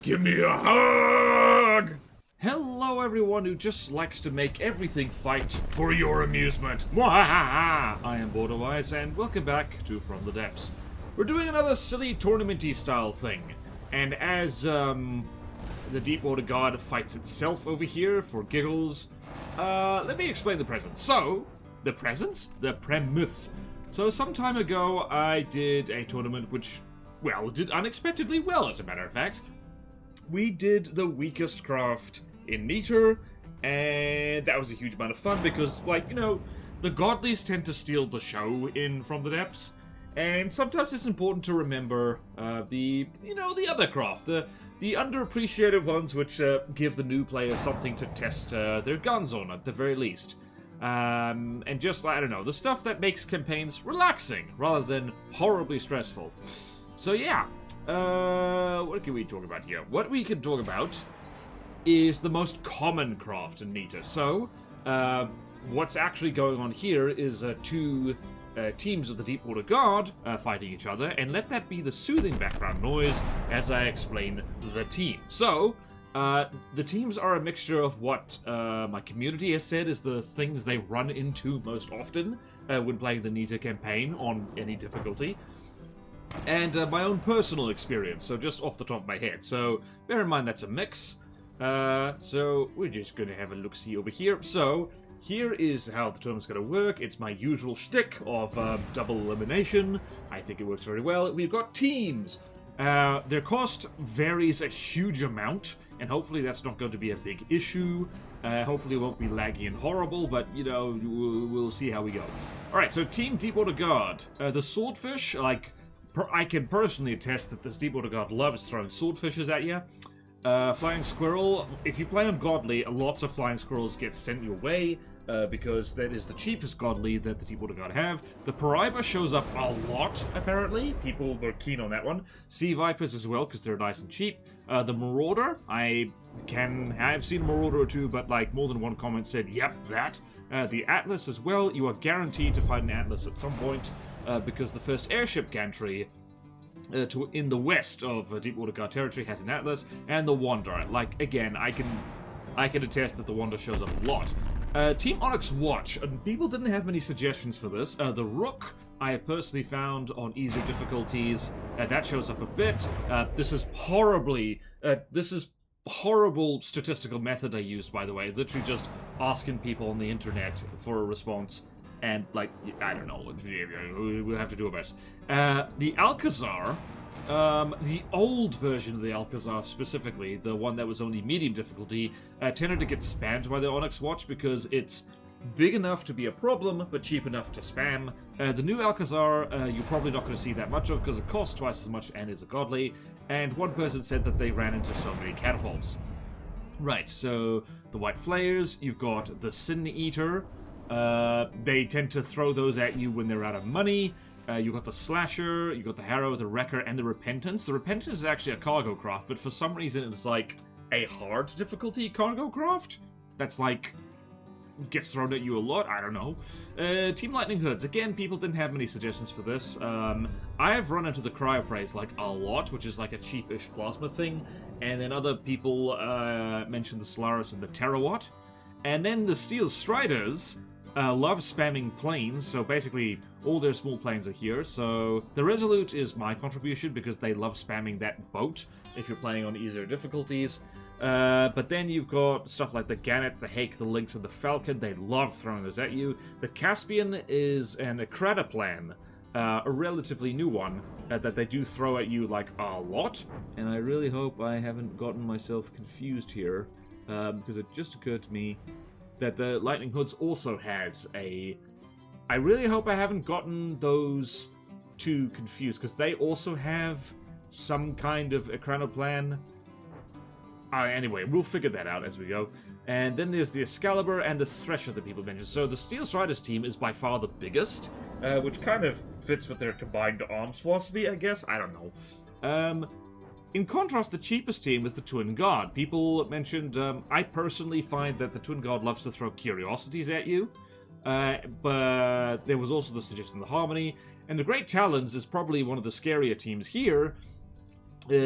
Give me a hug! Hello everyone who just likes to make everything fight for your amusement. Mwahaha! I am BorderWise and welcome back to From the Depths. We're doing another silly tournament-y style thing. And as the Deepwater Guard fights itself over here for giggles, let me explain the presents. So, the presents? The premise. So some time ago I did a tournament which, well, did unexpectedly well as a matter of fact. We did the weakest craft in Meter, and that was a huge amount of fun because, like, you know, the godlies tend to steal the show in From the Depths, and sometimes it's important to remember the other craft, the underappreciated ones which give the new players something to test their guns on at the very least. And just, I don't know, the stuff that makes campaigns relaxing rather than horribly stressful. So yeah. What can we talk about here? What we can talk about is the most common craft in Meter. So, what's actually going on here is two teams of the Deepwater Guard fighting each other, and let that be the soothing background noise as I explain the team. So, the teams are a mixture of what my community has said is the things they run into most often when playing the Meter campaign on any difficulty. And my own personal experience, so just off the top of my head. So, bear in mind that's a mix. So, we're just going to have a look-see over here. So, here is how the tournament's going to work. It's my usual shtick of double elimination. I think it works very well. We've got teams. Their cost varies a huge amount, and hopefully that's not going to be a big issue. Hopefully it won't be laggy and horrible, but, you know, we'll see how we go. Alright, so Team Deepwater Guard. The Swordfish, like... I can personally attest that this Deepwater Guard loves throwing swordfishes at you. Flying Squirrel, if you play on Godly, lots of Flying Squirrels get sent your way, because that is the cheapest Godly that the Deepwater Guard have. The Paraiba shows up a lot, apparently. People were keen on that one. Sea Vipers as well, because they're nice and cheap. The Marauder, I've seen a Marauder or two, but like more than one comment said, yep, that. The Atlas as well, you are guaranteed to find an Atlas at some point. Because the first airship gantry in the west of Deepwater Guard territory has an Atlas, and the Wander. Like, again, I can attest that the Wander shows up a lot. Team Onyx Watch, and people didn't have many suggestions for this. The Rook, I have personally found on easier difficulties. That shows up a bit. This is horrible statistical method I used, by the way. Literally just asking people on the internet for a response. And, like, I don't know, we'll have to do about it. The Alcazar, the old version of the Alcazar specifically, the one that was only medium difficulty, tended to get spammed by the Onyx Watch because it's big enough to be a problem, but cheap enough to spam. The new Alcazar, you're probably not going to see that much of because it costs twice as much and is a godly. And one person said that they ran into so many catapults. Right, so the White Flayers, you've got the Sin Eater. They tend to throw those at you when they're out of money. You got the Slasher, you got the Harrow, the Wrecker, and the Repentance. The Repentance is actually a cargo craft, but for some reason it's like a hard difficulty cargo craft. That's like, gets thrown at you a lot, I don't know. Team Lightning Hoods, again, people didn't have many suggestions for this. I have run into the Cryopraise like a lot, which is like a cheapish plasma thing. And then other people mentioned the Solaris and the Terawatt. And then the Steel Striders... love spamming planes, so basically all their small planes are here. So the Resolute is my contribution because they love spamming that boat if you're playing on easier difficulties. But then you've got stuff like the Gannet, the Hake, the Lynx, and the Falcon. They love throwing those at you. The Caspian is an Akrataplan, a relatively new one that they do throw at you like a lot. And I really hope I haven't gotten myself confused here because it just occurred to me that the Lightning Hoods also has a... I really hope I haven't gotten those two confused, because they also have some kind of Akranoplan. Anyway, we'll figure that out as we go. And then there's the Excalibur and the Thresher that people mentioned. So the Steel Striders team is by far the biggest, which kind of fits with their combined arms philosophy, I guess. I don't know. In contrast, the cheapest team is the Twin Guard. People mentioned, I personally find that the Twin Guard loves to throw curiosities at you, but there was also the suggestion of the Harmony, and the Great Talons is probably one of the scarier teams here,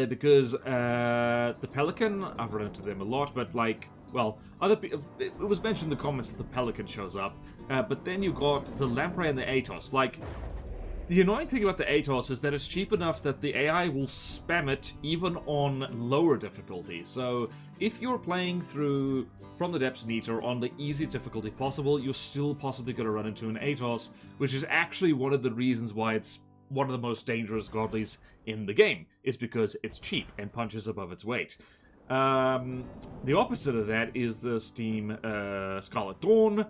because the Pelican, I've run into them a lot, but like, well, other people, it was mentioned in the comments that the Pelican shows up, but then you got the Lamprey and the Atos. Like, the annoying thing about the Atos is that it's cheap enough that the AI will spam it even on lower difficulty. So if you're playing through From the Depths Neater on the easiest difficulty possible, you're still possibly going to run into an Atos, which is actually one of the reasons why it's one of the most dangerous godlies in the game, is because it's cheap and punches above its weight. The opposite of that is this team Scarlet Dawn.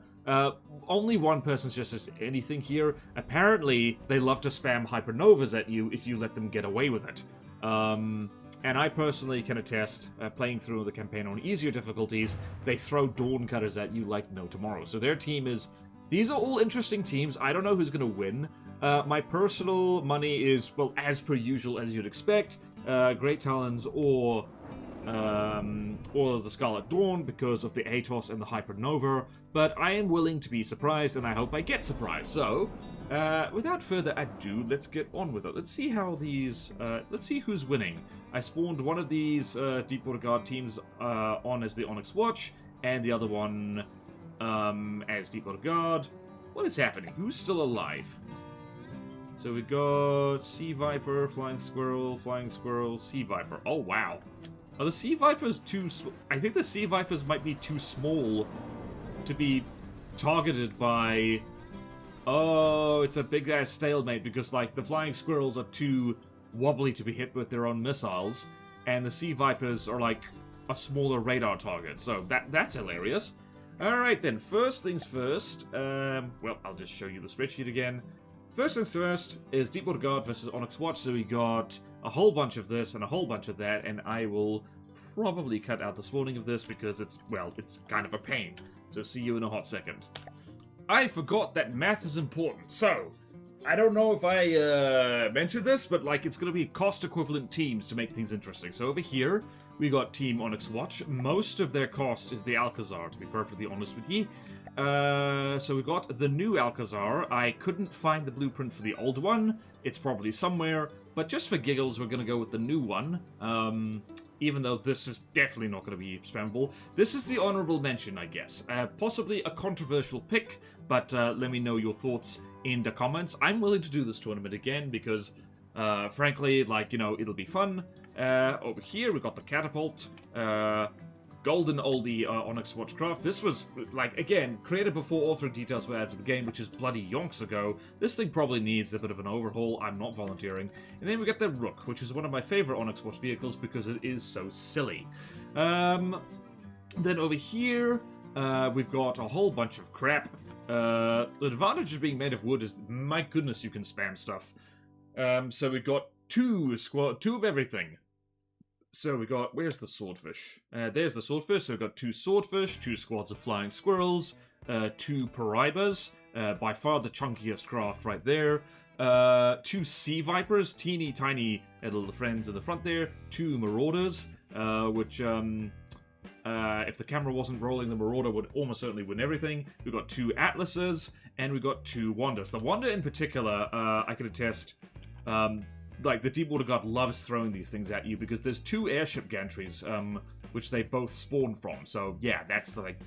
Only one person suggests anything here. Apparently, they love to spam hypernovas at you if you let them get away with it. And I personally can attest, playing through the campaign on easier difficulties, they throw Dawn Cutters at you like no tomorrow. So their team is... These are all interesting teams. I don't know who's going to win. My personal money is, well, as per usual, as you'd expect, Great Talons or the Scarlet Dawn because of the Atos and the Hypernova, but I am willing to be surprised, and I hope I get surprised. So, without further ado, let's get on with it. Let's see how these, let's see who's winning. I spawned one of these Deepwater Guard teams on as the Onyx Watch, and the other one as Deepwater Guard. What is happening? Who's still alive? So we got Sea Viper, Flying Squirrel, Sea Viper. Oh, wow. Are the Sea Vipers too... I think the Sea Vipers might be too small to be targeted by... Oh, it's a big-ass stalemate because, like, the Flying Squirrels are too wobbly to be hit with their own missiles, and the Sea Vipers are, like, a smaller radar target. So that's hilarious. Alright then, first things first. Well, I'll just show you the spreadsheet again. First things first is Deepwater Guard versus Onyx Watch, so we got a whole bunch of this and a whole bunch of that, and I will probably cut out the spawning of this because it's, well, it's kind of a pain. So see you in a hot second. I forgot that math is important, so I don't know if I mentioned this, but like it's going to be cost equivalent teams to make things interesting. So over here, we got Team Onyx Watch. Most of their cost is the Alcazar, to be perfectly honest with you. So we got the new Alcazar. I couldn't find the blueprint for the old one. It's probably somewhere, but just for giggles, we're going to go with the new one. Even though this is definitely not going to be spammable. This is the honorable mention, I guess. Possibly a controversial pick, but let me know your thoughts in the comments. I'm willing to do this tournament again because, frankly, like, you know, it'll be fun. Over here, we got the Catapult. Golden oldie Onyx Watchcraft. This was, like, again, created before authoring details were added to the game, which is bloody yonks ago. This thing probably needs a bit of an overhaul. I'm not volunteering. And then we get the Rook, which is one of my favorite Onyx Watch vehicles because it is so silly. Then over here, we've got a whole bunch of crap. The advantage of being made of wood is, my goodness, you can spam stuff. So we've got two of everything. So we got, where's the Swordfish? There's the Swordfish. So we've got two Swordfish, two squads of Flying Squirrels, two Paraibas, by far the chunkiest craft right there, two Sea Vipers, teeny tiny little friends in the front there, two Marauders, which, if the camera wasn't rolling, the Marauder would almost certainly win everything. We've got two Atlases, and we've got two Wanders. The Wander in particular, I can attest, like, the Deepwater Guard loves throwing these things at you because there's two airship gantries, which they both spawn from. So, yeah, that's, like,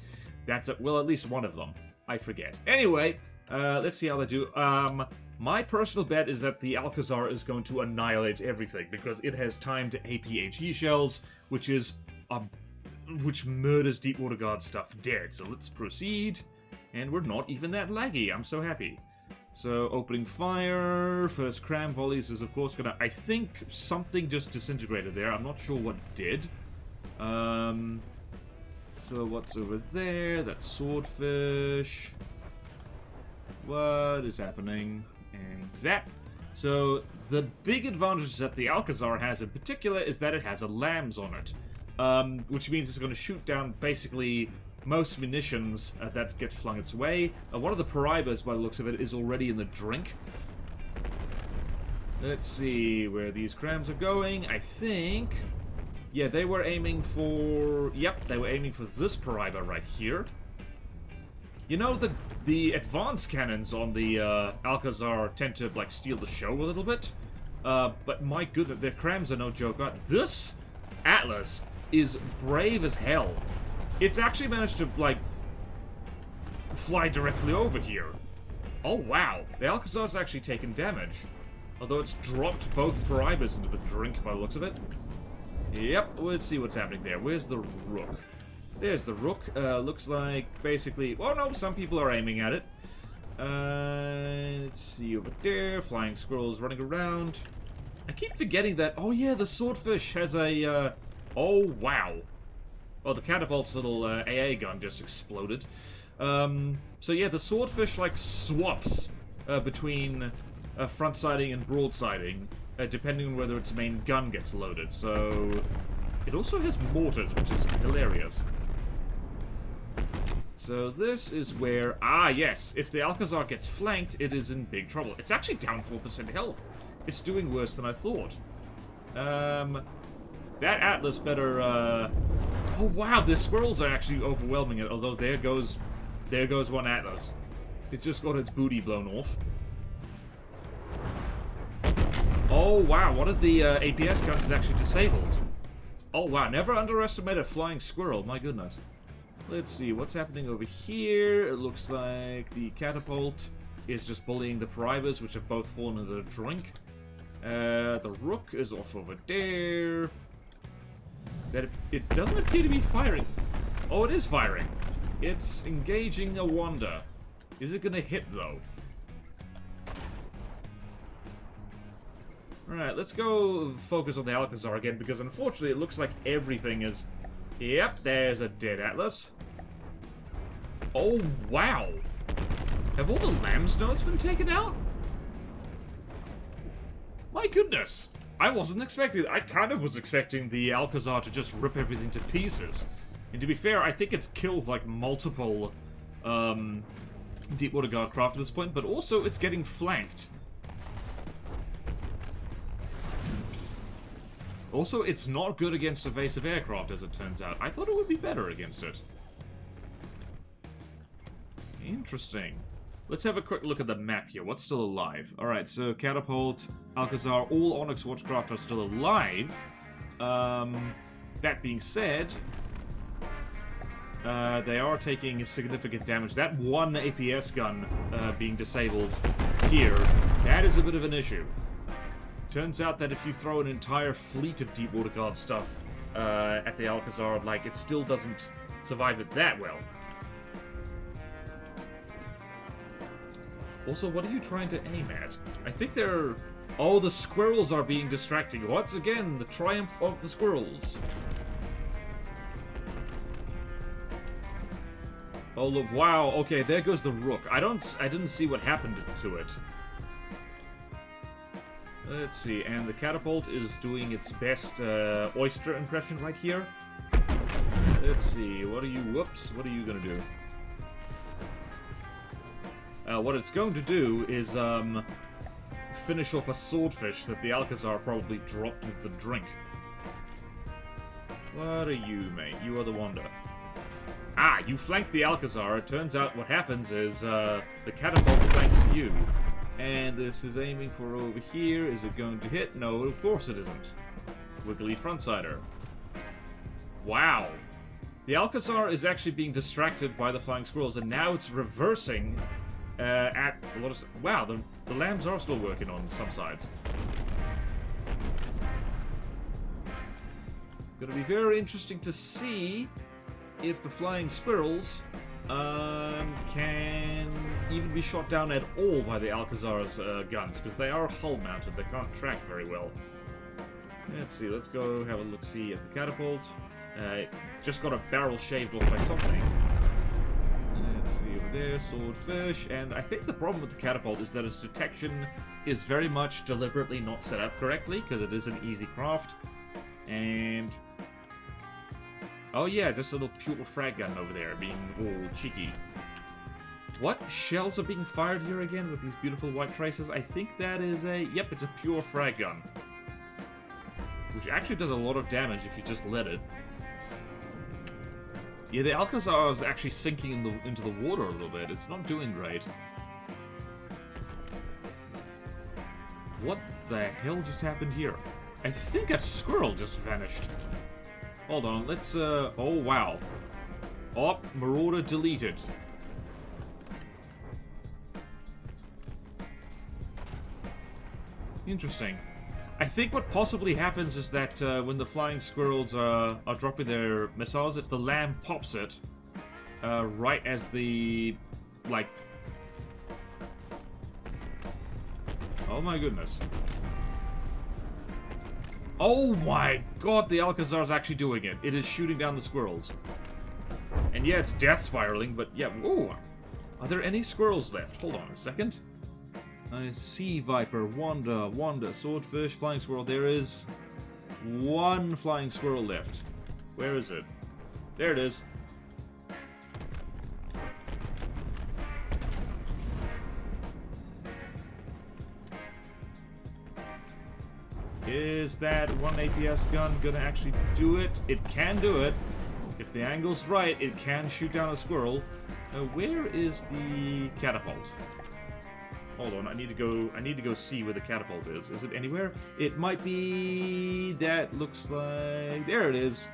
well, at least one of them. I forget. Anyway, let's see how they do. My personal bet is that the Alcazar is going to annihilate everything because it has timed APHE shells, which murders Deepwater Guard stuff dead. So let's proceed. And we're not even that laggy. I'm so happy. So, opening fire, first cram volleys is of course gonna, I think something just disintegrated there, I'm not sure what it did. So what's over there? That's Swordfish. What is happening? And zap. So, the big advantage that the Alcazar has in particular is that it has a LAMS on it. Which means it's gonna shoot down basically most munitions that get flung its way. One of the Paraibas, by the looks of it, is already in the drink. Let's see where these crams are going. I think... Yeah, they were aiming for... Yep, they were aiming for this Paraiba right here. You know, the advanced cannons on the Alcazar tend to, like, steal the show a little bit. But my goodness, their crams are no joke. This Atlas is brave as hell. It's actually managed to, like, fly directly over here. Oh, wow. The Alcazar's actually taken damage. Although it's dropped both Paribas into the drink by the looks of it. Yep, let's see what's happening there. Where's the Rook? There's the Rook. Looks like, basically... Oh, no, some people are aiming at it. Let's see over there. Flying squirrels running around. I keep forgetting that... Oh, yeah, the Swordfish has a... Oh, wow. Oh, the Catapult's little AA gun just exploded. So yeah, the Swordfish, like, swaps between front-siding and broad-siding, depending on whether its main gun gets loaded. So it also has mortars, which is hilarious. So this is where... Ah, yes, if the Alcazar gets flanked, it is in big trouble. It's actually down 4% health. It's doing worse than I thought. That Atlas better... Oh, wow, the squirrels are actually overwhelming it, although there goes one Atlas. It's just got its booty blown off. Oh, wow, one of the APS guns is actually disabled. Oh, wow, never underestimate a flying squirrel, my goodness. Let's see, what's happening over here? It looks like the Catapult is just bullying the Paribas, which have both fallen into the drink. The Rook is off over there. It doesn't appear to be firing. Oh, it is firing. It's engaging a Wanda. Is it gonna hit, though? Alright, let's go focus on the Alcazar again, because unfortunately it looks like everything is... Yep, there's a dead Atlas. Oh, wow. Have all the lamb's notes been taken out? My goodness. I wasn't expecting it. I kind of was expecting the Alcazar to just rip everything to pieces. And to be fair, I think it's killed, like, multiple, Deepwater Guard craft at this point, but also it's getting flanked. Also, it's not good against evasive aircraft, as it turns out. I thought it would be better against it. Interesting. Let's have a quick look at the map here. What's still alive? Alright, so Catapult, Alcazar, all Onyx Watchcraft are still alive. That being said, they are taking significant damage. That one APS gun being disabled here, that is a bit of an issue. Turns out that if you throw an entire fleet of Deepwater Guard stuff at the Alcazar, like, it still doesn't survive it that well. Also, what are you trying to aim at? I think they're... Oh, the squirrels are being distracting. Once again, the triumph of the squirrels. Oh, look, wow. Okay, there goes the Rook. I didn't see what happened to it. Let's see, and the Catapult is doing its best oyster impression right here. Let's see, what are you... Whoops, what are you gonna do? What it's going to do is, finish off a Swordfish that the Alcazar probably dropped into the drink. What are you, mate? You are the Wanda. Ah, you flanked the Alcazar. It turns out what happens is, the Catapult flanks you. And this is aiming for over here. Is it going to hit? No, of course it isn't. Wiggly frontsider. Wow. The Alcazar is actually being distracted by the flying squirrels, and now it's reversing at a lot of... Wow, the lambs are still working on some sides. Gonna be very interesting to see if the flying squirrels can even be shot down at all by the Alcazar's guns, because they are hull-mounted. They can't track very well. Let's see, let's go have a look-see at the Catapult. Just got a barrel shaved off by something. Let's see over there, Swordfish. And I think the problem with the Catapult is that its detection is very much deliberately not set up correctly, because it is an easy craft. And... oh yeah, just a little pure frag gun over there, being all cheeky. What shells are being fired here again with these beautiful white traces? I think that is a... Yep, it's a pure frag gun. Which actually does a lot of damage if you just let it. Yeah, the Alcazar is actually sinking into the water a little bit. It's not doing great. What the hell just happened here? I think a squirrel just vanished. Hold on, let's, oh, wow. Oh, Marauder deleted. Interesting. I think what possibly happens is that when the flying squirrels are dropping their missiles, if the lamb pops it, right as the, like... Oh my goodness. Oh my god, the Alcazar's actually doing it. It is shooting down the squirrels. And yeah, it's death spiraling, but yeah, ooh. Are there any squirrels left? Hold on a second. Sea Viper, Wanda, Swordfish, Flying Squirrel. There is one Flying Squirrel left. Where is it? There it is. Is that one APS gun gonna actually do it? It can do it. If the angle's right, it can shoot down a squirrel. Where is the catapult? Hold on, I need to go see where the catapult is. Is it anywhere? It might be... That looks like... There it is.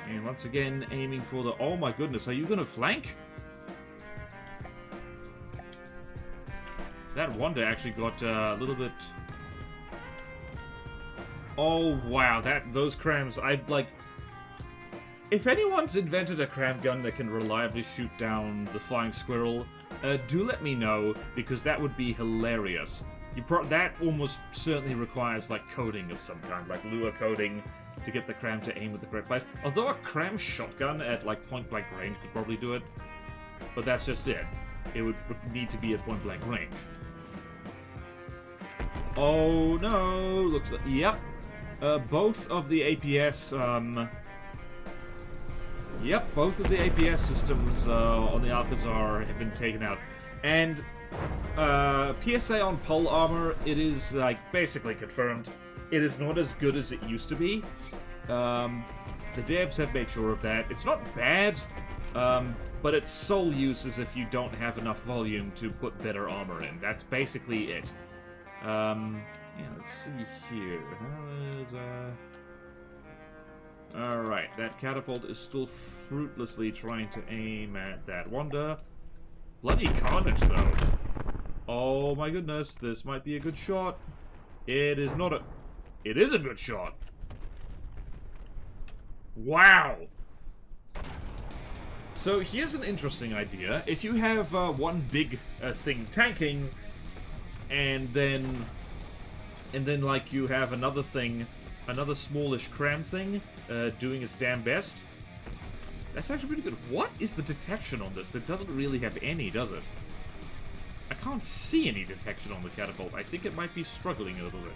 And once again, aiming for the... Oh my goodness, are you gonna flank? That Wanda actually got a little bit... Oh wow, those crams, I'd like... If anyone's invented a cram gun that can reliably shoot down the flying squirrel, do let me know, because that would be hilarious. That almost certainly requires, like, coding of some kind, like lure coding, to get the cram to aim at the correct place. Although a cram shotgun at, like, point-blank range could probably do it. But that's just it. It would need to be at point-blank range. Oh no! Looks like... Yep. Both of the APS, Yep, both of the APS systems on the Alcazar have been taken out. And PSA on pole armor, it is, like, basically confirmed. It is not as good as it used to be. The devs have made sure of that. It's not bad, but its sole use is if you don't have enough volume to put better armor in. That's basically it. Yeah, let's see here. How is, Alright, that catapult is still fruitlessly trying to aim at that Wanda. Bloody carnage, though. Oh my goodness, this might be a good shot. It is not a... It is a good shot. Wow. So here's an interesting idea. If you have one big thing tanking, and then like you have another thing, another smallish cram thing, doing its damn best. That's actually pretty good. What is the detection on this? It doesn't really have any, does it? I can't see any detection on the catapult. I think it might be struggling a little bit.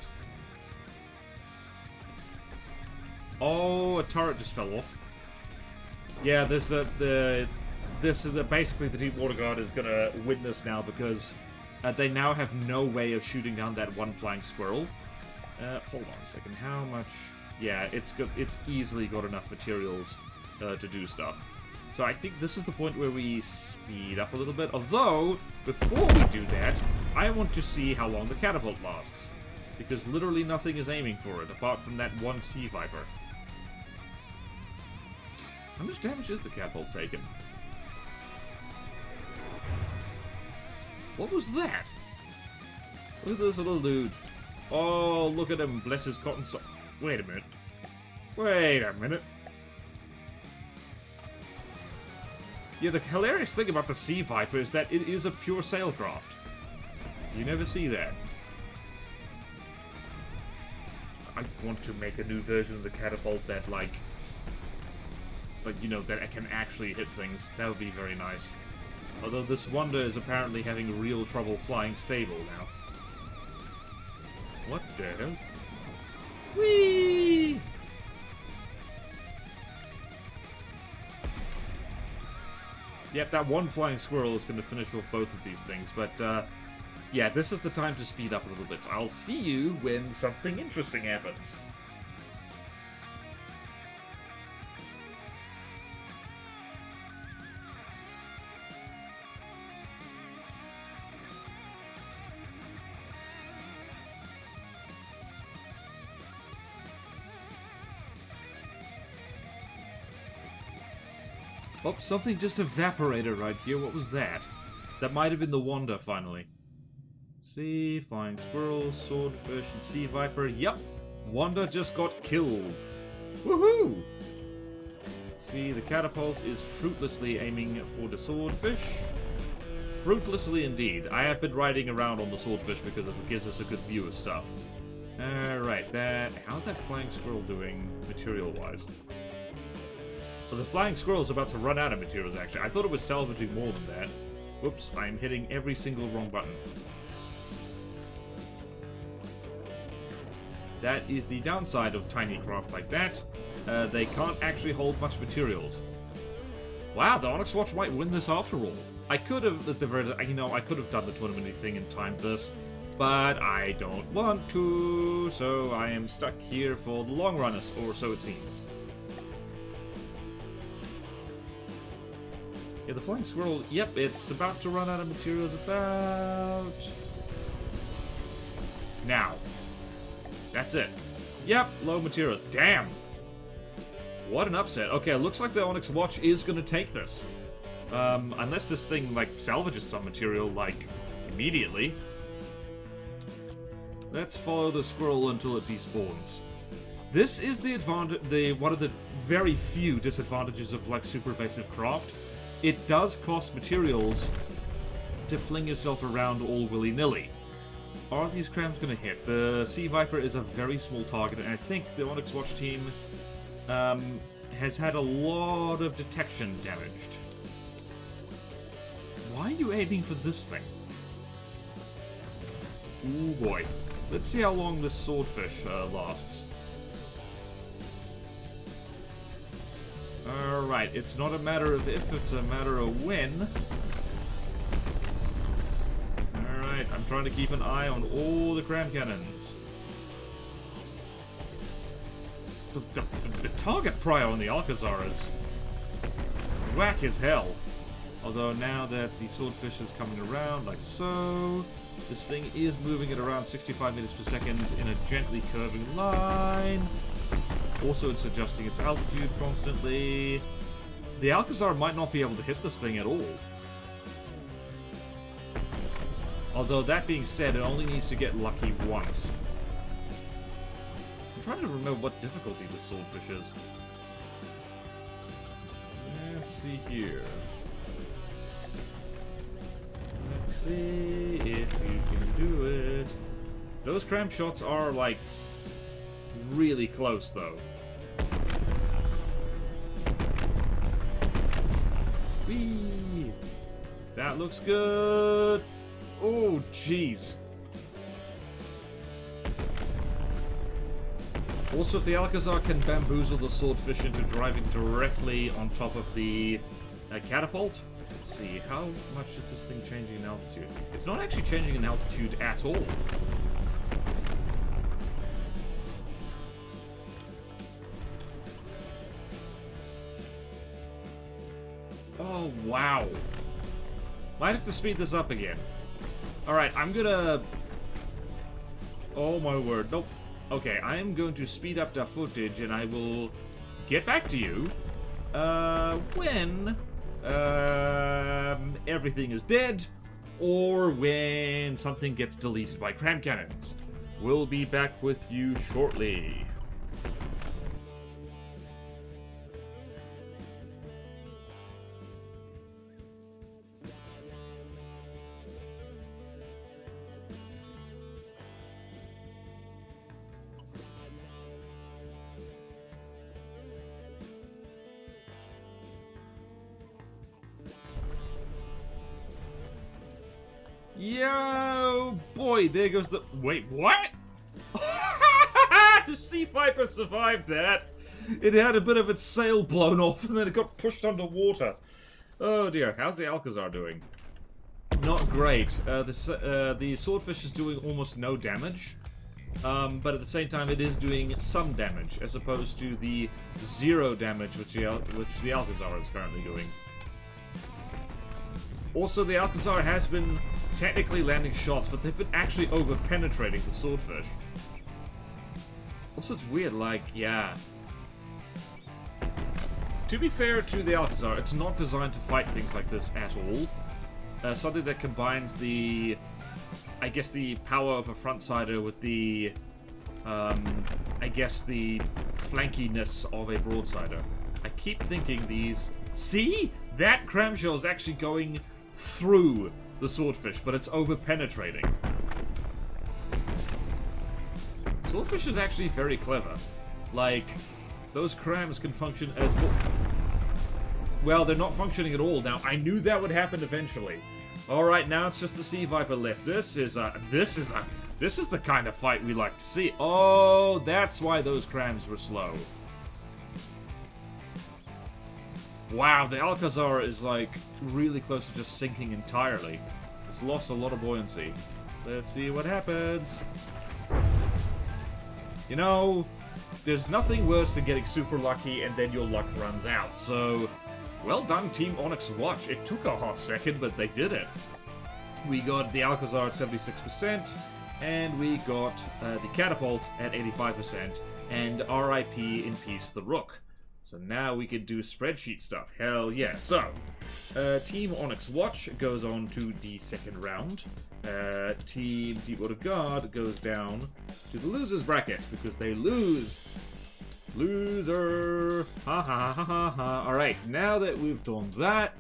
Oh, a turret just fell off. Yeah, basically the Deep Water Guard is gonna win this now because they now have no way of shooting down that one flying squirrel. Hold on a second. How much? Yeah, it's easily got enough materials to do stuff. So I think this is the point where we speed up a little bit. Although, before we do that, I want to see how long the catapult lasts. Because literally nothing is aiming for it, apart from that one Sea Viper. How much damage is the catapult taking? What was that? Look at this little dude. Oh, look at him. Bless his cotton sock. Wait a minute. Wait a minute. Yeah, the hilarious thing about the Sea Viper is that it is a pure sailcraft. You never see that. I want to make a new version of the catapult that, like, you know, that it can actually hit things. That would be very nice. Although this Wanda is apparently having real trouble flying stable now. What the hell? Whee! Yep, that one flying squirrel is going to finish off both of these things, but, yeah, this is the time to speed up a little bit. I'll see you when something interesting happens. Oh, something just evaporated right here. What was that? That might have been the Wanda, finally. See, flying squirrel, swordfish, and sea viper. Yep, Wanda just got killed. Woohoo! See, the catapult is fruitlessly aiming for the swordfish. Fruitlessly indeed. I have been riding around on the swordfish because it gives us a good view of stuff. Alright, how's that flying squirrel doing material-wise? Well, the flying squirrel is about to run out of materials, actually. I thought it was salvaging more than that. Whoops, I'm hitting every single wrong button. That is the downside of tiny craft like that. They can't actually hold much materials. Wow, the Onyx Watch might win this after all. I could have, at the very, I could have done the tournament thing and timed this, but I don't want to, so I am stuck here for the long run, or so it seems. Yeah, the flying squirrel, yep, it's about to run out of materials about... now. That's it. Yep, low materials. Damn! What an upset. Okay, looks like the Onyx Watch is gonna take this. Unless this thing, like, salvages some material, like, immediately. Let's follow the squirrel until it despawns. This is the one of the very few disadvantages of, like, super evasive craft. It does cost materials to fling yourself around all willy-nilly. Are these crams going to hit? The Sea Viper is a very small target, and I think the Onyx Watch team has had a lot of detection damaged. Why are you aiming for this thing? Ooh boy. Let's see how long this swordfish lasts. Alright, it's not a matter of if, it's a matter of when. Alright, I'm trying to keep an eye on all the cram cannons. The target prior on the Alcazar is whack as hell. Although now that the swordfish is coming around, like so, this thing is moving at around 65 meters per second in a gently curving line. Also, it's adjusting its altitude constantly. The Alcazar might not be able to hit this thing at all. Although, that being said, it only needs to get lucky once. I'm trying to remember what difficulty this swordfish is. Let's see here. Let's see if you can do it. Those cram shots are, like, really close, though. Whee! That looks good! Oh, jeez. Also, if the Alcazar can bamboozle the swordfish into driving directly on top of the catapult... Let's see, how much is this thing changing in altitude? It's not actually changing in altitude at all. Oh, wow. Might have to speed this up again. Alright, I'm gonna... Oh my word, nope. Okay, I am going to speed up the footage and I will get back to you when everything is dead or when something gets deleted by cram cannons. We'll be back with you shortly. Yo, boy, there goes the... Wait, what? The Sea Viper survived that. It had a bit of its sail blown off and then it got pushed underwater. Oh dear, how's the Alcazar doing? Not great. The swordfish is doing almost no damage. But at the same time, it is doing some damage, as opposed to the 0 damage which the Alcazar is currently doing. Also, the Alcazar has been technically landing shots, but they've been actually over-penetrating the swordfish. Also, it's weird, like, yeah. To be fair to the Alcazar, it's not designed to fight things like this at all. Something that combines the, I guess, the power of a frontsider with the, I guess, the flankiness of a broadsider. I keep thinking these... See? That cramshell is actually going through the swordfish, but it's over-penetrating. Swordfish is actually very clever. Like, those crams can function as... Well, they're not functioning at all now. I knew that would happen eventually. Alright, now it's just the Sea Viper left. This is the kind of fight we like to see. Oh, that's why those crams were slow. Wow, the Alcazar is, like, really close to just sinking entirely. It's lost a lot of buoyancy. Let's see what happens. You know, there's nothing worse than getting super lucky and then your luck runs out. So, well done, Team Onyx Watch. It took a hot second, but they did it. We got the Alcazar at 76%, and we got the Catapult at 85%, and RIP in peace the Rook. So now we can do spreadsheet stuff. Hell yeah. So, Team Onyx Watch goes on to the second round. Team Deepwater Guard goes down to the losers bracket because they lose. Loser. Ha ha ha ha ha. Alright, now that we've done that,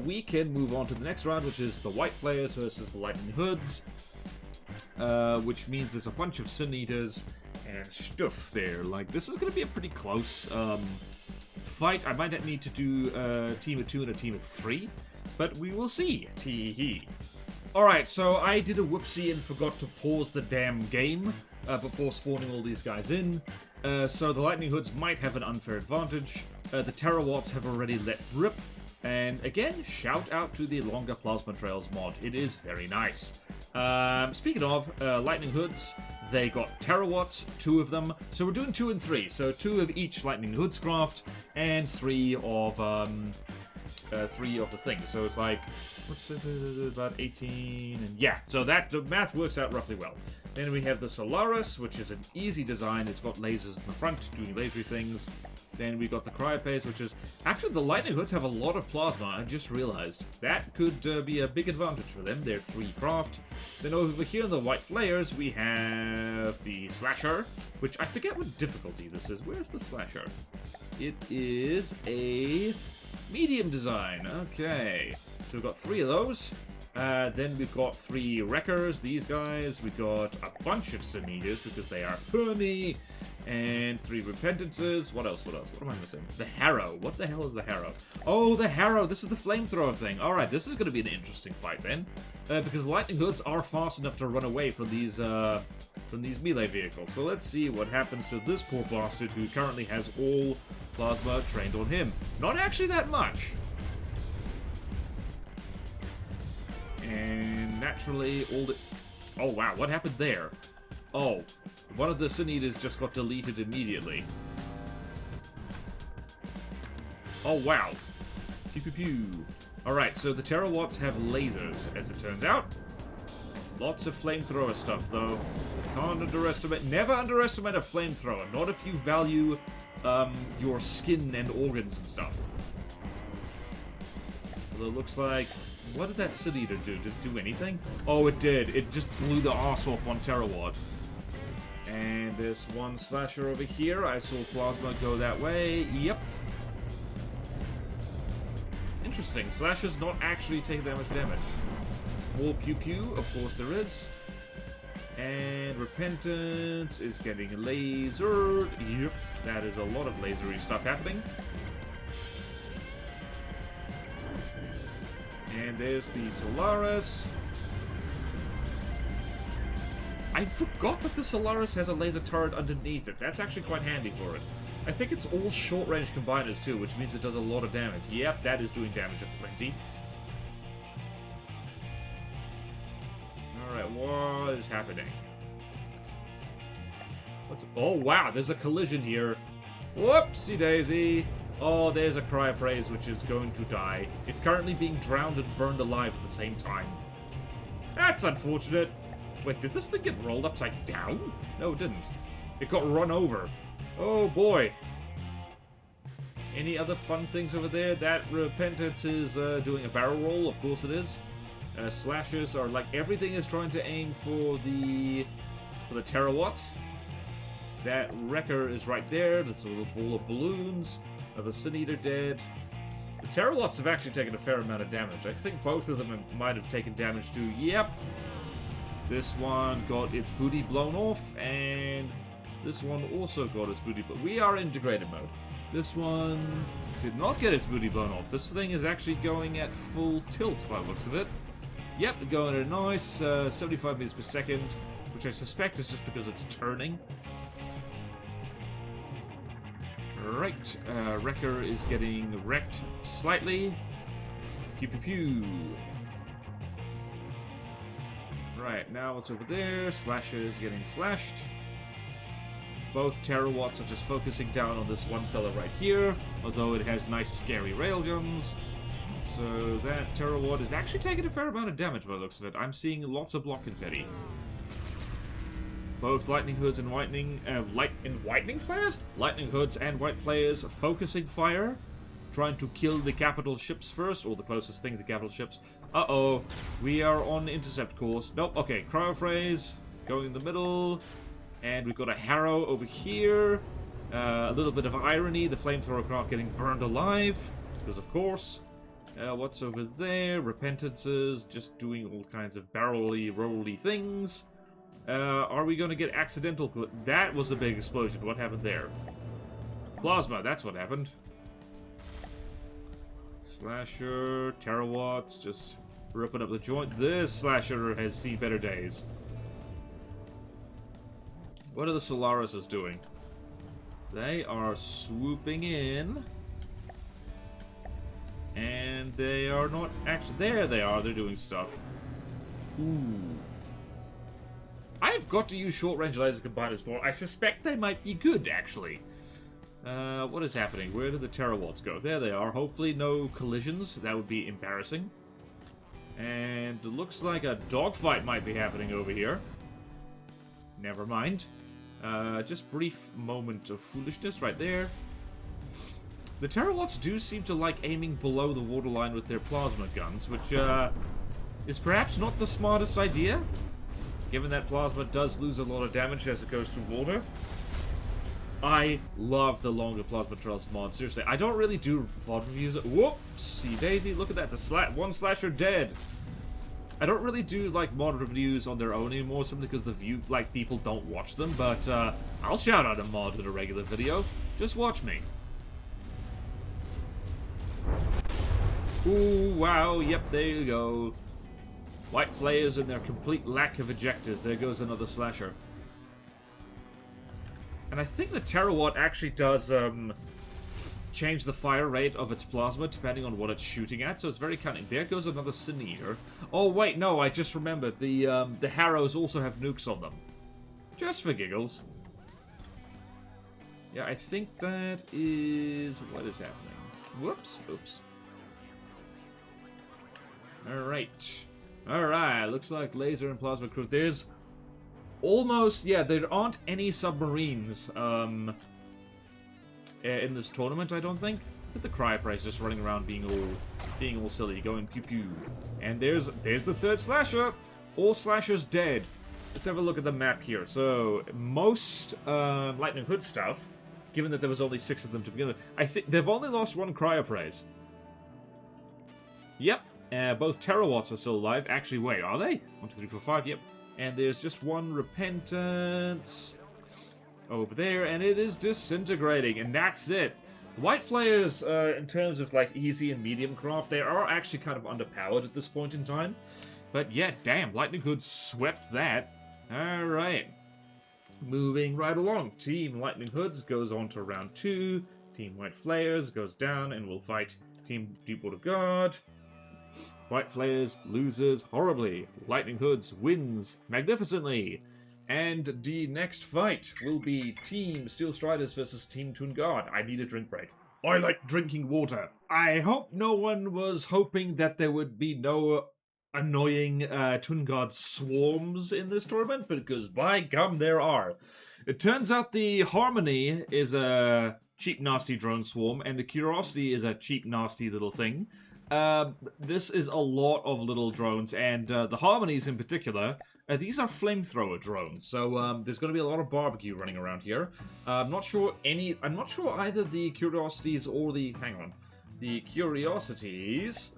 we can move on to the next round, which is the White Flayers versus the Lightning Hoods. Which means there's a bunch of Sin Eaters and stuff there. Like, this is going to be a pretty close fight. I might not need to do a team of 2 and a team of 3, but we will see. Tee-hee. Alright, so I did a whoopsie and forgot to pause the damn game before spawning all these guys in. So the Lightning Hoods might have an unfair advantage. The Terawatts have already let rip. And again, shout out to the Longer Plasma Trails mod. It is very nice. Speaking of Lightning Hoods, they got Terawatts, 2 of them. So we're doing 2 and 3. So 2 of each Lightning Hoods craft, and 3 of the things. So it's like, what's it, about 18, and yeah. So that the math works out roughly well. Then we have the Solaris, which is an easy design. It's got lasers in the front doing lasery things. Then we got the Cryopace, which is... Actually, the Lightning Hoods have a lot of plasma, I just realized. That could be a big advantage for them. They're 3 craft. Then over here in the White Flayers, we have the Slasher, which I forget what difficulty this is. Where's the Slasher? It is a medium design. Okay. So we've got 3 of those. Then we've got 3 Wreckers, these guys. We've got a bunch of Sin Eaters because they are funny. And 3 Repentances. What else? What am I missing? The Harrow. What the hell is the Harrow? Oh, the Harrow. This is the flamethrower thing. Alright, this is going to be an interesting fight then. Because Lightning Hoods are fast enough to run away from these melee vehicles. So let's see what happens to this poor bastard who currently has all plasma trained on him. Not actually that much. And naturally, all the... Oh, wow. What happened there? Oh, one of the Sin Eaters just got deleted immediately. Oh, wow. Pew pew pew. Alright, so the Terawatts have lasers, as it turns out. Lots of flamethrower stuff, though. Can't underestimate... Never underestimate a flamethrower. Not if you value your skin and organs and stuff. Although it looks like... What did that Sin Eater do? Did it do anything? Oh, it did. It just blew the arse off one Terawatt. And there's one Slasher over here. I saw Plasma go that way. Yep. Interesting. Slasher's not actually taking that much damage. More Pew Pew, of course there is. And Repentance is getting lasered. Yep. That is a lot of lasery stuff happening. And there's the Solaris. I forgot that the Solaris has a laser turret underneath it. That's actually quite handy for it. I think it's all short-range combiners too, which means it does a lot of damage. Yep, that is doing damage at plenty. Alright, what is happening? Oh, wow, there's a collision here. Whoopsie daisy. Oh, there's a Cryopraise, which is going to die. It's currently being drowned and burned alive at the same time. That's unfortunate. Wait, did this thing get rolled upside down? No, it didn't. It got run over. Oh, boy. Any other fun things over there? That Repentance is doing a barrel roll, of course it is. Slashes are like, everything is trying to aim for the terawatts. That Wrecker is right there. That's a little ball of balloons. The Sin Eater dead. The terawatts have actually taken a fair amount of damage. I think both of them might have taken damage too. Yep. This one got its booty blown off, and this one also got its booty blown off. We are in integrated mode. This one did not get its booty blown off. This thing is actually going at full tilt by the looks of it. Yep, going at a nice 75 meters per second, which I suspect is just because it's turning. Right, Wrecker is getting wrecked slightly. Pew pew pew. Right, now it's over there. Slasher is getting slashed. Both terawatts are just focusing down on this one fella right here, although it has nice scary railguns. So that terawatt is actually taking a fair amount of damage by the looks of it. I'm seeing lots of block confetti. Both lightning hoods and whitening flares? Lightning hoods and white flares focusing fire, trying to kill the capital ships first, or the closest thing to the capital ships. Uh-oh, we are on intercept course. Nope, okay, cryophrase going in the middle, and we've got a Harrow over here. A little bit of irony, the flamethrower craft getting burned alive, because of course. What's over there? Repentances, just doing all kinds of barrel-y, roll-y things. Are we going to get accidental... That was a big explosion. What happened there? Plasma, that's what happened. Slasher, terawatts, just ripping up the joint. This Slasher has seen better days. What are the Solarises doing? They are swooping in. And they are not actually... There they are, they're doing stuff. Ooh. I've got to use short-range laser combiners more. I suspect they might be good, actually. What is happening? Where did the terawatts go? There they are. Hopefully no collisions. That would be embarrassing. And it looks like a dogfight might be happening over here. Never mind. Just brief moment of foolishness right there. The terawatts do seem to like aiming below the waterline with their plasma guns, which is perhaps not the smartest idea, given that plasma does lose a lot of damage as it goes through water. I love the longer plasma trails mod. Seriously, I don't really do VOD reviews. Whoopsie daisy, look at that. One slasher dead. I don't really do like mod reviews on their own anymore, simply because people don't watch them. But I'll shout out a mod in a regular video. Just watch me. Ooh, wow, yep, there you go. White flares and their complete lack of ejectors. There goes another slasher. And I think the terawatt actually does change the fire rate of its plasma depending on what it's shooting at, so it's very cunning. There goes another Sin Eater. Oh wait, no, I just remembered. The Harrows also have nukes on them. Just for giggles. Yeah, I think that is... What is happening? Whoops, oops. Alright. Alright, looks like laser and plasma crew. There's almost... Yeah, there aren't any submarines in this tournament, I don't think. Look at the Cryophrase just running around being all silly, going pew pew. And there's the third slasher. All slashers dead. Let's have a look at the map here. So, most Lightning Hood stuff, given that there was only 6 of them to begin with, I think they've only lost one Cryophrase. Yep. Both terawatts are still alive. Actually, wait, are they? 1, 2, 3, 4, 5, yep. And there's just one Repentance over there, and it is disintegrating, and that's it. The White Flares, in terms of like easy and medium craft, they are actually kind of underpowered at this point in time. But yeah, damn, Lightning Hood swept that. Alright. Moving right along. Team Lightning Hoods goes on to round 2. Team White Flares goes down and will fight Team Deepwater Guard. White Flares loses horribly. Lightning Hoods wins magnificently. And the next fight will be Team Steel Striders versus Team Toon Guard. I need a drink break. I like drinking water. I hope no one was hoping that there would be no annoying Toon Guard swarms in this tournament, because by gum there are. It turns out the Harmony is a cheap, nasty drone swarm, and the Curiosity is a cheap, nasty little thing. This is a lot of little drones, and the Harmonies in particular, these are flamethrower drones, so there's going to be a lot of barbecue running around here. I'm not sure either the Curiosities or the... hang on. The Curiosities,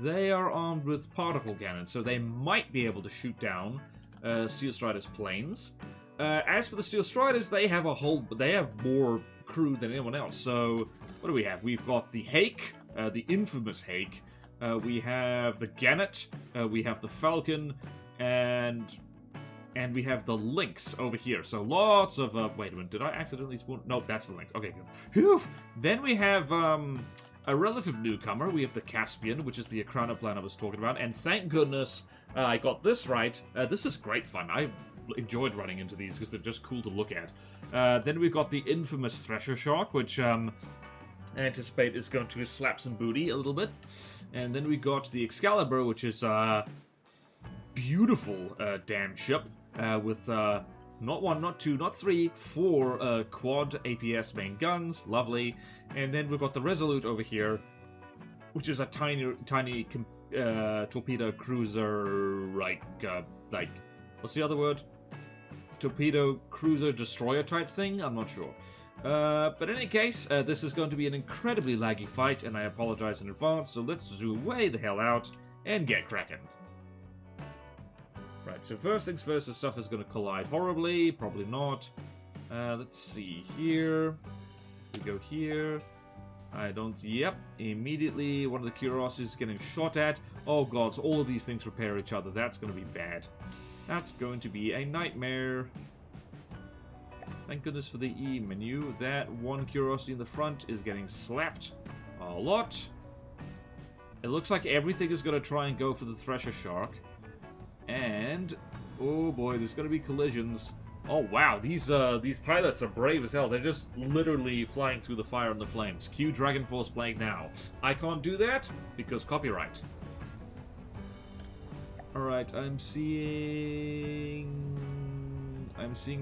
they are armed with particle cannons, so they might be able to shoot down Steel Strider's planes. As for the Steel Striders, they have more crew than anyone else. So, what do we have? We've got the Hake, the infamous Hake. We have the Gannet. We have the Falcon, and we have the Lynx over here. So lots of. Wait a minute, did I accidentally spawn? No, that's the Lynx. Okay, good. Phew! Then we have a relative newcomer. We have the Caspian, which is the Akranoplan I was talking about, and thank goodness I got this right. This is great fun. I enjoyed running into these because they're just cool to look at. Then we've got the infamous Thresher Shark, which I anticipate is going to slap some booty a little bit. And then we got the Excalibur, which is a beautiful damn ship with not one, not two, not three, four quad APS main guns. Lovely. And then we've got the Resolute over here, which is a tiny torpedo cruiser, like what's the other word? Torpedo cruiser destroyer type thing? I'm not sure. But in any case, this is going to be an incredibly laggy fight, and I apologize in advance, so let's zoom way the hell out and get cracking. Right, so first things first, the stuff is going to collide horribly, probably not. Let's see here. We go here. Yep, immediately one of the Curiosities is getting shot at. Oh god, so all of these things repair each other. That's going to be bad. That's going to be a nightmare. Thank goodness for the E menu. That one Curiosity in the front is getting slapped a lot. It looks like everything is going to try and go for the Thresher Shark. And, oh boy, there's going to be collisions. Oh wow, these pilots are brave as hell. They're just literally flying through the fire and the flames. Cue Dragon Force playing now. I can't do that because copyright. Alright, I'm seeing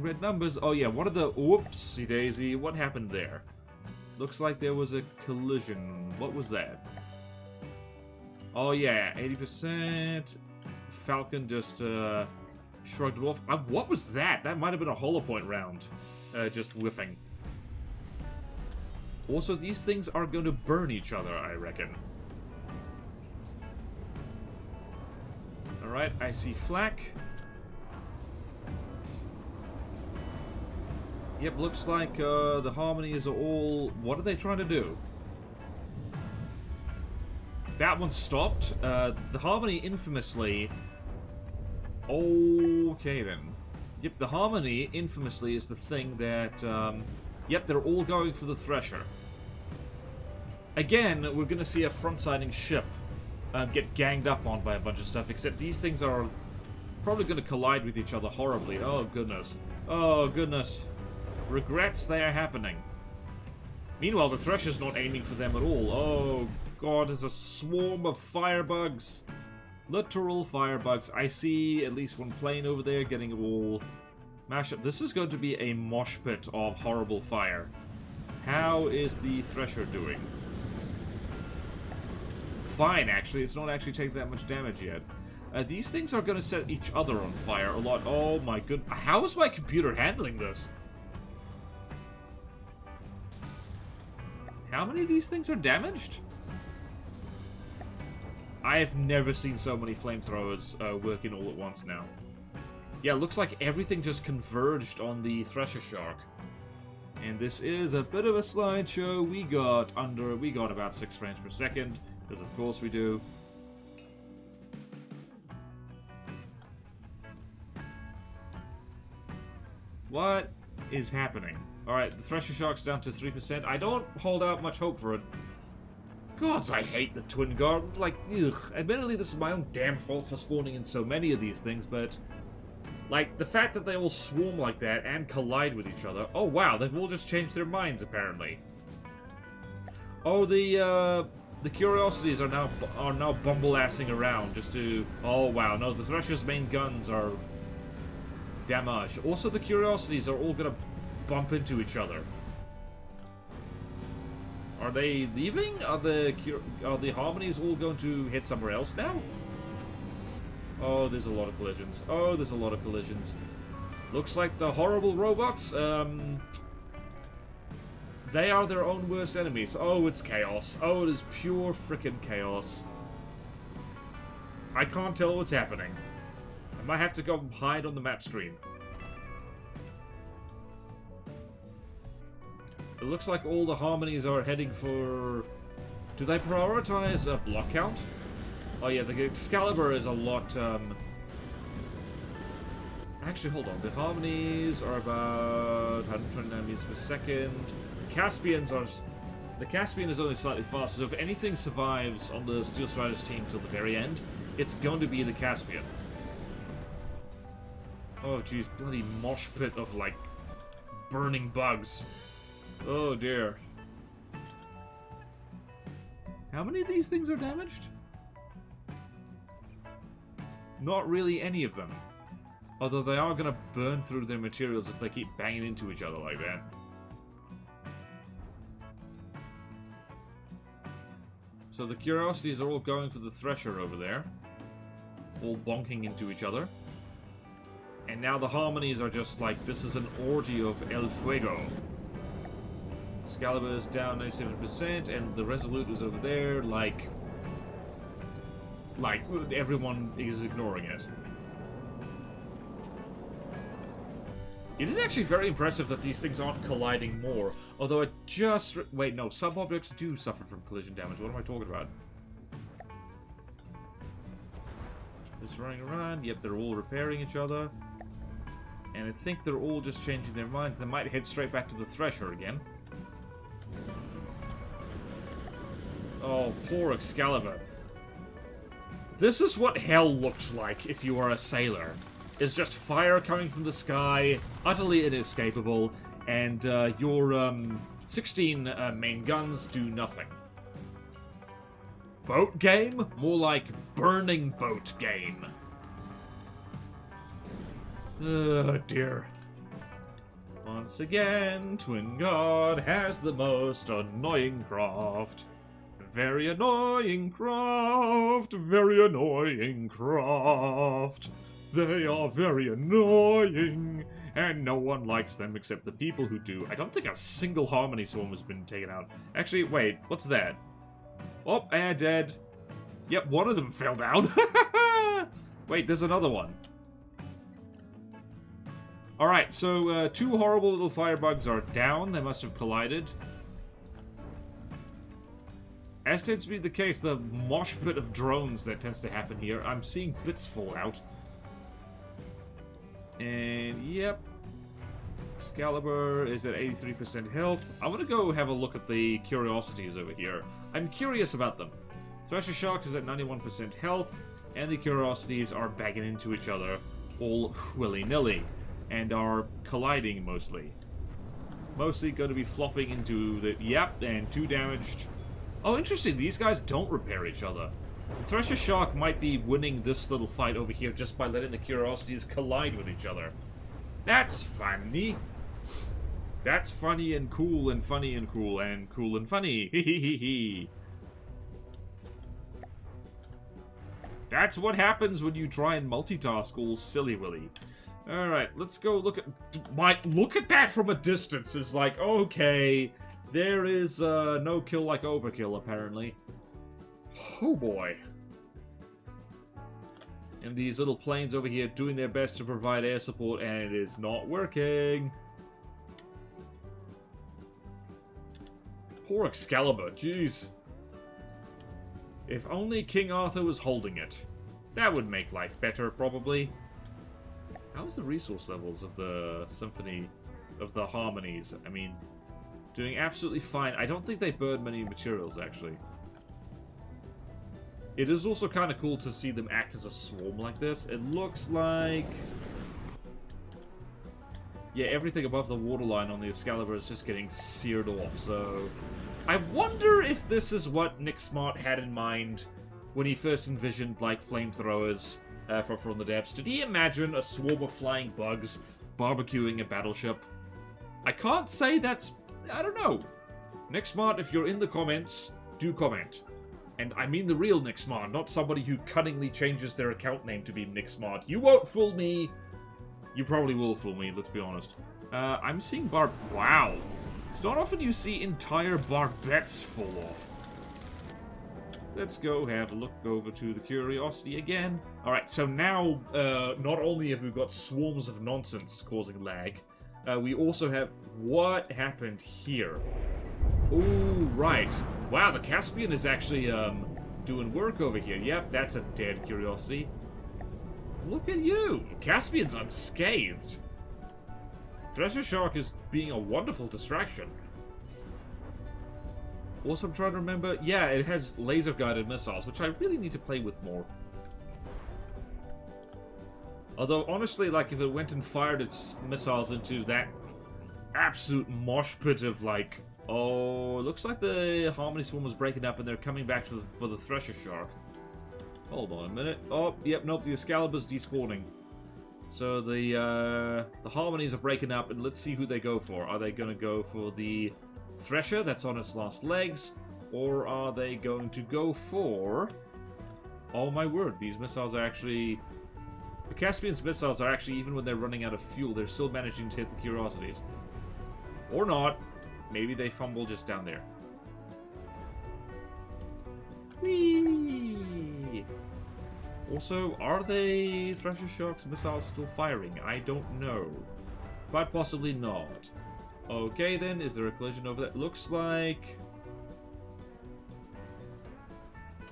red numbers. Oh yeah, what are the... Whoopsie daisy, what happened there? Looks like there was a collision. What was that? Oh yeah, 80%. Falcon just shrugged it off. What was that? That might have been a hollow point round. Just whiffing. Also, these things are going to burn each other, I reckon. Alright, I see flak. Yep, looks like the Harmonies are all... What are they trying to do? That one stopped. The Harmony infamously... Okay, then. Yep, the Harmony infamously is the thing that... Yep, they're all going for the Thresher. Again, we're going to see a front-siding ship get ganged up on by a bunch of stuff, except these things are probably going to collide with each other horribly. Oh, goodness. Oh, goodness. Regrets they are happening. Meanwhile, the Thresher's not aiming for them at all. Oh, God, there's a swarm of firebugs. Literal firebugs. I see at least one plane over there getting all mashed up. This is going to be a mosh pit of horrible fire. How is the Thresher doing? Fine, actually. It's not actually taking that much damage yet. These things are going to set each other on fire a lot. Oh my goodness. How is my computer handling this? How many of these things are damaged? I have never seen so many flamethrowers working all at once now. Yeah, looks like everything just converged on the Thresher Shark. And this is a bit of a slideshow. We got about 6 frames per second, because of course we do. What is happening? Alright, the Thresher Shark's down to 3%. I don't hold out much hope for it. Gods, I hate the Twin Guard. Like, ugh. Admittedly, this is my own damn fault for spawning in so many of these things, but... Like, the fact that they all swarm like that and collide with each other... Oh, wow, they've all just changed their minds, apparently. Oh, the Curiosities are now bumble-assing around just to... Oh, wow, no, the Thresher's main guns are... damage. Also, the Curiosities are all gonna bump into each other. Are they leaving? Are the harmonies all going to hit somewhere else now? Oh, there's a lot of collisions. Oh, there's a lot of collisions. Looks like the horrible robots, they are their own worst enemies. Oh, it's chaos. Oh, it is pure frickin' chaos. I can't tell what's happening. I might have to go hide on the map screen. It looks like all the harmonies are heading for... Do they prioritize a block count? Oh yeah, the Excalibur is a lot, Actually, hold on. The harmonies are about 129 meters per second. Caspians are... The Caspian is only slightly faster, so if anything survives on the Steel Striders team till the very end, it's going to be the Caspian. Oh, jeez, bloody mosh pit of, like, burning bugs. Oh, dear. How many of these things are damaged? Not really any of them. Although they are going to burn through their materials if they keep banging into each other like that. So the Curiosities are all going for the Thresher over there. All bonking into each other. And now the Harmonies are just like, this is an orgy of El Fuego. Excalibur is down 97%, and the Resolute is over there, like everyone is ignoring it. It is actually very impressive that these things aren't colliding more. Although it just... Wait, no. Sub-objects do suffer from collision damage. What am I talking about? Just running around. Yep, they're all repairing each other. And I think they're all just changing their minds. They might head straight back to the Thresher again. Oh, poor Excalibur. This is what hell looks like if you are a sailor. It's just fire coming from the sky, utterly inescapable, and your 16 main guns do nothing. Boat game? More like burning boat game. Oh dear. Once again, Twin God has the most annoying craft. Very annoying craft, very annoying craft. They are very annoying, and no one likes them except the people who do. I don't think a single Harmony Swarm has been taken out. Actually, wait, what's that? Oh, and dead. Yep, one of them fell down. Wait, there's another one. Alright, so two horrible little firebugs are down. They must have collided. As tends to be the case, the mosh pit of drones that tends to happen here, I'm seeing bits fall out. And, yep. Excalibur is at 83% health. I want to go have a look at the Curiosities over here. I'm curious about them. Thresher Shark is at 91% health, and the Curiosities are banging into each other all willy-nilly, and are colliding mostly. Mostly going to be flopping into the... Yep, and 2 damaged. Oh, interesting. These guys don't repair each other. The Thresher Shark might be winning this little fight over here just by letting the Curiosities collide with each other. That's funny. That's funny and cool and funny and cool and cool and funny. Hehehehe. That's what happens when you try and multitask all silly willy. Alright, let's go look at... Look at that from a distance. It's like, okay, there is no kill like overkill, apparently. Oh boy. And these little planes over here doing their best to provide air support, and it is not working. Poor Excalibur, jeez. If only King Arthur was holding it. That would make life better, probably. How's the resource levels of the Symphony, of the Harmonies? I mean, doing absolutely fine. I don't think they burn many materials, actually. It is also kind of cool to see them act as a swarm like this. It looks like... Yeah, everything above the waterline on the Excalibur is just getting seared off, so... I wonder if this is what Nick Smart had in mind when he first envisioned, like, flamethrowers from the depths. Did he imagine a swarm of flying bugs barbecuing a battleship? I can't say that's... I don't know. Nixmart, if you're in the comments, do comment. And I mean the real Nixmart, not somebody who cunningly changes their account name to be Nixmart. You won't fool me. You probably will fool me, let's be honest. I'm seeing wow. It's not often you see entire barbettes fall off. Let's go have a look over to the curiosity again. Alright, so now, not only have we got swarms of nonsense causing lag, we also have what happened here. Ooh, right. Wow, the Caspian is actually, doing work over here. Yep, that's a dead curiosity. Look at you! Caspian's unscathed. Thresher Shark is being a wonderful distraction. Also, I'm trying to remember... Yeah, it has laser-guided missiles, which I really need to play with more. Although, honestly, like, if it went and fired its missiles into that absolute mosh pit of, like... Oh, it looks like the Harmony Swarm was breaking up and they're coming back for the Thresher Shark. Hold on a minute. Oh, yep, nope, the Excalibur's despawning. So the Harmonies are breaking up, and let's see who they go for. Are they going to go for the Thresher that's on its last legs? Or are they going to go for... Oh my word, these missiles are actually... The Caspian's missiles are actually, even when they're running out of fuel, they're still managing to hit the Curiosities. Or not. Maybe they fumble just down there. Whee! Also, are they Thresher Shark's missiles still firing? I don't know. Quite possibly not. Okay then, is there a collision over there? Looks like...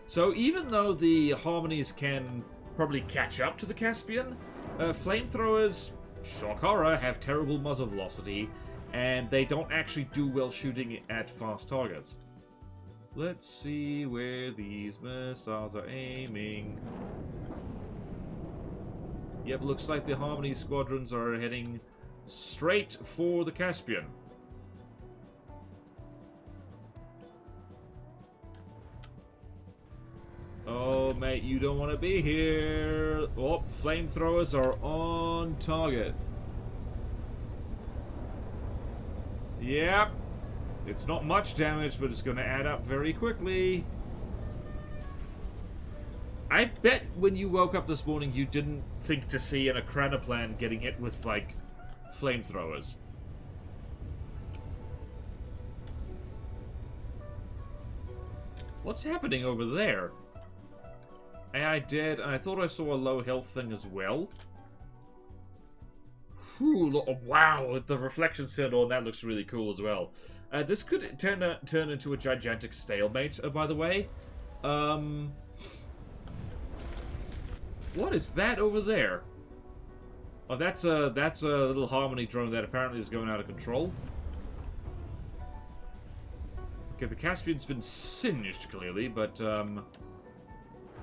So even though the Harmonies can probably catch up to the Caspian, flamethrowers, shock horror, have terrible muzzle velocity, and they don't actually do well shooting at fast targets. Let's see where these missiles are aiming. Yep, looks like the Harmony squadrons are heading straight for the Caspian. Oh, mate, you don't want to be here. Oh, flamethrowers are on target. Yep. It's not much damage, but it's going to add up very quickly. I bet when you woke up this morning, you didn't think to see an Akranaplan getting hit with, like, flamethrowers. What's happening over there? AI dead, and I thought I saw a low health thing as well. Whew, wow, the reflections turned on, that looks really cool as well. This could turn into a gigantic stalemate, by the way. What is that over there? Oh, that's a little Harmony drone that apparently is going out of control. Okay, the Caspian's been singed, clearly, but,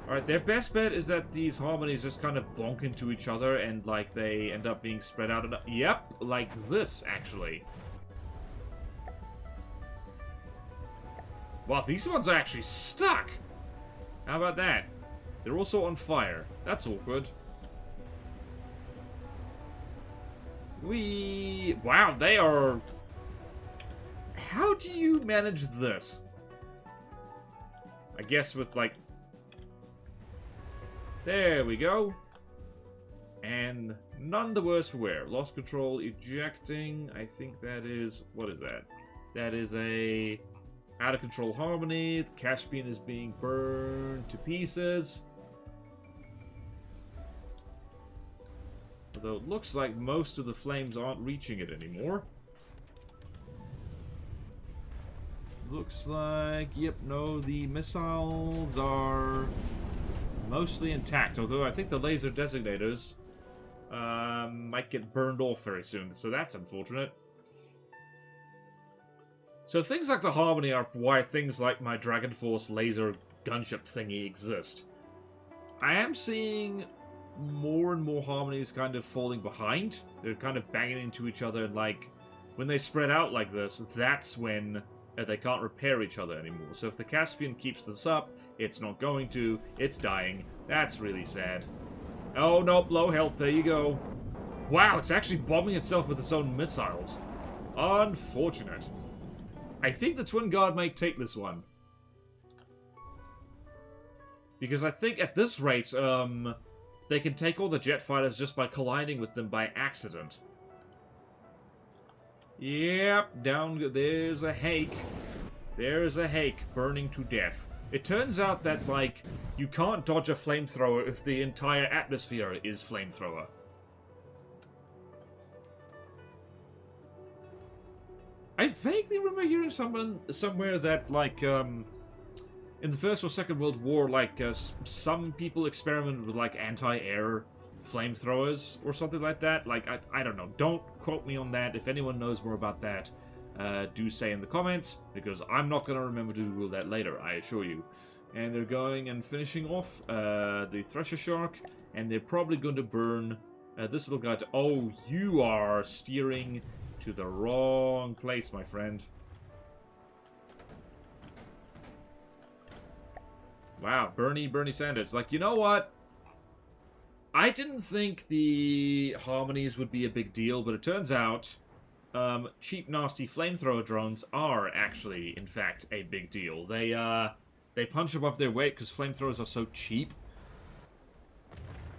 Alright, their best bet is that these Harmonies just kind of bonk into each other and, like, they end up being spread out. Yep, like this, actually. Wow, these ones are actually stuck! How about that? They're also on fire. That's awkward. Wow, they are... How do you manage this? I guess with, like... There we go. And none the worse for wear. Lost control, ejecting. I think that is... What is that? That is a... Out of control Harmony. The Caspian is being burned to pieces. Although it looks like most of the flames aren't reaching it anymore. Looks like... Yep, no, the missiles are... mostly intact, although I think the laser designators might get burned off very soon, so that's unfortunate. So things like the Harmony are why things like my Dragon Force laser gunship thingy exist. I am seeing more and more Harmonies kind of falling behind. They're kind of banging into each other, and like, when they spread out like this, that's when they can't repair each other anymore. So if the Caspian keeps this up, it's not going to. It's dying. That's really sad. Oh, nope. Low health. There you go. Wow, it's actually bombing itself with its own missiles. Unfortunate. I think the Twin God might take this one. Because I think at this rate, they can take all the jet fighters just by colliding with them by accident. Yep, down, there's a hake. There's a hake burning to death. It turns out that, like, you can't dodge a flamethrower if the entire atmosphere is flamethrower. I vaguely remember hearing somewhere that, like, in the First or Second World War, like, some people experimented with, like, anti-air flamethrowers or something like that. Like, I don't know. Don't quote me on that. If anyone knows more about that, do say in the comments, because I'm not going to remember to Google that later, I assure you. And they're going and finishing off the Thresher Shark, and they're probably going to burn this little guy. Oh, you are steering to the wrong place, my friend. Wow, Bernie Sanders. Like, you know what? I didn't think the harmonies would be a big deal, but it turns out cheap, nasty flamethrower drones are actually, in fact, a big deal. They punch above their weight because flamethrowers are so cheap.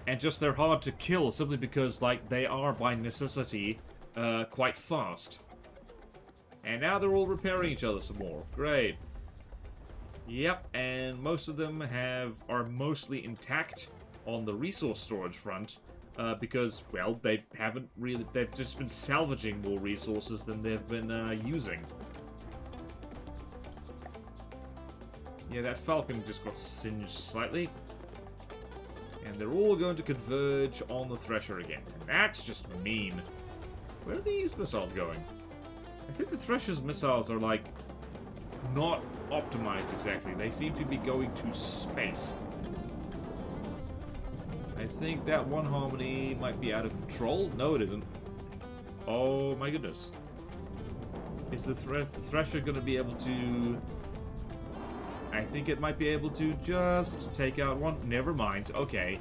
And just they're hard to kill simply because, like, they are, by necessity, quite fast. And now they're all repairing each other some more. Great. Yep, and most of them are mostly intact on the resource storage front, because, well, they've just been salvaging more resources than they've been using. Yeah, that Falcon just got singed slightly. And they're all going to converge on the Thresher again. And that's just mean. Where are these missiles going? I think the Thresher's missiles are, like, not optimized exactly. They seem to be going to space. I think that one harmony might be out of control. No, it isn't. Oh my goodness. Is the Thresher going to be able to... I think it might be able to just take out one. Never mind. Okay.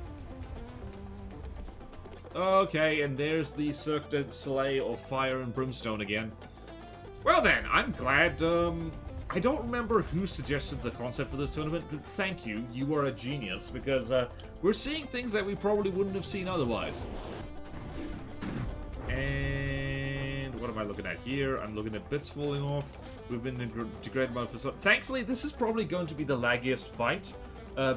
Okay, and there's the Cirque du Soleil of fire and brimstone again. Well then, I'm glad, I don't remember who suggested the concept for this tournament, but thank you. You are a genius, because we're seeing things that we probably wouldn't have seen otherwise. And what am I looking at here? I'm looking at bits falling off. We've been in degraded mode for so... Thankfully, this is probably going to be the laggiest fight,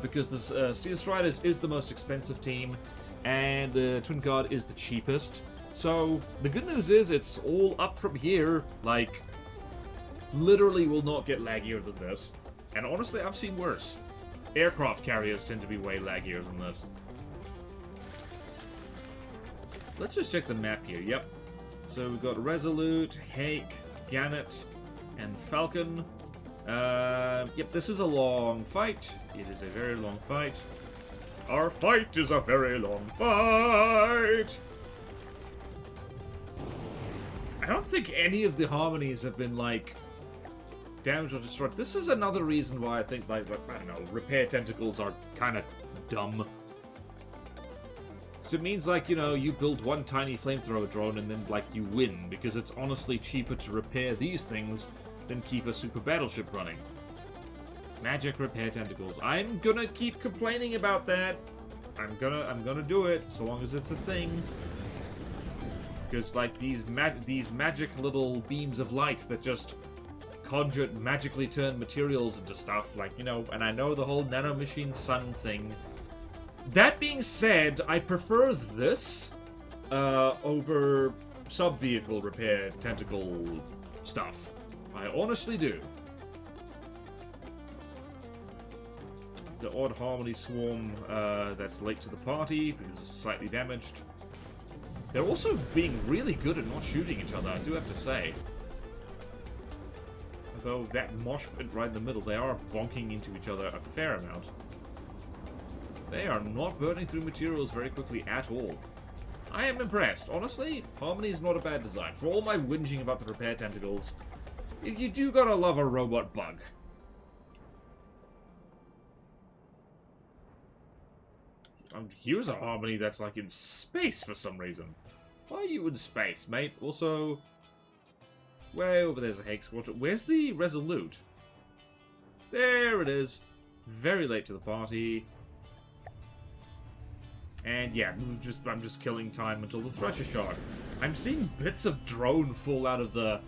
because this Steel Striders is the most expensive team, and the Twin God is the cheapest. So, the good news is it's all up from here, like... Literally will not get laggier than this. And honestly, I've seen worse. Aircraft carriers tend to be way laggier than this. Let's just check the map here. Yep. So we've got Resolute, Hake, Gannet, and Falcon. Yep, this is a long fight. It is a very long fight. Our fight is a very long fight! I don't think any of the harmonies have been, like, damaged or destroyed. This is another reason why I think, like I don't know, repair tentacles are kind of dumb. So it means, like, you know, you build one tiny flamethrower drone and then, like, you win, because it's honestly cheaper to repair these things than keep a super battleship running. Magic repair tentacles. I'm gonna keep complaining about that. I'm gonna do it, so long as it's a thing. Because, like, these magic little beams of light that just magically turn materials into stuff, like, you know, and I know the whole nanomachine sun thing. That being said, I prefer this over sub-vehicle repair tentacle stuff. I honestly do. The odd harmony swarm that's late to the party because it's slightly damaged. They're also being really good at not shooting each other, I do have to say. Although that mosh pit right in the middle, they are bonking into each other a fair amount. They are not burning through materials very quickly at all. I am impressed. Honestly, Harmony is not a bad design. For all my whinging about the repair tentacles, you do gotta love a robot bug. Here's a Harmony that's like in space for some reason. Why are you in space, mate? Also, Way over there's a Hake Squadron. Where's the Resolute? There it is. Very late to the party. And yeah, I'm just killing time until the Thresher shot. I'm seeing bits of drone fall out of the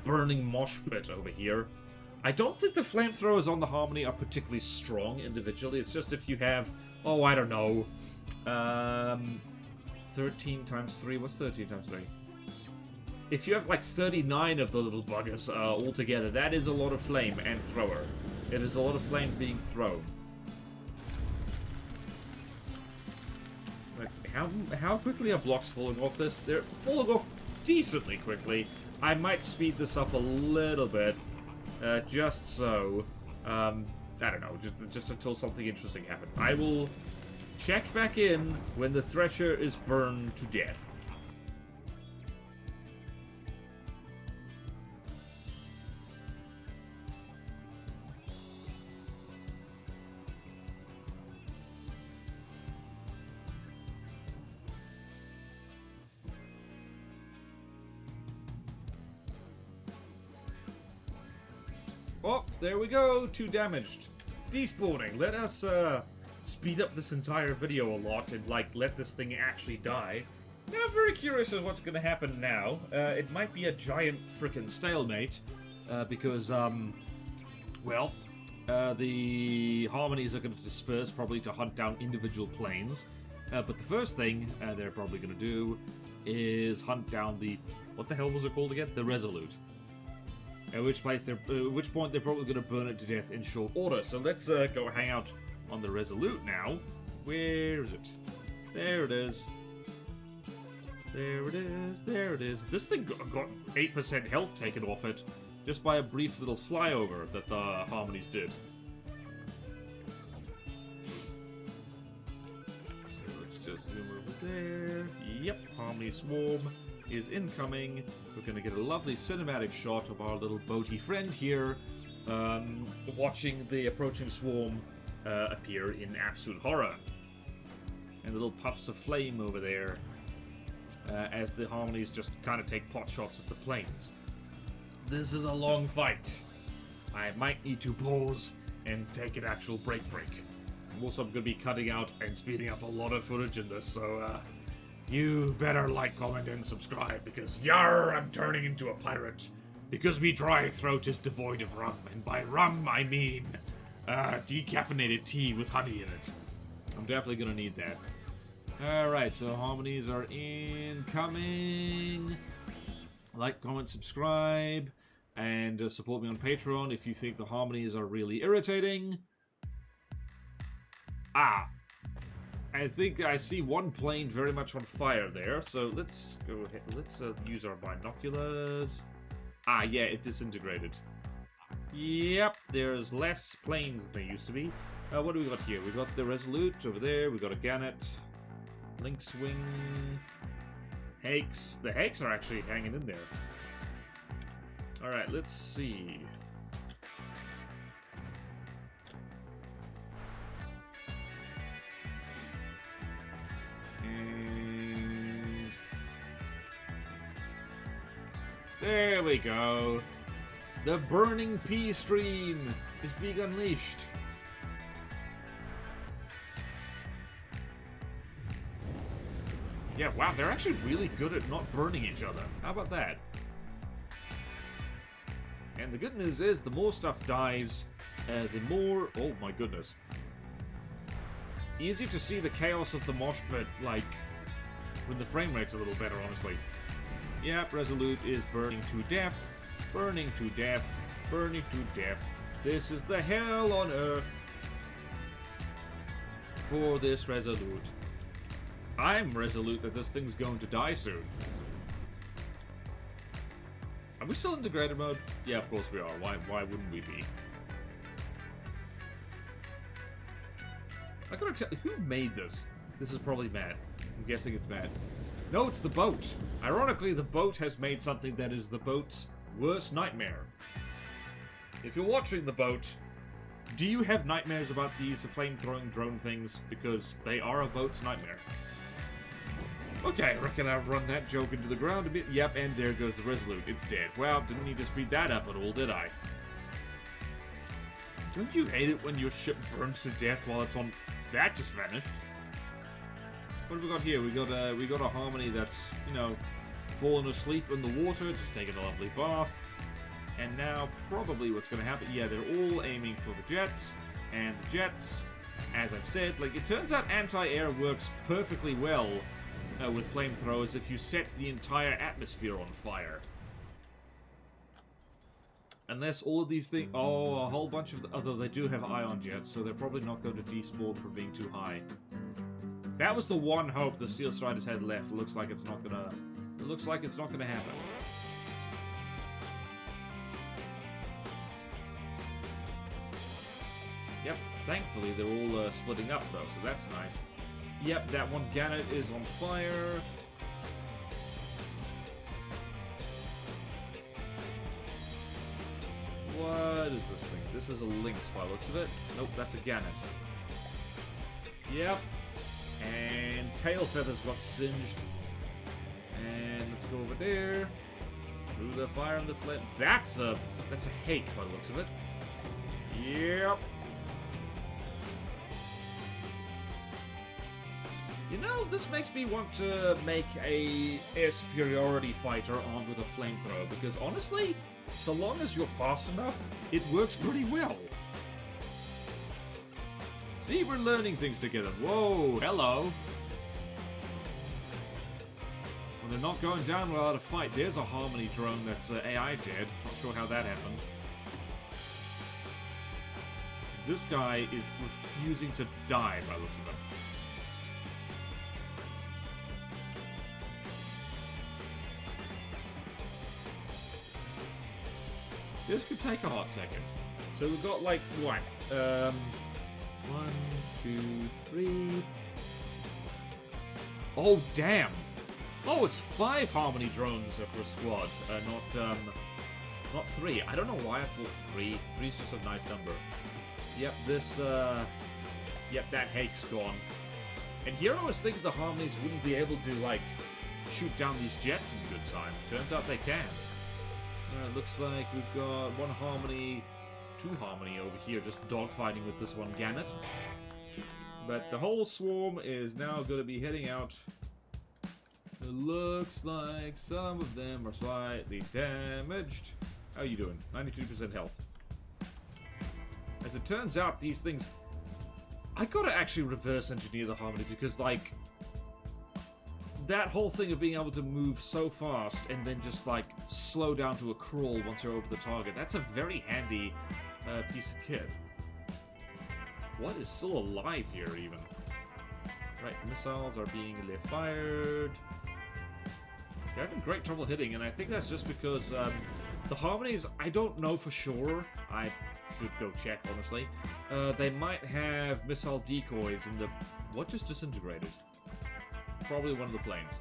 burning mosh pit over here. I don't think the flamethrowers on the Harmony are particularly strong individually. It's just if you have, oh, I don't know, 13 times 3. What's 13 times 3? If you have like 39 of the little buggers all together, that is a lot of flame and thrower. It is a lot of flame being thrown. Let's see. How quickly are blocks falling off this? They're falling off decently quickly. I might speed this up a little bit, just so. I don't know, just until something interesting happens. I will check back in when the Thresher is burned to death. Oh, there we go, 2 damaged. Despawning. Let us speed up this entire video a lot and like let this thing actually die. Now I'm very curious as what's going to happen now. It might be a giant frickin' stalemate because, well, the Harmonies are going to disperse probably to hunt down individual planes. But the first thing they're probably going to do is hunt down the, what the hell was it called again? The Resolute. At which point they're probably going to burn it to death in short order. So let's go hang out on the Resolute now. Where is it? There it is. There it is. There it is. This thing got 8% health taken off it just by a brief little flyover that the Harmonies did. So let's just zoom over there. Yep, Harmony Swarm is incoming. We're going to get a lovely cinematic shot of our little boaty friend here, watching the approaching swarm appear in absolute horror. And little puffs of flame over there as the Harmonies just kind of take pot shots at the planes. This is a long fight. I might need to pause and take an actual break. Also, I'm going to be cutting out and speeding up a lot of footage in this, so you better like, comment, and subscribe, because yar, I'm turning into a pirate. Because me dry throat is devoid of rum, and by rum I mean decaffeinated tea with honey in it. I'm definitely gonna need that. Alright, so Harmonies are incoming. Like, comment, subscribe, and support me on Patreon if you think the Harmonies are really irritating. I think I see one plane very much on fire there, so let's go ahead. Let's use our binoculars. Yeah, it disintegrated. Yep, there's less planes than there used to be. What do we got here? We got the Resolute over there. We got a Gannet, Lynx Wing, Hakes. The Hakes are actually hanging in there. All right, let's see. And there we go. The burning pea stream is being unleashed. Yeah, wow, they're actually really good at not burning each other. How about that? And the good news is, the more stuff dies, the more... Oh my goodness. Easier to see the chaos of the mosh pit, like, when the frame rate's a little better, honestly. Yep, Resolute is burning to death. Burning to death. Burning to death. This is the hell on earth for this Resolute. I'm resolute that this thing's going to die soon. Are we still in degraded mode? Yeah, of course we are. Why wouldn't we be? I gotta tell you, who made this? This is probably Matt. I'm guessing it's Matt. No, it's the boat. Ironically, the boat has made something that is the boat's worst nightmare. If you're watching the boat, do you have nightmares about these flame-throwing drone things? Because they are a boat's nightmare. Okay, I reckon I've run that joke into the ground a bit. Yep, and there goes the Resolute. It's dead. Well, didn't need to speed that up at all, did I? Don't you hate it when your ship burns to death while it's on... That just vanished. What have we got here? We got a Harmony that's, you know, fallen asleep in the water, just taking a lovely bath. And now, probably what's going to happen... Yeah, they're all aiming for the jets. And the jets, as I've said, like, it turns out anti-air works perfectly well with flamethrowers if you set the entire atmosphere on fire. Unless all of these things... Oh, a whole bunch of... Although they do have ion jets, so they're probably not going to despawn for being too high. That was the one hope the Steel Striders had left. It looks like it's not gonna... It looks like it's not gonna happen. Yep, thankfully they're all splitting up though, so that's nice. Yep, that one Gannet is on fire. What is this thing? This is a Lynx by the looks of it. Nope, that's a Gannet. Yep. And Tail Feathers got singed. And let's go over there. Through the fire and the flint. That's a hake by the looks of it. Yep. You know, this makes me want to make a air superiority fighter armed with a flamethrower, because honestly, so long as you're fast enough, it works pretty well. See, we're learning things together. Whoa, hello. When they're not going down without a fight, there's a Harmony drone that's AI dead. Not sure how that happened. This guy is refusing to die by the looks of him. This could take a hot second. So we've got like, what? 1, 2, 3... Oh, damn! Oh, it's 5 Harmony drones per squad, not 3. I don't know why I thought 3. 3 is just a nice number. Yep, this, Yep, that hake's gone. And here I was thinking the Harmonies wouldn't be able to, like, shoot down these jets in good time. Turns out they can. Looks like we've got 1 Harmony, 2 Harmony over here, just dogfighting with this one Gannet. But the whole swarm is now going to be heading out. It looks like some of them are slightly damaged. How are you doing? 93% health. As it turns out, these things... I gotta actually reverse engineer the Harmony, because, like... that whole thing of being able to move so fast and then just, like, slow down to a crawl once you're over the target, that's a very handy piece of kit. What is still alive here, even? Right, missiles are being fired. They're having great trouble hitting, and I think that's just because the Harmonies, I don't know for sure. I should go check, honestly. They might have missile decoys in the... What just disintegrated? Probably one of the planes.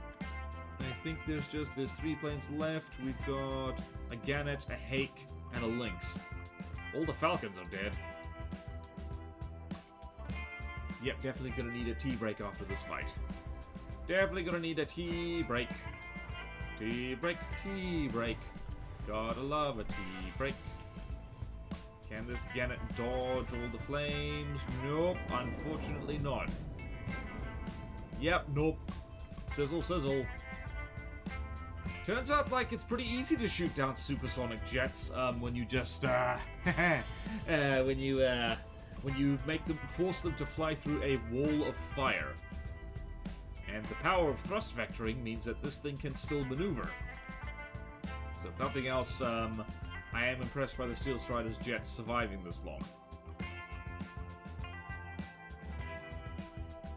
I think there's 3 planes left. We've got a Gannet, a Hake, and a Lynx. All the Falcons are dead. Yep, definitely gonna need a tea break after this fight. Definitely gonna need a tea break. Tea break, tea break. Gotta love a tea break. Can this Gannet dodge all the flames? Nope, unfortunately not. Yep, nope. Sizzle, sizzle. Turns out, like, it's pretty easy to shoot down supersonic jets when you just, when you make them, force them to fly through a wall of fire. And the power of thrust vectoring means that this thing can still maneuver. So if nothing else, I am impressed by the Steel Striders jets surviving this long.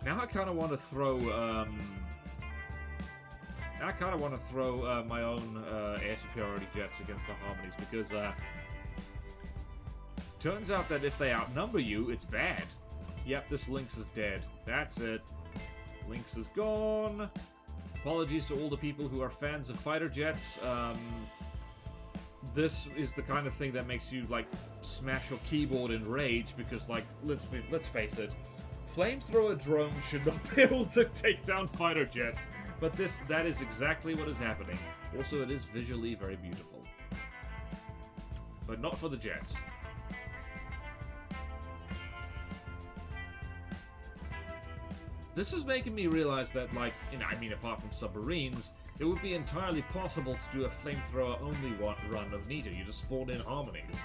Now I kind of want to throw, my own air superiority jets against the Harmonies, because turns out that if they outnumber you, it's bad. Yep, this Lynx is dead. That's it. Lynx is gone. Apologies to all the people who are fans of fighter jets. This is the kind of thing that makes you, like, smash your keyboard in rage, because, like, let's face it, flamethrower drones should not be able to take down fighter jets. But that is exactly what is happening. Also, it is visually very beautiful. But not for the jets. This is making me realize that, like, I mean, apart from submarines, it would be entirely possible to do a flamethrower-only run of Nita. You just spawn in harmonies.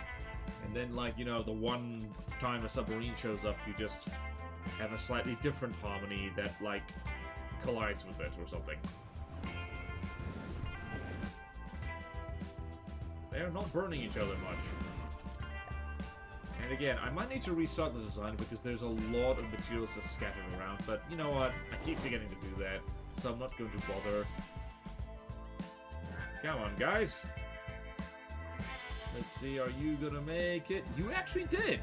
And then, like, you know, the one time a submarine shows up, you just have a slightly different harmony that, like, collides with it or something. They are not burning each other much. And again, I might need to restart the design because there's a lot of materials just scattered around, but you know what? I keep forgetting to do that, so I'm not going to bother. Come on, guys. Let's see, are you gonna make it? You actually did!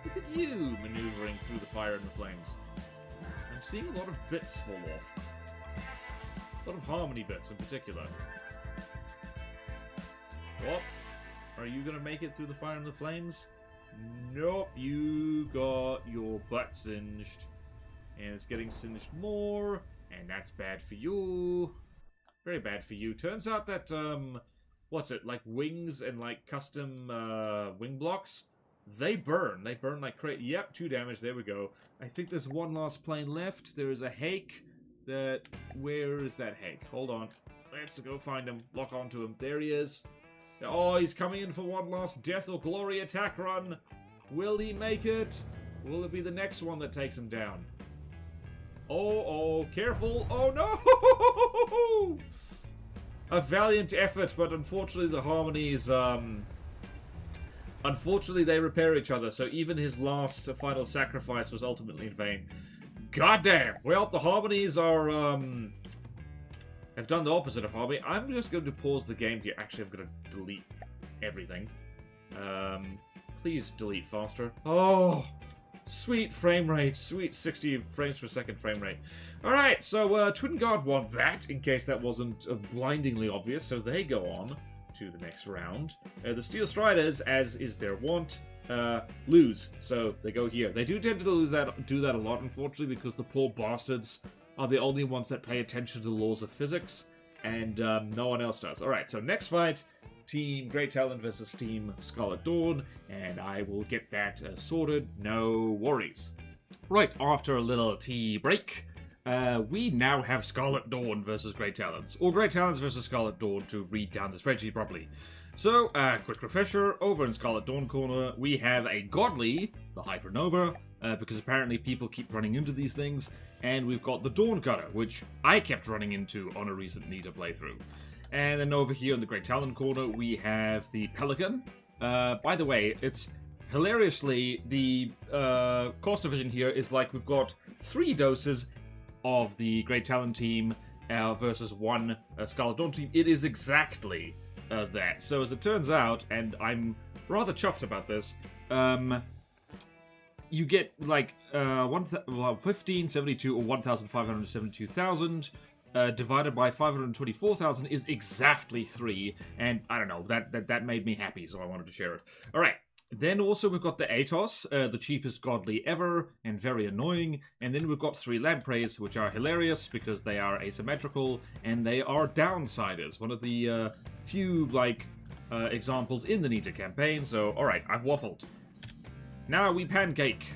Look at you maneuvering through the fire and the flames. I'm seeing a lot of bits fall off. A lot of harmony bits in particular. What? Are you gonna make it through the fire and the flames? Nope, you got your butt singed. And it's getting singed more, and that's bad for you. Very bad for you. Turns out that, what's it, like wings and like custom wing blocks, they burn. They burn like crazy. Yep, 2 damage, there we go. I think there's one last plane left. There is a hake that... Where is that hake? Hold on. Let's go find him. Lock onto him. There he is. Oh, he's coming in for one last death or glory attack run. Will he make it? Will it be the next one that takes him down? Oh, careful. Oh, no! A valiant effort, but unfortunately the harmonies, unfortunately they repair each other, so even his last final sacrifice was ultimately in vain. Goddamn! Well, the harmonies are, have done the opposite of harmony. I'm just going to pause the game here. Actually, I'm going to delete everything. Please delete faster. Oh, sweet frame rate. Sweet 60 frames per second frame rate. Alright, so Twin Guard won that, in case that wasn't blindingly obvious. So they go on to the next round. The Steel Striders, as is their wont, lose. So they go here. They do tend to do that a lot, unfortunately, because the poor bastards are the only ones that pay attention to the laws of physics, and no one else does. Alright, so next fight, Team Great Talon versus Team Scarlet Dawn, and I will get that sorted, no worries. Right, after a little tea break, we now have Scarlet Dawn versus Great Talons, or Great Talons versus Scarlet Dawn to read down the spreadsheet properly. So, quick refresher, over in Scarlet Dawn corner, we have a Godly, the Hypernova, because apparently people keep running into these things, and we've got the Dawn Cutter, which I kept running into on a recent Nita playthrough. And then over here in the Great Talon corner, we have the Pelican. By the way, it's hilariously, the cost division here is like we've got 3 doses of the Great Talon team versus 1 Scarlet Dawn team. It is exactly that. So as it turns out, and I'm rather chuffed about this, you get like 1572 or 1,572,000 divided by 524,000 is exactly 3, and I don't know, that made me happy, so I wanted to share it. Alright, then also we've got the Atos, the cheapest Godly ever, and very annoying, and then we've got 3 Lampreys, which are hilarious because they are asymmetrical, and they are Downsiders, one of the few, like, examples in the Nita campaign, so alright, I've waffled. Now we pancake.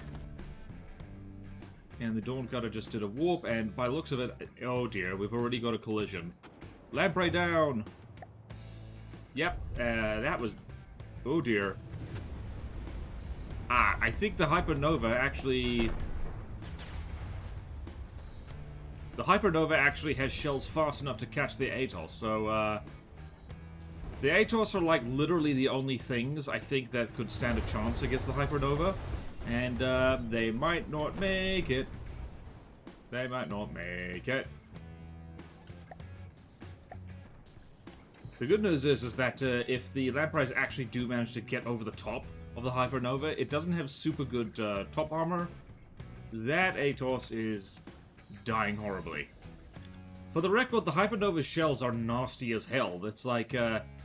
And the Dawn Cutter just did a warp, and by the looks of it, oh dear, we've already got a collision. Lamprey down! Yep, that was... oh dear. I think the Hypernova actually... the Hypernova actually has shells fast enough to catch the Atos, so, the Atos are, like, literally the only things, I think, that could stand a chance against the Hypernova. And, they might not make it. They might not make it. The good news is that if the Lampreys actually do manage to get over the top of the Hypernova, it doesn't have super good top armor. That Atos is dying horribly. For the record, the Hypernova's shells are nasty as hell. It's like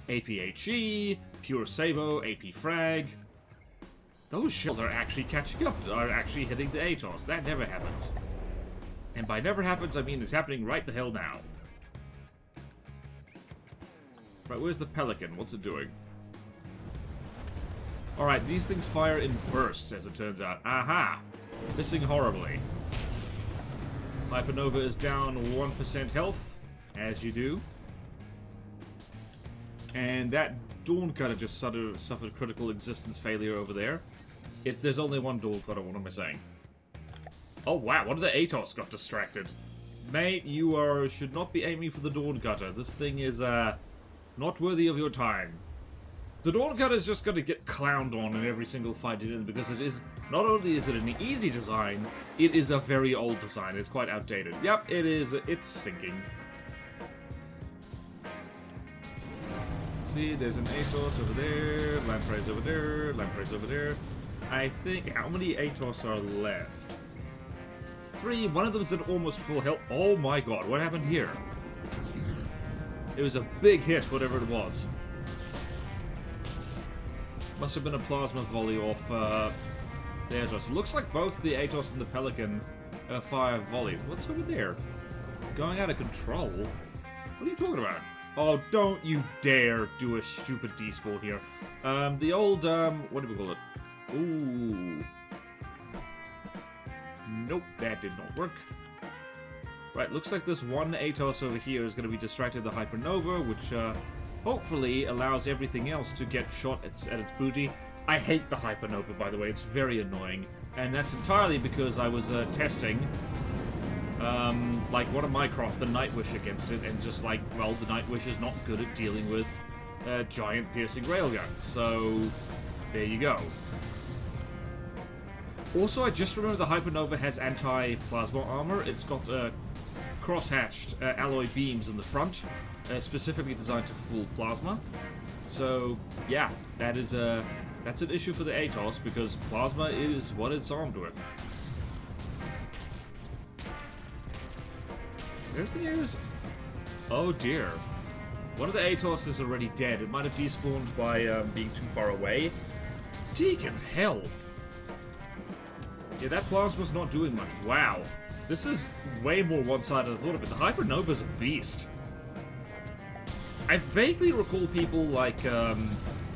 APHE, Pure Sabo, AP Frag. Those shells are actually catching up, are actually hitting the Atos. That never happens. And by never happens, I mean it's happening right the hell now. Right, where's the Pelican? What's it doing? Alright, these things fire in bursts, as it turns out. Aha! Missing horribly. Hypernova is down 1% health, as you do. And that Dawn Cutter just suffered critical existence failure over there. There's only one Dawn Cutter, what am I saying? Oh wow, one of the Atos got distracted. Mate, you should not be aiming for the Dawn Cutter. This thing is not worthy of your time. The Dawn Cutter is just going to get clowned on in every single fight it in, because it is, not only is it an easy design, it is a very old design. It's quite outdated. Yep, it is. It's sinking. See, there's an Atos over there, Lampreys over there, Lampreys over there. I think, how many Atos are left? 3, one of them is at almost full health. Oh my god, what happened here? It was a big hit, whatever it was. Must have been a plasma volley off the Atos. It looks like both the Atos and the Pelican fire volleys. What's over there? Going out of control? What are you talking about? Oh, don't you dare do a stupid despawn here. The old, what do we call it? Ooh. Nope, that did not work. Right, looks like this one Atos over here is going to be distracted the Hypernova, which hopefully allows everything else to get shot at its booty. I hate the Hypernova, by the way. It's very annoying. And that's entirely because I was testing, like, one of my craft, the Nightwish, against it, and just like, well, the Nightwish is not good at dealing with giant piercing railguns. So, there you go. Also, I just remember the Hypernova has anti-plasma armor. It's got cross-hatched alloy beams in the front, specifically designed to fool plasma. So, yeah, that's an issue for the Atos, because plasma is what it's armed with. There's the Ares. Oh dear. One of the Atos is already dead. It might have despawned by being too far away. Deacon's hell. Yeah, that plasma's not doing much. Wow. This is way more one-sided than I thought of it. The Hypernova's a beast. I vaguely recall people, like, kind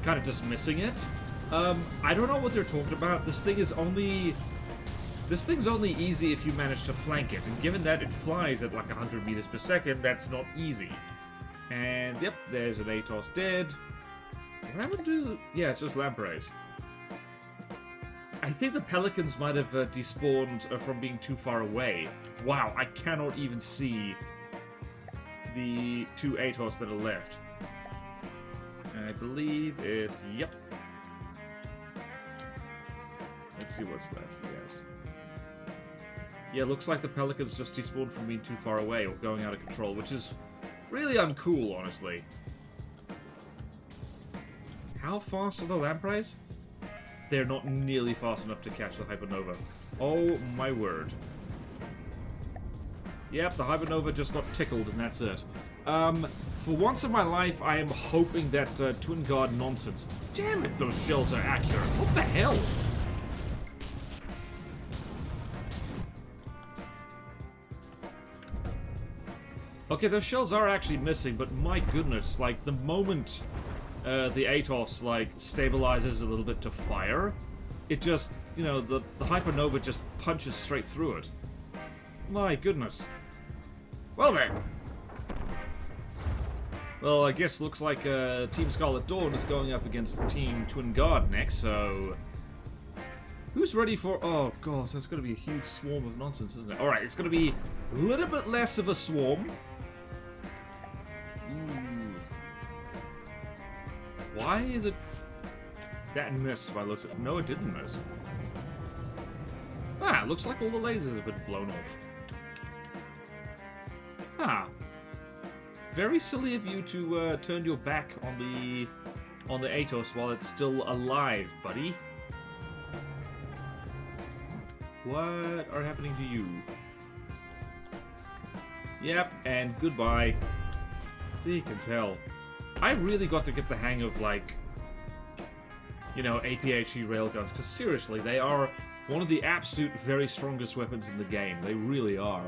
of dismissing it. I don't know what they're talking about. This thing's only easy if you manage to flank it. And given that it flies at, like, 100 meters per second, that's not easy. And, yep, there's an Atos dead. What happened to... Yeah, it's just Lampreys. I think the Pelicans might have despawned from being too far away. Wow, I cannot even see the 2 Atos that are left. I believe it's... Yep. Let's see what's left, yes. Yeah, looks like the Pelicans just despawned from being too far away or going out of control, which is really uncool, honestly. How fast are the Lampreys? They're not nearly fast enough to catch the Hypernova. Oh my word. Yep, the Hypernova just got tickled and that's it. For once in my life, I am hoping that Twin Guard nonsense... Damn it, those shells are accurate. What the hell? Okay, those shells are actually missing, but my goodness, like, the moment... the Atos, like, stabilizes a little bit to fire, it just, you know, the Hypernova just punches straight through it. My goodness. Well then. Well, I guess looks like Team Scarlet Dawn is going up against Team Twin Guard next, so... Who's ready for... Oh, gosh, that's going to be a huge swarm of nonsense, isn't it? Alright, it's going to be a little bit less of a swarm. Why is it... That missed by looks of... No, it didn't miss. Ah, looks like all the lasers have been blown off. Ah. Very silly of you to turn your back on the Atos while it's still alive, buddy. What are happening to you? Yep, and goodbye. Deacon's hell. I really got to get the hang of, like, you know, APHE railguns, because seriously, they are one of the absolute very strongest weapons in the game. They really are.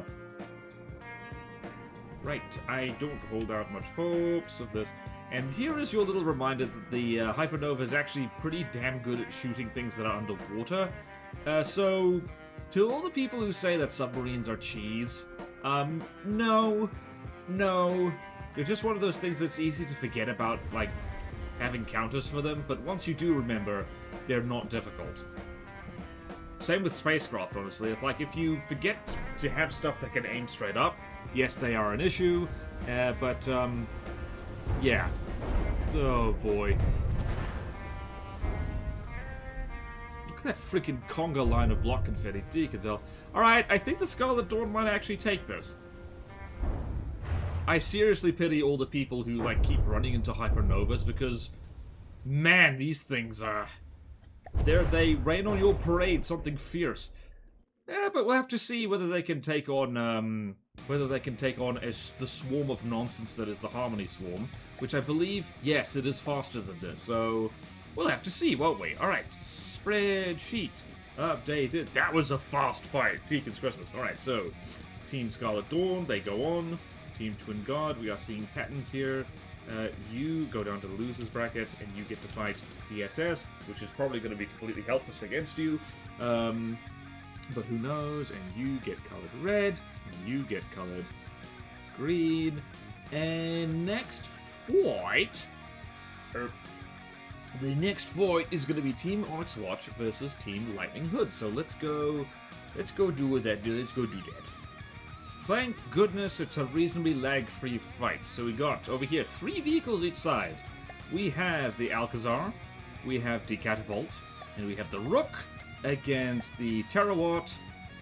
Right, I don't hold out much hopes of this. And here is your little reminder that the Hypernova is actually pretty damn good at shooting things that are underwater. So, to all the people who say that submarines are cheese, no. They're just one of those things that's easy to forget about, like, having counters for them, but once you do remember, they're not difficult. Same with spacecraft, honestly. If you forget to have stuff that can aim straight up, yes, they are an issue, but, yeah. Oh, boy. Look at that freaking conga line of block confetti. Deacons. Alright, I think the Scarlet Dawn might actually take this. I seriously pity all the people who, like, keep running into hypernovas because, man, these things are... They rain on your parade something fierce. Yeah, but we'll have to see whether they can take on, the swarm of nonsense that is the Harmony Swarm, which I believe, yes, it is faster than this, so we'll have to see, won't we? Alright, spreadsheet. Updated. That was a fast fight. Deacon's Christmas. Alright, so, Team Scarlet Dawn, they go on. Team Twin God, we are seeing patterns here. You go down to the losers bracket, and you get to fight the SS, which is probably going to be completely helpless against you. But who knows? And you get colored red, and you get colored green. And next fight... the next fight is going to be Team Onyx Watch versus Team Lightning Hood. So let's go do that. Let's go do that. Thank goodness it's a reasonably lag-free fight. So we got, over here, 3 vehicles each side. We have the Alcazar, we have the Catapult, and we have the Rook against the Terawatt,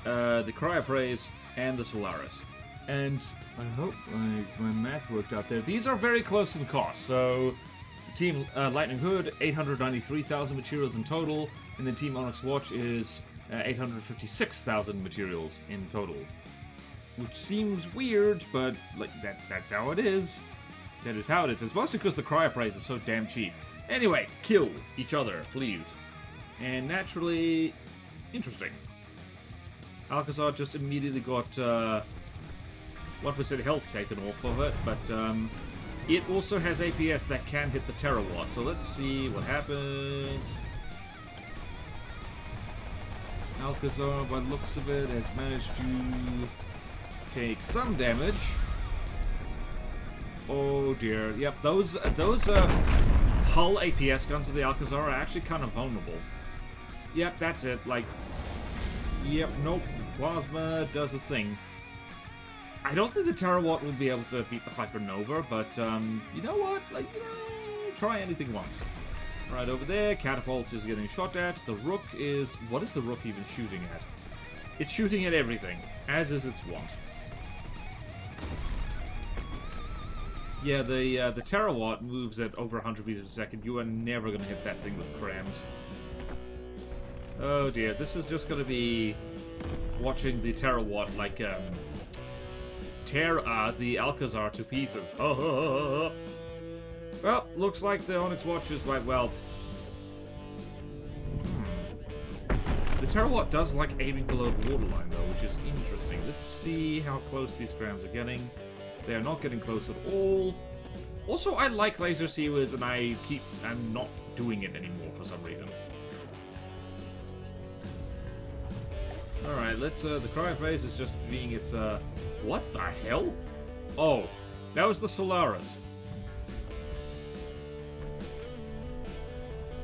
the Cryopraise, and the Solaris. And I hope my math worked out there. These are very close in cost. So Team Lightning Hood, 893,000 materials in total, and then Team Onyx Watch is 856,000 materials in total. Which seems weird, but like that's how it is. That is how it is. It's mostly because the Cryopraise is so damn cheap. Anyway, kill each other, please. And naturally, interesting. Alcazar just immediately got 1% health taken off of it, but it also has APS that can hit the Terawatt. So let's see what happens. Alcazar, by the looks of it, has managed to take some damage. Oh dear. Yep, those hull APS guns of the Alcazar are actually kind of vulnerable. Yep, that's it. Like, yep, nope. Plasma does a thing. I don't think the Terawatt will be able to beat the Hypernova, but you know what? Like, try anything once. Right over there, Catapult is getting shot at. The Rook is... What is the Rook even shooting at? It's shooting at everything, as is its wont. Yeah, the Terawatt moves at over 100 meters per second. You are never going to hit that thing with crams. Oh dear, this is just going to be watching the Terawatt, like, tear the Alcazar to pieces. Oh. Well, looks like the Onyx Watch is right, well... The Terawatt does like aiming below the waterline, though, which is interesting. Let's see how close these crams are getting. They are not getting close at all. Also, I like laser sealers, and I'm not doing it anymore for some reason. Alright, let's, the Cryophase is just being its, what the hell? Oh, that was the Solaris.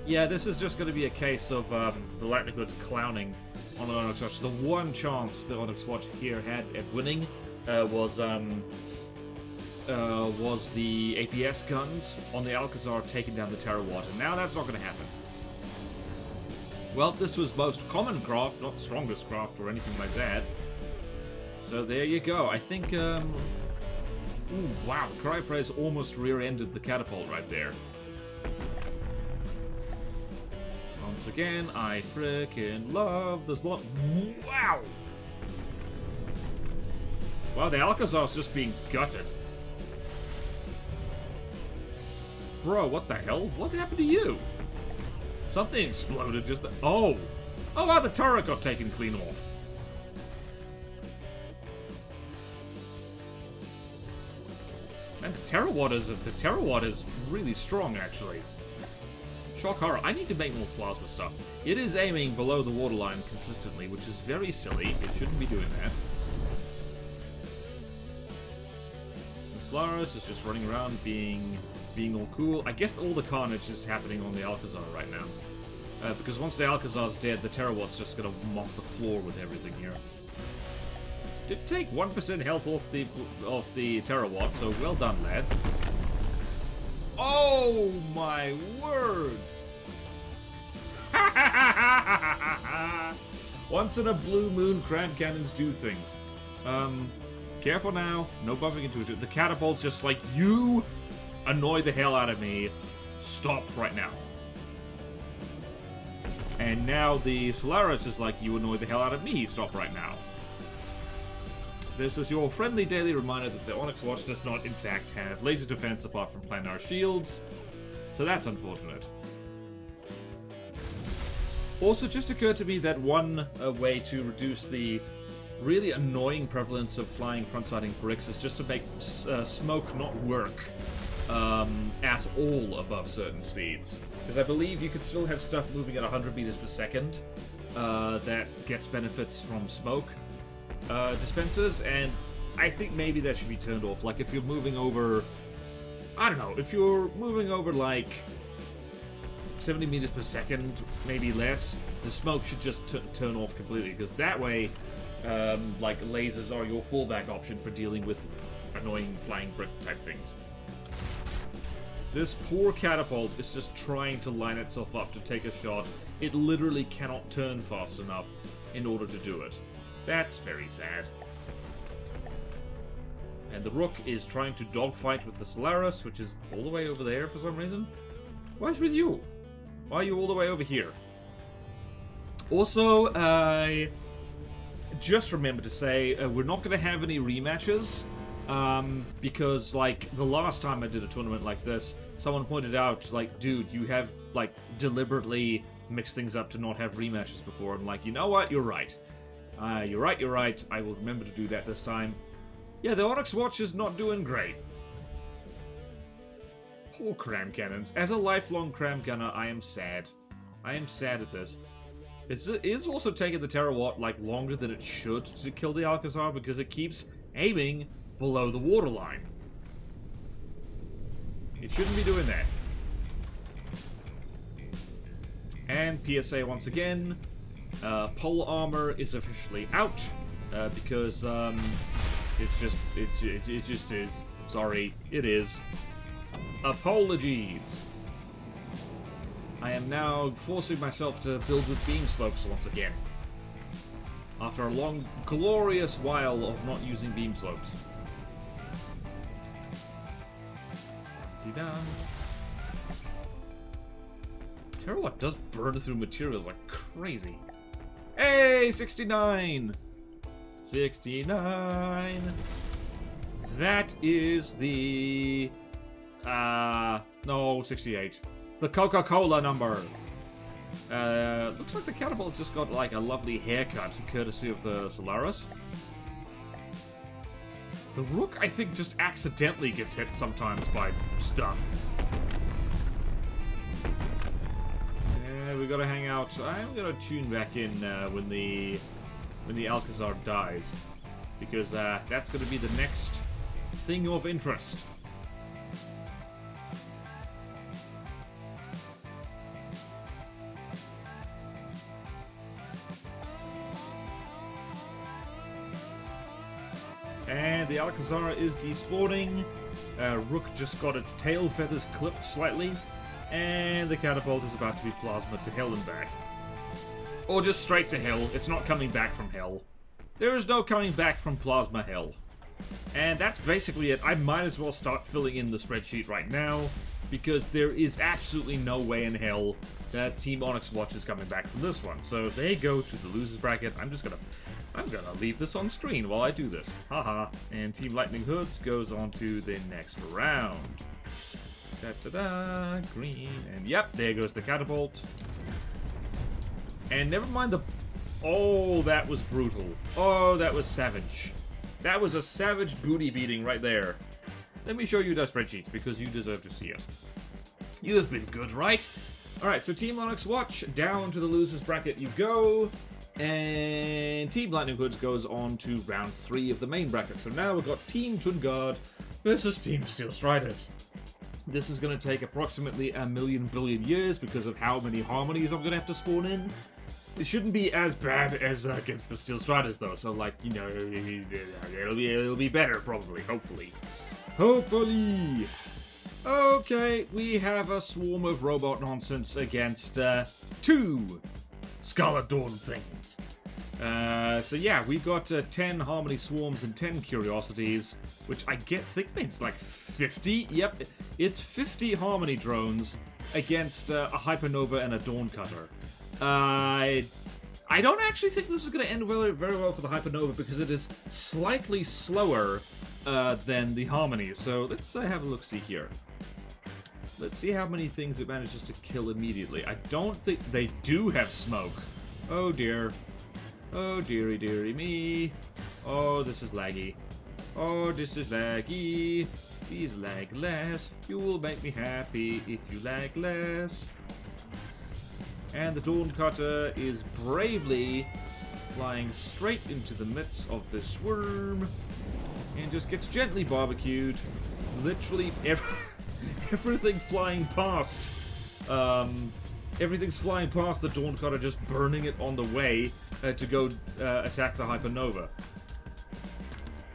Yeah, this is just going to be a case of, the Lightning Hood's clowning on the Onyx Watch. The one chance the Onyx Watch here had at winning, was the APS guns on the Alcazar taking down the Terawatt, and now that's not going to happen. Well, this was most common craft, not strongest craft or anything like that. So there you go. I think, ooh, wow, Cryopraise almost rear-ended the Catapult right there. Once again, I frickin' love this lot. Wow! Wow, the Alcazar's just being gutted. Bro, what the hell? What happened to you? Something exploded just... Oh! Oh, wow, the turret got taken clean off. And the Terawatt is really strong, actually. Shock horror. I need to make more plasma stuff. It is aiming below the waterline consistently, which is very silly. It shouldn't be doing that. The Solaris is just running around being all cool. I guess all the carnage is happening on the Alcazar right now. Because once the Alcazar's dead, the Terawatt's just gonna mop the floor with everything here. Did take 1% health off the Terawatt, so well done, lads. Oh my word! Once in a blue moon, cram cannons do things. Careful now, no bumping into it. The catapult's just like, you annoy the hell out of me. Stop right now. And now the Solaris is like, you annoy the hell out of me. Stop right now. This is your friendly daily reminder that the Onyx Watch does not, in fact, have laser defense apart from planar shields. So that's unfortunate. Also, just occurred to me that one way to reduce the really annoying prevalence of flying front-siding bricks is just to make smoke not work at all above certain speeds. Because I believe you could still have stuff moving at 100 meters per second that gets benefits from smoke dispensers, and I think maybe that should be turned off. Like if you're moving over, I don't know, if you're moving over like 70 meters per second, maybe less, the smoke should just turn off completely, because that way, like lasers are your fallback option for dealing with annoying flying brick type things. This poor catapult is just trying to line itself up to take a shot. It literally cannot turn fast enough in order to do it. That's very sad. And the Rook is trying to dogfight with the Solaris, which is all the way over there for some reason. What's with you? Why are you all the way over here? Also, I just remembered to say we're not going to have any rematches. Because, like, the last time I did a tournament like this, someone pointed out, like, dude, you have, like, deliberately mixed things up to not have rematches before. I'm like, you know what? You're right. You're right. I will remember to do that this time. Yeah, the Onyx Watch is not doing great. Poor cram cannons. As a lifelong cram gunner, I am sad. I am sad at this. It is also taking the Terawatt, like, longer than it should to kill the Alcazar, because it keeps aiming below the waterline. It shouldn't be doing that. And PSA once again, pole armor is officially out because it just is. Sorry, it is. Apologies. I am now forcing myself to build with beam slopes once again. After a long, glorious while of not using beam slopes. Down. Terawatt does burn through materials like crazy. Hey, 69! 69! That is the... no, 68. The Coca-Cola number. Looks like the catapult just got like a lovely haircut, courtesy of the Solaris. The Rook, I think, just accidentally gets hit sometimes by stuff. Yeah, we gotta hang out. I'm gonna tune back in when the Alcazar dies, because that's gonna be the next thing of interest. And the Alcazar is despawning. Rook just got its tail feathers clipped slightly. And the catapult is about to be plasma to hell and back. Or just straight to hell. It's not coming back from hell. There is no coming back from plasma hell. And that's basically it. I might as well start filling in the spreadsheet right now, because there is absolutely no way in hell that Team Onyx Watch is coming back from this one. So they go to the losers bracket. I'm gonna leave this on screen while I do this. Haha. And Team Lightning Hoods goes on to the next round. Da-da-da, green, and yep, there goes the catapult. And never mind the... Oh, that was brutal. Oh, that was savage. That was a savage booty beating right there. let me show you the spreadsheets, because you deserve to see it. You have been good, right? Alright, so Team Onyx Watch, down to the losers bracket you go. And Team Lightning Hoods goes on to round 3 of the main bracket. So now we've got Team Tungard versus Team Steel Striders. This is going to take approximately a million billion years because of how many harmonies I'm going to have to spawn in. It shouldn't be as bad as against the Steel Striders, though. So, like, you know, it'll be better, probably. Hopefully. Hopefully! Okay, we have a swarm of robot nonsense against 2 Scarlet Dawn things. So yeah, we've got 10 Harmony Swarms and 10 Curiosities, which I think means like 50. Yep, it's 50 Harmony drones against a Hypernova and a Dawn Cutter. I don't actually think this is going to end very, very well for the Hypernova because it is slightly slower than the Harmonies. So let's have a look-see here. Let's see how many things it manages to kill immediately. I don't think they do have smoke. Oh dear. Oh dearie dearie me. Oh, this is laggy. Oh, this is laggy. Please lag less. You will make me happy if you lag less. And the Dawn Cutter is bravely flying straight into the midst of the swarm and just gets gently barbecued. Literally everything flying past. Everything's flying past the Dawn Cutter, just burning it on the way to go attack the Hypernova.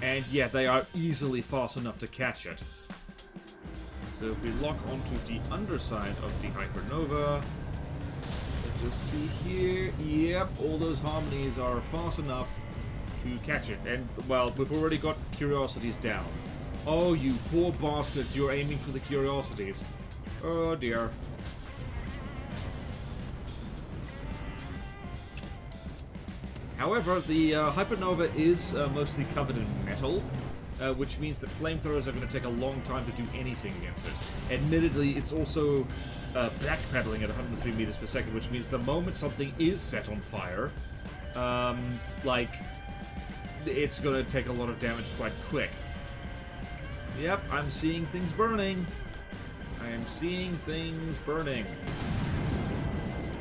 And yeah, they are easily fast enough to catch it. So if we lock onto the underside of the Hypernova, let's just see here. Yep, all those harmonies are fast enough to catch it. And, well, we've already got Curiosities down. Oh, you poor bastards, you're aiming for the Curiosities. Oh dear. However, the Hypernova is mostly covered in metal, which means that flamethrowers are going to take a long time to do anything against it. Admittedly, it's also backpedaling at 103 meters per second, which means the moment something is set on fire, like, it's going to take a lot of damage quite quick. Yep, I'm seeing things burning. I am seeing things burning.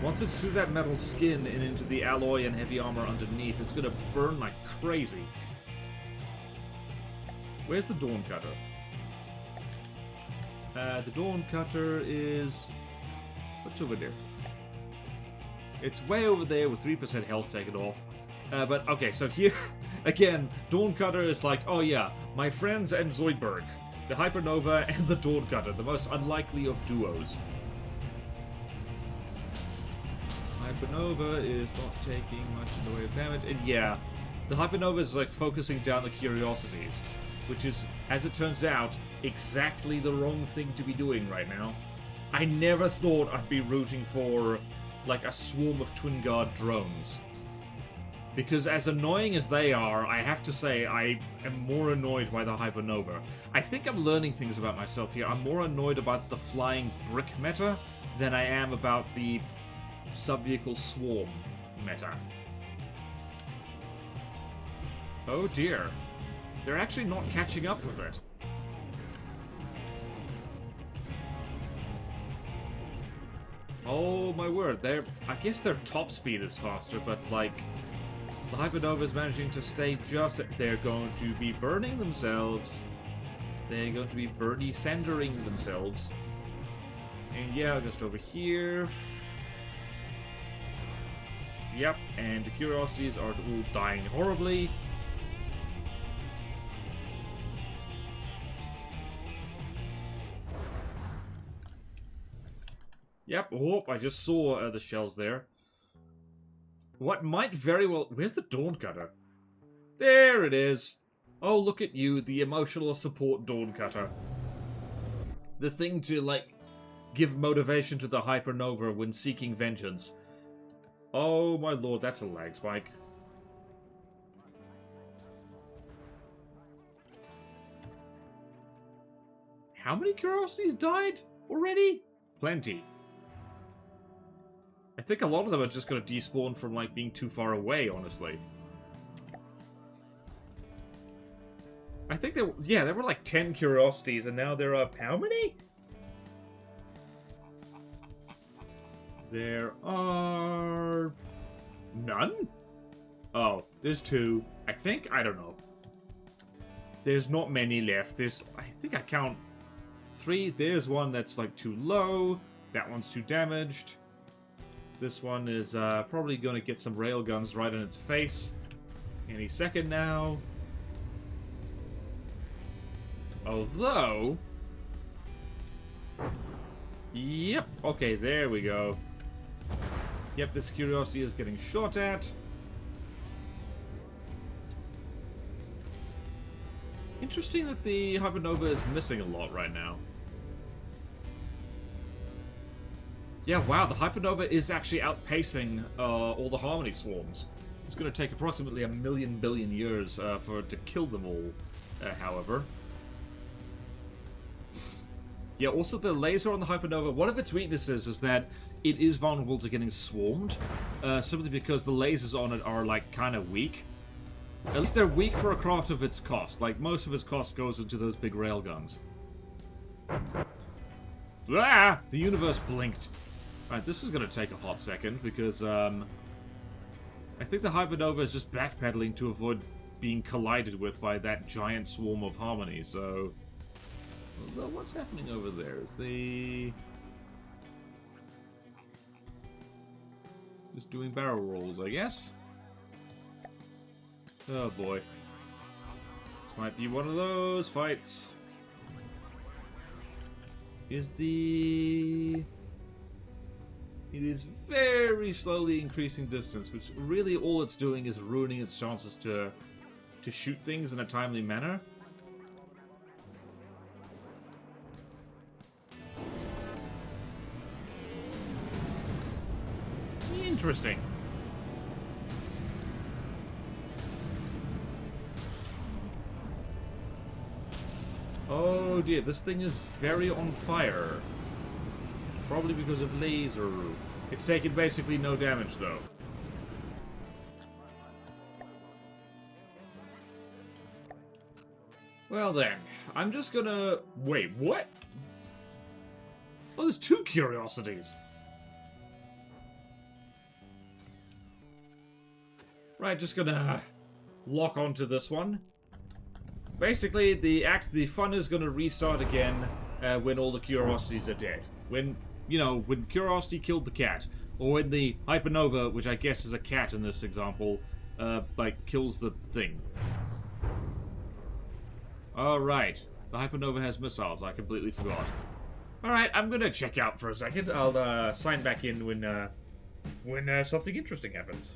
Once it's through that metal skin and into the alloy and heavy armor underneath, it's gonna burn like crazy. Where's the Dawn Cutter? The Dawn Cutter is... what's over there? It's way over there with 3% health taken off. But, okay, so here, again, Dawn Cutter is like, oh yeah, my friends and Zoidberg. The Hypernova and the Dawn Cutter, the most unlikely of duos. Hypernova is not taking much in the way of damage, and yeah, the Hypernova is like focusing down the Curiosities, which is, as it turns out, exactly the wrong thing to be doing right now. I never thought I'd be rooting for, like, a swarm of Twin Guard drones. Because as annoying as they are, I have to say I am more annoyed by the Hypernova. I think I'm learning things about myself here. I'm more annoyed about the flying brick meta than I am about the sub-vehicle swarm meta. Oh dear. They're actually not catching up with it. Oh my word, I guess their top speed is faster, but like, the Hypernova is managing to stay just... they're going to be burning themselves. They're going to be Bernie-Sandering themselves. And yeah, just over here. Yep, and the Curiosities are all dying horribly. Yep, oh, I just saw the shells there. What might very well... where's the Dawn Cutter? There it is. Oh, look at you, the emotional support Dawn Cutter. The thing to, like, give motivation to the Hypernova when seeking vengeance. Oh my lord, that's a lag spike. How many Curiosities died already? Plenty. I think a lot of them are just going to despawn from, like, being too far away, honestly. I think there, yeah, there were like 10 curiosities, and now there are how many? There are none? Oh, there's 2. I think, I don't know. There's not many left. There's, I think I count 3. There's one that's like too low. That one's too damaged. This one is probably going to get some railguns right in its face any second now. Although... Yep, okay, there we go. Yep, this curiosity is getting shot at. Interesting that the Hypernova is missing a lot right now. Yeah, wow, the Hypernova is actually outpacing all the Harmony swarms. It's going to take approximately 1,000,000 billion years for it to kill them all, however. Yeah, also the laser on the Hypernova, one of its weaknesses is that it is vulnerable to getting swarmed, simply because the lasers on it are, like, kind of weak. At least they're weak for a craft of its cost. Like, most of its cost goes into those big railguns. Ah! The universe blinked. Alright, this is going to take a hot second, because, I think the Hypernova is just backpedaling to avoid being collided with by that giant swarm of Harmony, so... Although, what's happening over there? Is the... Just doing barrel rolls, I guess? Oh boy. This might be one of those fights. Is the... It is very slowly increasing distance, which really all it's doing is ruining its chances to shoot things in a timely manner. Interesting. Oh dear, this thing is very on fire. Probably because of laser. It's taken basically no damage though. Well then, I'm just gonna... Wait, what? Oh, there's 2 curiosities. Right, just gonna lock onto this one. Basically, the fun is gonna restart again when all the curiosities are dead. When, you know, when Curiosity killed the cat. Or when the Hypernova, which I guess is a cat in this example, like, kills the thing. Alright. The Hypernova has missiles. I completely forgot. Alright, I'm gonna check out for a second. I'll sign back in when something interesting happens.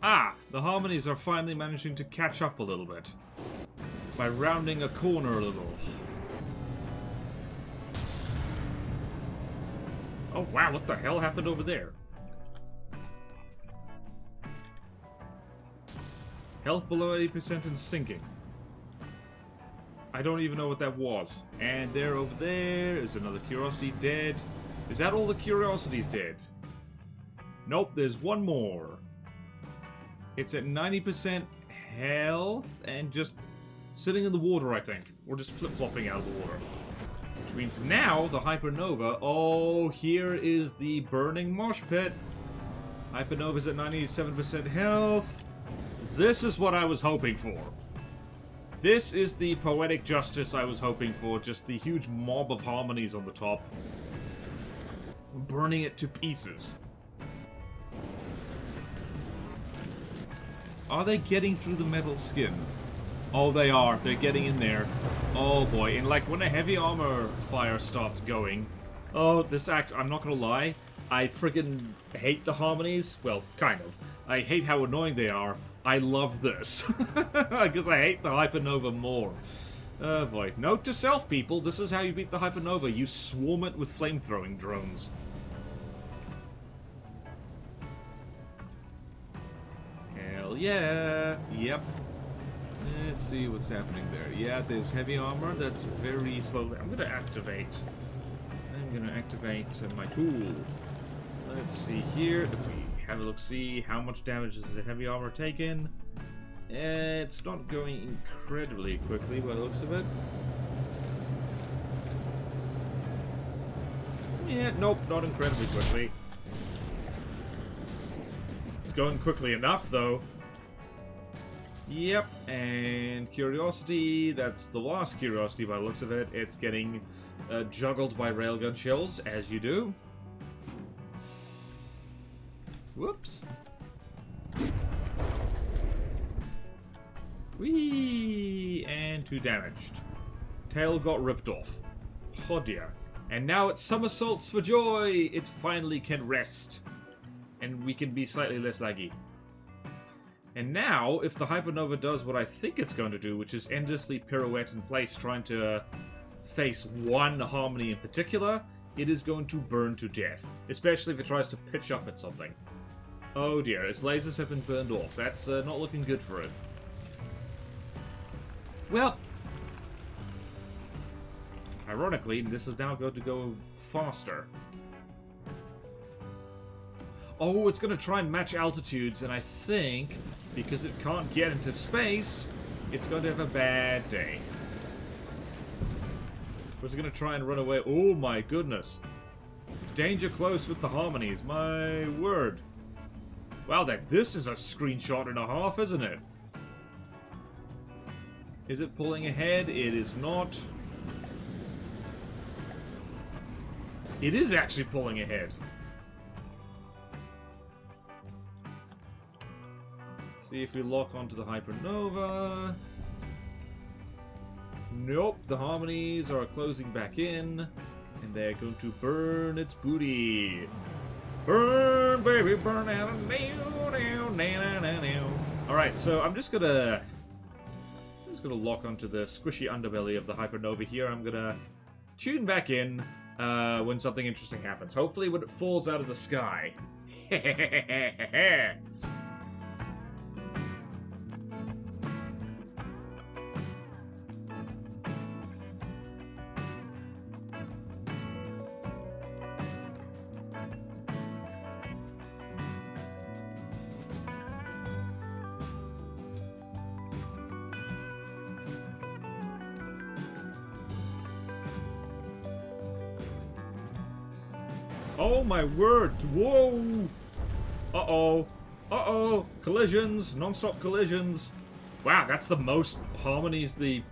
Ah! The Harmonies are finally managing to catch up a little bit. By rounding a corner a little. Oh wow, what the hell happened over there? Health below 80% and sinking. I don't even know what that was. And there over there is another Curiosity dead. Is that all the Curiosities dead? Nope, there's one more. It's at 90% health and just sitting in the water, I think. Or just flip-flopping out of the water. Which means now the Hypernova... Oh, here is the burning mosh pit. Hypernova's at 97% health. This is what I was hoping for. This is the poetic justice I was hoping for. Just the huge mob of Harmonies on the top. Burning it to pieces. Are they getting through the metal skin? Oh, they are. They're getting in there. Oh, boy. And, like, when a heavy armor fire starts going... Oh, this act... I'm not gonna lie. I friggin' hate the harmonies. Well, kind of. I hate how annoying they are. I love this. Because I hate the Hypernova more. Oh boy. Note to self, people. This is how you beat the Hypernova. You swarm it with flamethrowing drones. Hell yeah. Yep. Let's see what's happening there. Yeah, there's heavy armor. That's very slowly. I'm gonna activate my tool. Let's see here. If we have a look, see how much damage is the heavy armor taken. It's not going incredibly quickly by the looks of it. Yeah, nope, not incredibly quickly. It's going quickly enough, though. Yep, and Curiosity, that's the last Curiosity by the looks of it. It's getting juggled by railgun shells, as you do. Whoops. Whee! And 2 damaged. Tail got ripped off. Oh dear. And now it somersaults for joy! It finally can rest. And we can be slightly less laggy. And now, if the Hypernova does what I think it's going to do, which is endlessly pirouette in place trying to face one harmony in particular, it is going to burn to death. Especially if it tries to pitch up at something. Oh dear, its lasers have been burned off. That's not looking good for it. Well, ironically, this is now going to go faster. Oh, it's going to try and match altitudes, and I think, because it can't get into space, it's going to have a bad day. Was it going to try and run away? Oh my goodness. Danger close with the harmonies, my word. Wow, this is a screenshot and a half, isn't it? Is it pulling ahead? It is not. It is actually pulling ahead. See if we lock onto the Hypernova. Nope, the harmonies are closing back in, and they're going to burn its booty. Burn, baby, burn out. Alright, so I'm just gonna lock onto the squishy underbelly of the Hypernova here. I'm gonna tune back in when something interesting happens. Hopefully when it falls out of the sky. Oh my word! Whoa! Uh-oh. Uh-oh! Collisions! Non-stop collisions! Wow, that's the most harmonies the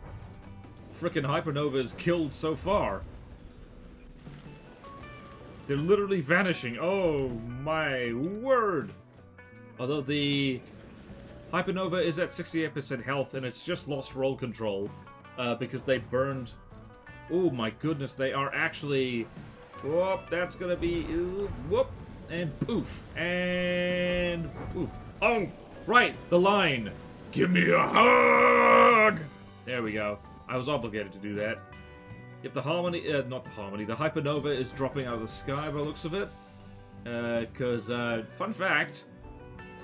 frickin' Hypernova has killed so far. They're literally vanishing. Oh my word! Although the Hypernova is at 68% health and it's just lost roll control because they burned... Oh my goodness, they are actually... Whoop, that's gonna be... Whoop, and poof, and poof. Oh, right, the line. Give me a hug! There we go. I was obligated to do that. If the harmony... not the harmony, the Hypernova is dropping out of the sky by the looks of it. Because, fun fact,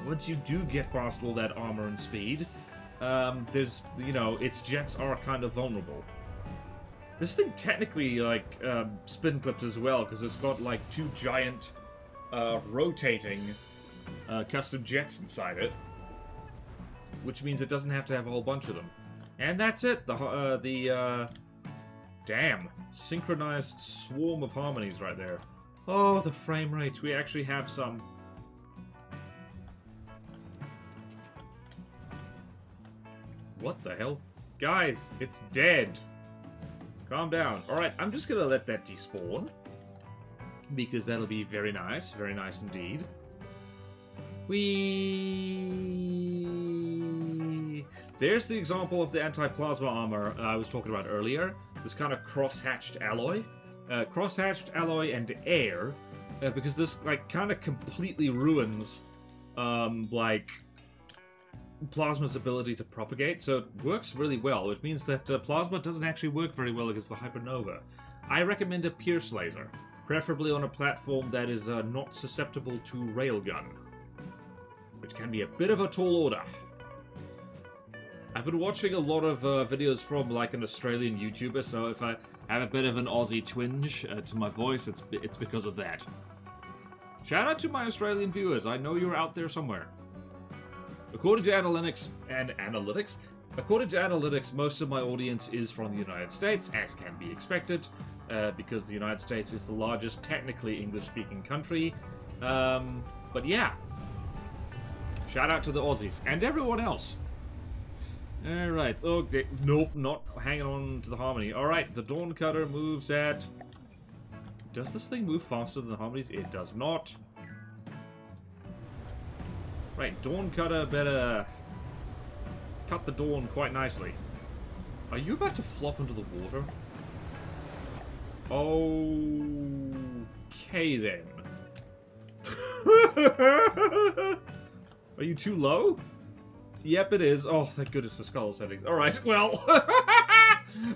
once you do get past all that armor and speed, there's, you know, its jets are kind of vulnerable. This thing technically, like, spin clipped as well, because it's got, like, 2 giant, rotating, custom jets inside it. Which means it doesn't have to have a whole bunch of them. And that's it! Damn. Synchronized swarm of harmonies right there. Oh, the frame rate. We actually have some. What the hell? Guys, it's dead. Calm down. Alright, I'm just gonna let that despawn. Because that'll be very nice. Very nice indeed. There's the example of the anti-plasma armor I was talking about earlier. This kind of cross-hatched alloy. Cross-hatched alloy and air because this like kind of completely ruins like Plasma's ability to propagate, so it works really well. It means that Plasma doesn't actually work very well against the Hypernova. I recommend a Pierce Laser, preferably on a platform that is not susceptible to Railgun, which can be a bit of a tall order. I've been watching a lot of videos from like an Australian YouTuber, so if I have a bit of an Aussie twinge to my voice, it's because of that. Shout out to my Australian viewers, I know you're out there somewhere. According to analytics, most of my audience is from the United States, as can be expected, because the United States is the largest technically English-speaking country. But yeah, shout out to the Aussies and everyone else. Alright, okay, nope, not hanging on to the Harmony. Alright, the Dawn Cutter moves at... Does this thing move faster than the Harmonies? It does not. Right, Dawn Cutter better cut the Dawn quite nicely. Are you about to flop into the water? Okay then. Are you too low? Yep, it is. Oh, thank goodness for skull settings. Alright, well...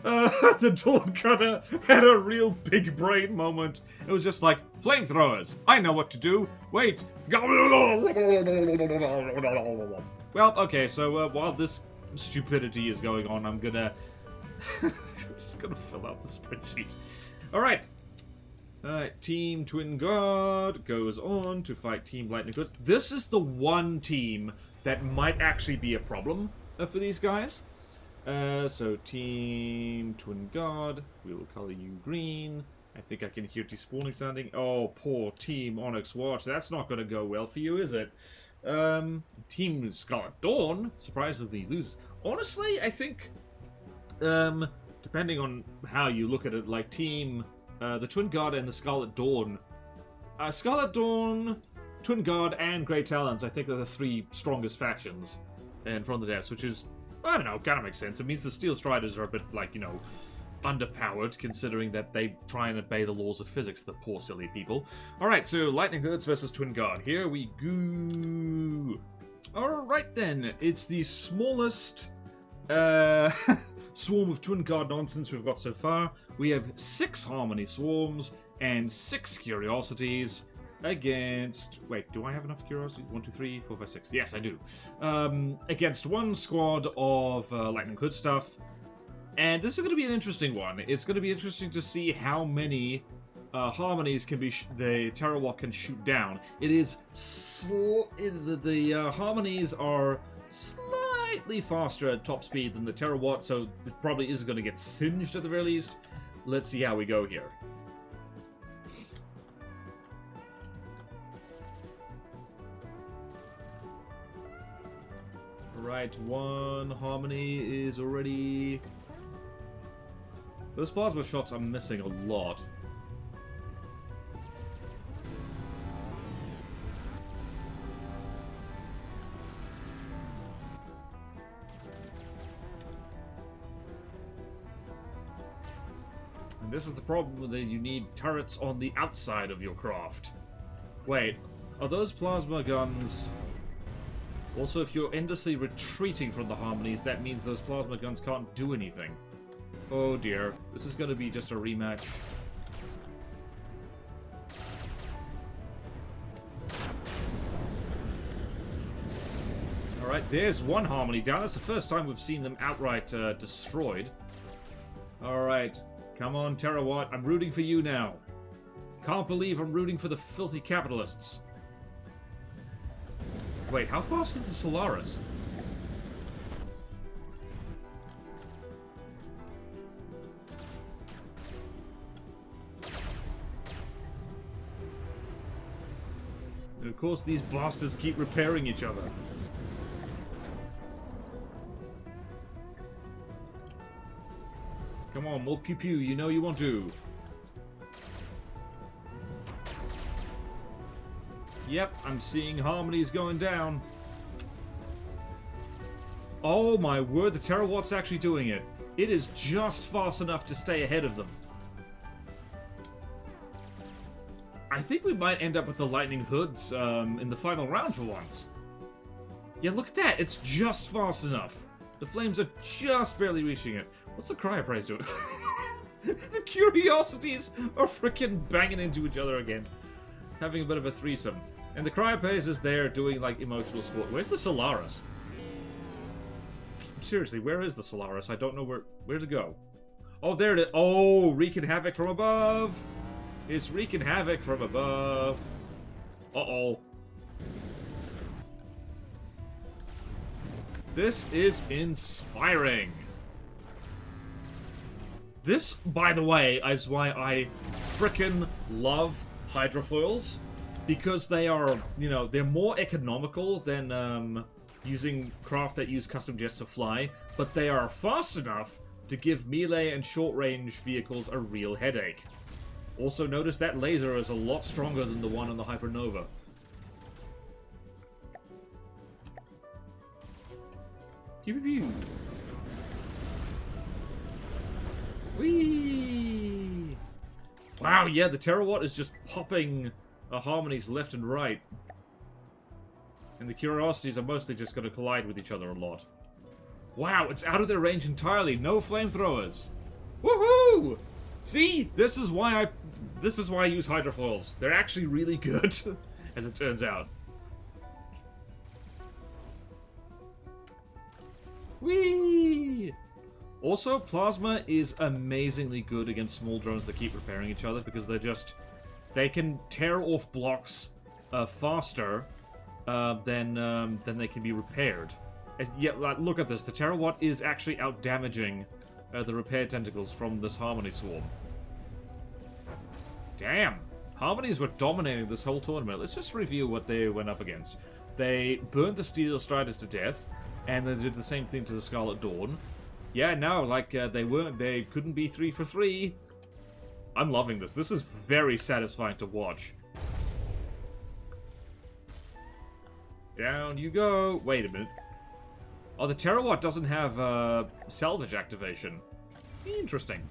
the Dawn Cutter had a real big brain moment. It was just like, flamethrowers, I know what to do. Wait. Well, okay, so while this stupidity is going on, I'm gonna... I'm just gonna fill out the spreadsheet. Alright. Alright, Team Twin God goes on to fight Team Lightning Goods. This is the one team that might actually be a problem for these guys. So Team Twin God, we will color you green. I think I can hear despawning sounding. Oh, poor Team Onyx Watch. That's not going to go well for you, is it? Team Scarlet Dawn surprisingly loses. Honestly, I think, depending on how you look at it, like Team, the Twin God and the Scarlet Dawn. Scarlet Dawn, Twin God, and Grey Talons, I think, are the three strongest factions in From the Depths, which is, I don't know, kind of makes sense. It means the Steel Striders are a bit, like, you know, underpowered, considering that they try and obey the laws of physics, the poor silly people. Alright, so Lightning Hoods versus Twin God. Here we go. Alright then, it's the smallest swarm of Twin God nonsense we've got so far. We have 6 Harmony Swarms and 6 Curiosities against... Wait, do I have enough Curiosities? 1, 2, 3, 4, 5, 6. Yes, I do. Against 1 squad of Lightning Hood stuff. And this is going to be an interesting one. It's going to be interesting to see how many Harmonies can be the Terrawalk can shoot down. It is... the Harmonies are slightly faster at top speed than the Terrawatt, so it probably is going to get singed at the very least. Let's see how we go here. Right, 1 Harmony is already... Those plasma shots are missing a lot. And this is the problem that you need turrets on the outside of your craft. Wait, are those plasma guns... Also, if you're endlessly retreating from the Harmonies, that means those plasma guns can't do anything. Oh dear, this is going to be just a rematch. Alright, there's 1 Harmony down. That's the first time we've seen them outright destroyed. Alright, come on Terrawatt, I'm rooting for you now. Can't believe I'm rooting for the filthy capitalists. Wait, how fast is the Solaris? And of course, these bastards keep repairing each other. Come on, more pew pew, you know you want to. Yep, I'm seeing Harmonies going down. Oh my word, the Terrawatt's actually doing it. It is just fast enough to stay ahead of them. I think we might end up with the lightning hoods in the final round for once. Yeah, look at that. It's just fast enough. The flames are just barely reaching it. What's the cryopraise doing? The curiosities are freaking banging into each other again. Having a bit of a threesome. And the cryopraise is there doing, like, emotional support. Where's the Solaris? Seriously, where is the Solaris? I don't know where to go. Oh, there it is. Oh, wreaking havoc from above. It's wreaking havoc from above. Uh-oh. This is inspiring. This, by the way, is why I frickin' love hydrofoils. Because they are, you know, they're more economical than using craft that use custom jets to fly. But they are fast enough to give melee and short-range vehicles a real headache. Also, notice that laser is a lot stronger than the one on the Hypernova. Pew pew pew. Whee! Wow, yeah, the Terawatt is just popping harmonies left and right. And the Curiosities are mostly just going to collide with each other a lot. Wow, it's out of their range entirely. No flamethrowers. Woohoo! See, this is why I use hydrofoils. They're actually really good, as it turns out. Whee! Also, Plasma is amazingly good against small drones that keep repairing each other because they can tear off blocks faster than they can be repaired. Yeah, like, look at this. The Terawatt is actually out-damaging the repair tentacles from this Harmony Swarm. Damn! Harmonies were dominating this whole tournament. Let's just review what they went up against. They burned the Steel Striders to death, and they did the same thing to the Scarlet Dawn. Yeah, no, like, they couldn't be 3 for 3. I'm loving this. This is very satisfying to watch. Down you go. Wait a minute. Oh, the Terawatt doesn't have salvage activation. Interesting.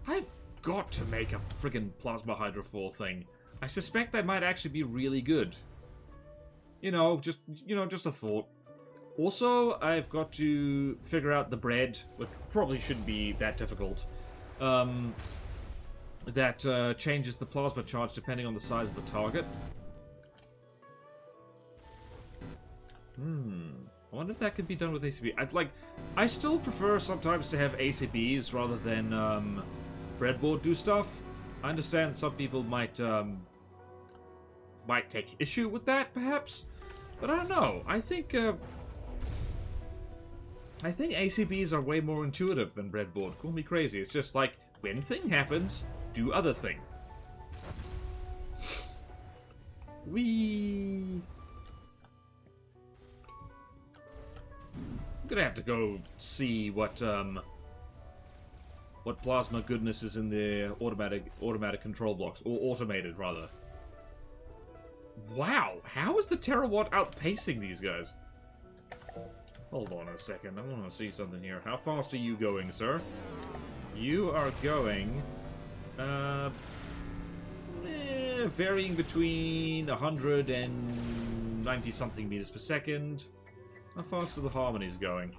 I've got to make a friggin' Plasma Hydrofoil thing. I suspect that might actually be really good. You know, just a thought. Also, I've got to figure out the bread, which probably shouldn't be that difficult. That changes the plasma charge depending on the size of the target. I wonder if that could be done with ACB. I still prefer sometimes to have ACBs rather than breadboard do stuff. I understand some people might take issue with that, perhaps, but I don't know. I think ACBs are way more intuitive than breadboard. Call me crazy. It's just like, when thing happens, do other thing. Whee! I'm gonna have to go see what plasma goodness is in the automatic control blocks, or automated rather. Wow, how is the Terawatt outpacing these guys? Hold on a second, I want to see something here. How fast are you going, sir? You are going, varying between 100 and 90-something meters per second. How fast are the Harmonies going?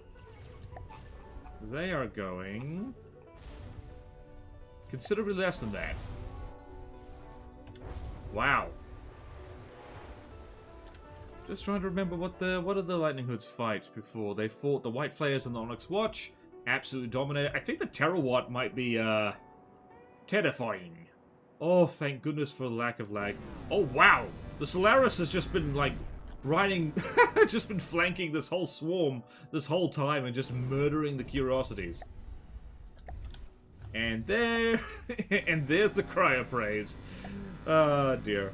They are going considerably less than that. Wow. Just trying to remember what did the Lightning Hoods fight before? They fought the White Flayers and the Onyx Watch. Absolutely dominated. I think the Terawatt might be terrifying. Oh, thank goodness for the lack of lag. Oh wow! The Solaris has just been like riding, just been flanking this whole swarm this whole time and just murdering the Curiosities. And there, and there's the cryopraise. Oh dear.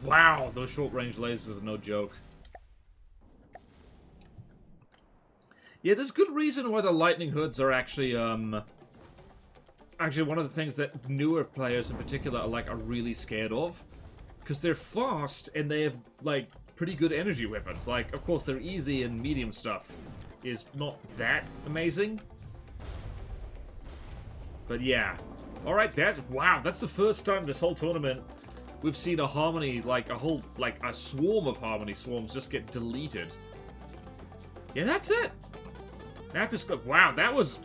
Wow, those short-range lasers are no joke. Yeah, there's good reason why the Lightning Hoods are actually actually one of the things that newer players in particular are really scared of. Because they're fast, and they have, like, pretty good energy weapons. Like, of course, their easy and medium stuff is not that amazing. But yeah, Alright, wow, that's the first time this whole tournament we've seen a harmony, like a swarm of harmony swarms just get deleted. Yeah, that's it. Wow, that was,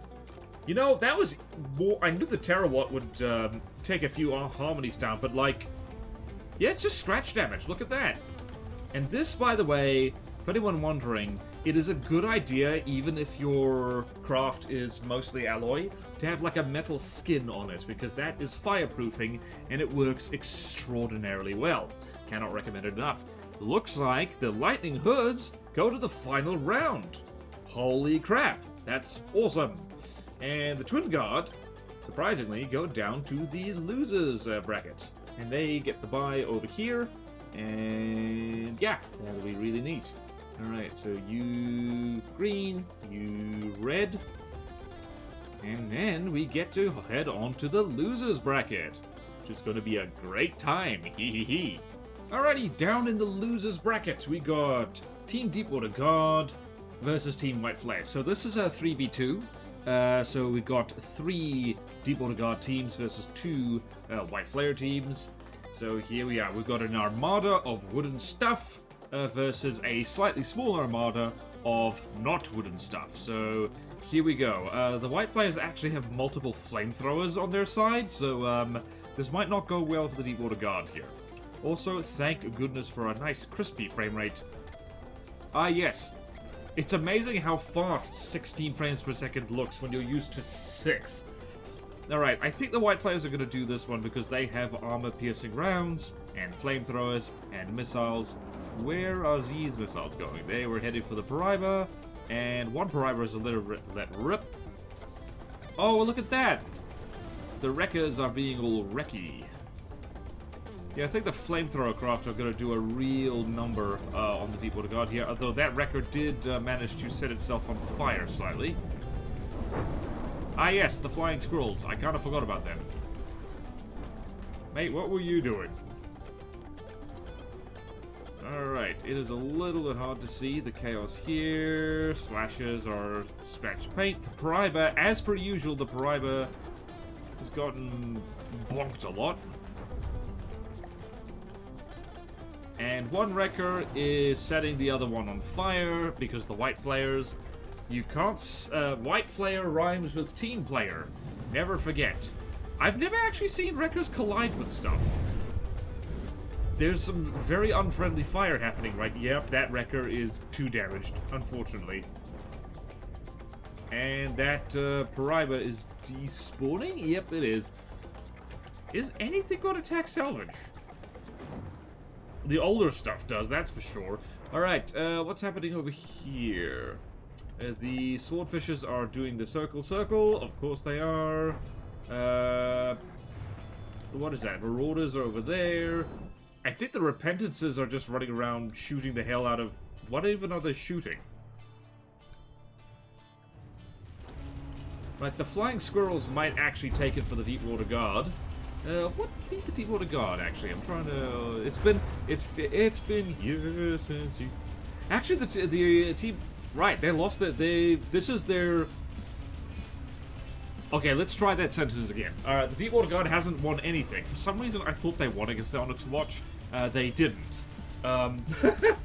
you know, that was more, I knew the Terawatt would take a few harmonies down, but like, yeah, it's just scratch damage, look at that. And this, by the way, for anyone wondering, it is a good idea, even if your craft is mostly alloy, to have like a metal skin on it, because that is fireproofing, and it works extraordinarily well. Cannot recommend it enough. Looks like the Lightning Hoods go to the final round. Holy crap, that's awesome. And the Twin Guard, surprisingly, go down to the losers bracket. And they get the bye over here, and yeah, that'll be really neat. Alright, so you green, you red, and then we get to head on to the losers bracket, which is going to be a great time, hee hee hee. Alrighty, down in the losers bracket, we got Team Deepwater Guard versus Team White Flare. So this is a 3v2, so we got 3 Deepwater Guard teams versus 2 White Flare teams. So here we are, we've got an armada of wooden stuff, versus a slightly smaller armada of not wooden stuff. So here we go. The White Flares actually have multiple flamethrowers on their side, so this might not go well for the Deepwater Guard here. Also, thank goodness for a nice crispy frame rate. Ah yes, it's amazing how fast 16 frames per second looks when you're used to 6. Alright, I think the White Flares are going to do this one because they have armor-piercing rounds, and flamethrowers, and missiles. Where are these missiles going? They were headed for the Paraiba, and one Paraiba is a little let rip. Oh, look at that! The wreckers are being all wrecky. Yeah, I think the flamethrower craft are going to do a real number on the Deepwater Guard here, although that wrecker did manage to set itself on fire slightly. Ah yes, the flying squirrels. I kind of forgot about them. Mate, what were you doing? Alright, it is a little bit hard to see the chaos here. Slashes are scratch paint. The Paraiba, as per usual, the Paraiba has gotten bonked a lot. And one wrecker is setting the other one on fire because the White Flares. You can't... White Flare rhymes with Team Player. Never forget. I've never actually seen wreckers collide with stuff. There's some very unfriendly fire happening, right? Yep, that wrecker is 2 damaged, unfortunately. And that Paraiba is despawning? Yep, it is. Is anything going to attack salvage? The older stuff does, that's for sure. Alright, what's happening over here? The swordfishes are doing the circle. Of course they are. What is that? Marauders are over there. I think the Repentances are just running around shooting the hell out of... What even are they shooting? Right, the Flying Squirrels might actually take it for the Deepwater Guard. What beat the Deepwater Guard, actually? I'm trying to... It's been years since you... Actually, the team... Right, they lost this is their... Okay, let's try that sentence again. The Deepwater Guard hasn't won anything. For some reason, I thought they won against the Honor to Watch. They didn't. The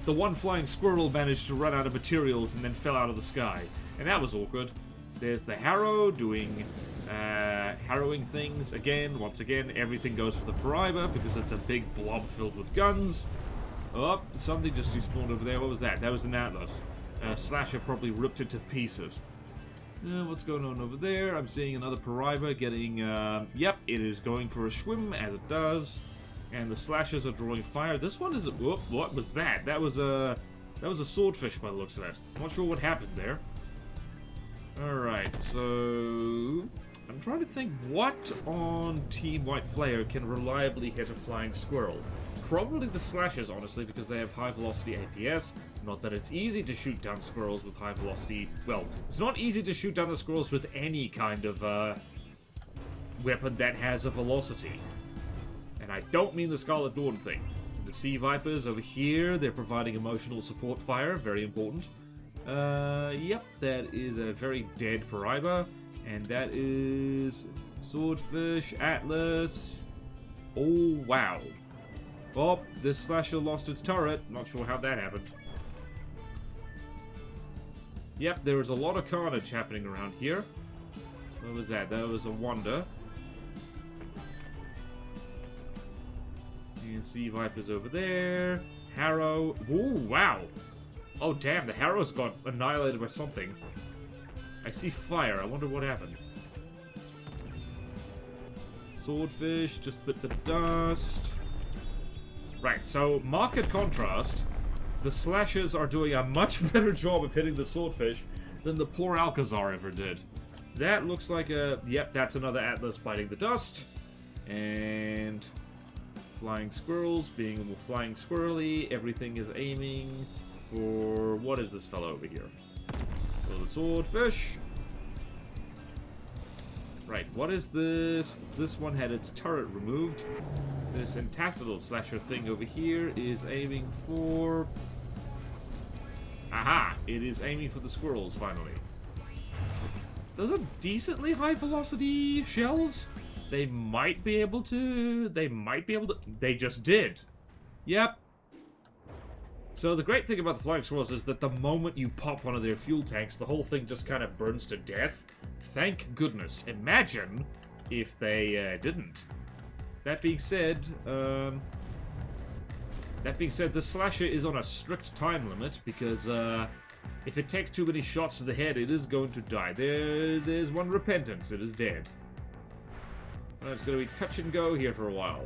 one flying squirrel managed to run out of materials and then fell out of the sky. And that was awkward. There's the Harrow doing harrowing things. Once again, everything goes for the Paraiba because it's a big blob filled with guns. Oh, something just respawned over there. What was that? That was an Atlas. Slasher probably ripped it to pieces. What's going on over there? I'm seeing another Paraiba getting... yep, it is going for a swim, as it does. And the Slashers are drawing fire. This one is... Whoop, what was that? That was a swordfish by the looks of it. I'm not sure what happened there. Alright, so... I'm trying to think what on Team White Flare can reliably hit a flying squirrel. Probably the Slashers, honestly, because they have high velocity APS. Not that it's easy to shoot down squirrels with high velocity. Well, it's not easy to shoot down the squirrels with any kind of weapon that has a velocity. And I don't mean the Scarlet Dawn thing. The Sea Vipers over here, they're providing emotional support fire, very important. Yep, that is a very dead Paraiba. And that is... Swordfish, Atlas. Oh, wow. Oh, this slasher lost its turret. Not sure how that happened. Yep, there was a lot of carnage happening around here. What was that? That was a wonder. You can see Vipers over there. Harrow. Ooh, wow. Oh, damn, the Harrow's got annihilated by something. I see fire. I wonder what happened. Swordfish, just bit the dust. Right, so, marked contrast. The slashers are doing a much better job of hitting the swordfish than the poor Alcazar ever did. That looks like a... Yep, that's another Atlas biting the dust. And... flying squirrels being more flying squirrely. Everything is aiming for... What is this fellow over here? So the swordfish. Right, what is this? This one had its turret removed. This intactile slasher thing over here is aiming for... Aha! It is aiming for the squirrels, finally. Those are decently high velocity shells. They might be able to... They just did. Yep. So the great thing about the flying squirrels is that the moment you pop one of their fuel tanks, the whole thing just kind of burns to death. Thank goodness. Imagine if they didn't. That being said, the slasher is on a strict time limit because if it takes too many shots to the head, it is going to die. There's one repentance. It is dead. Well, it's going to be touch and go here for a while.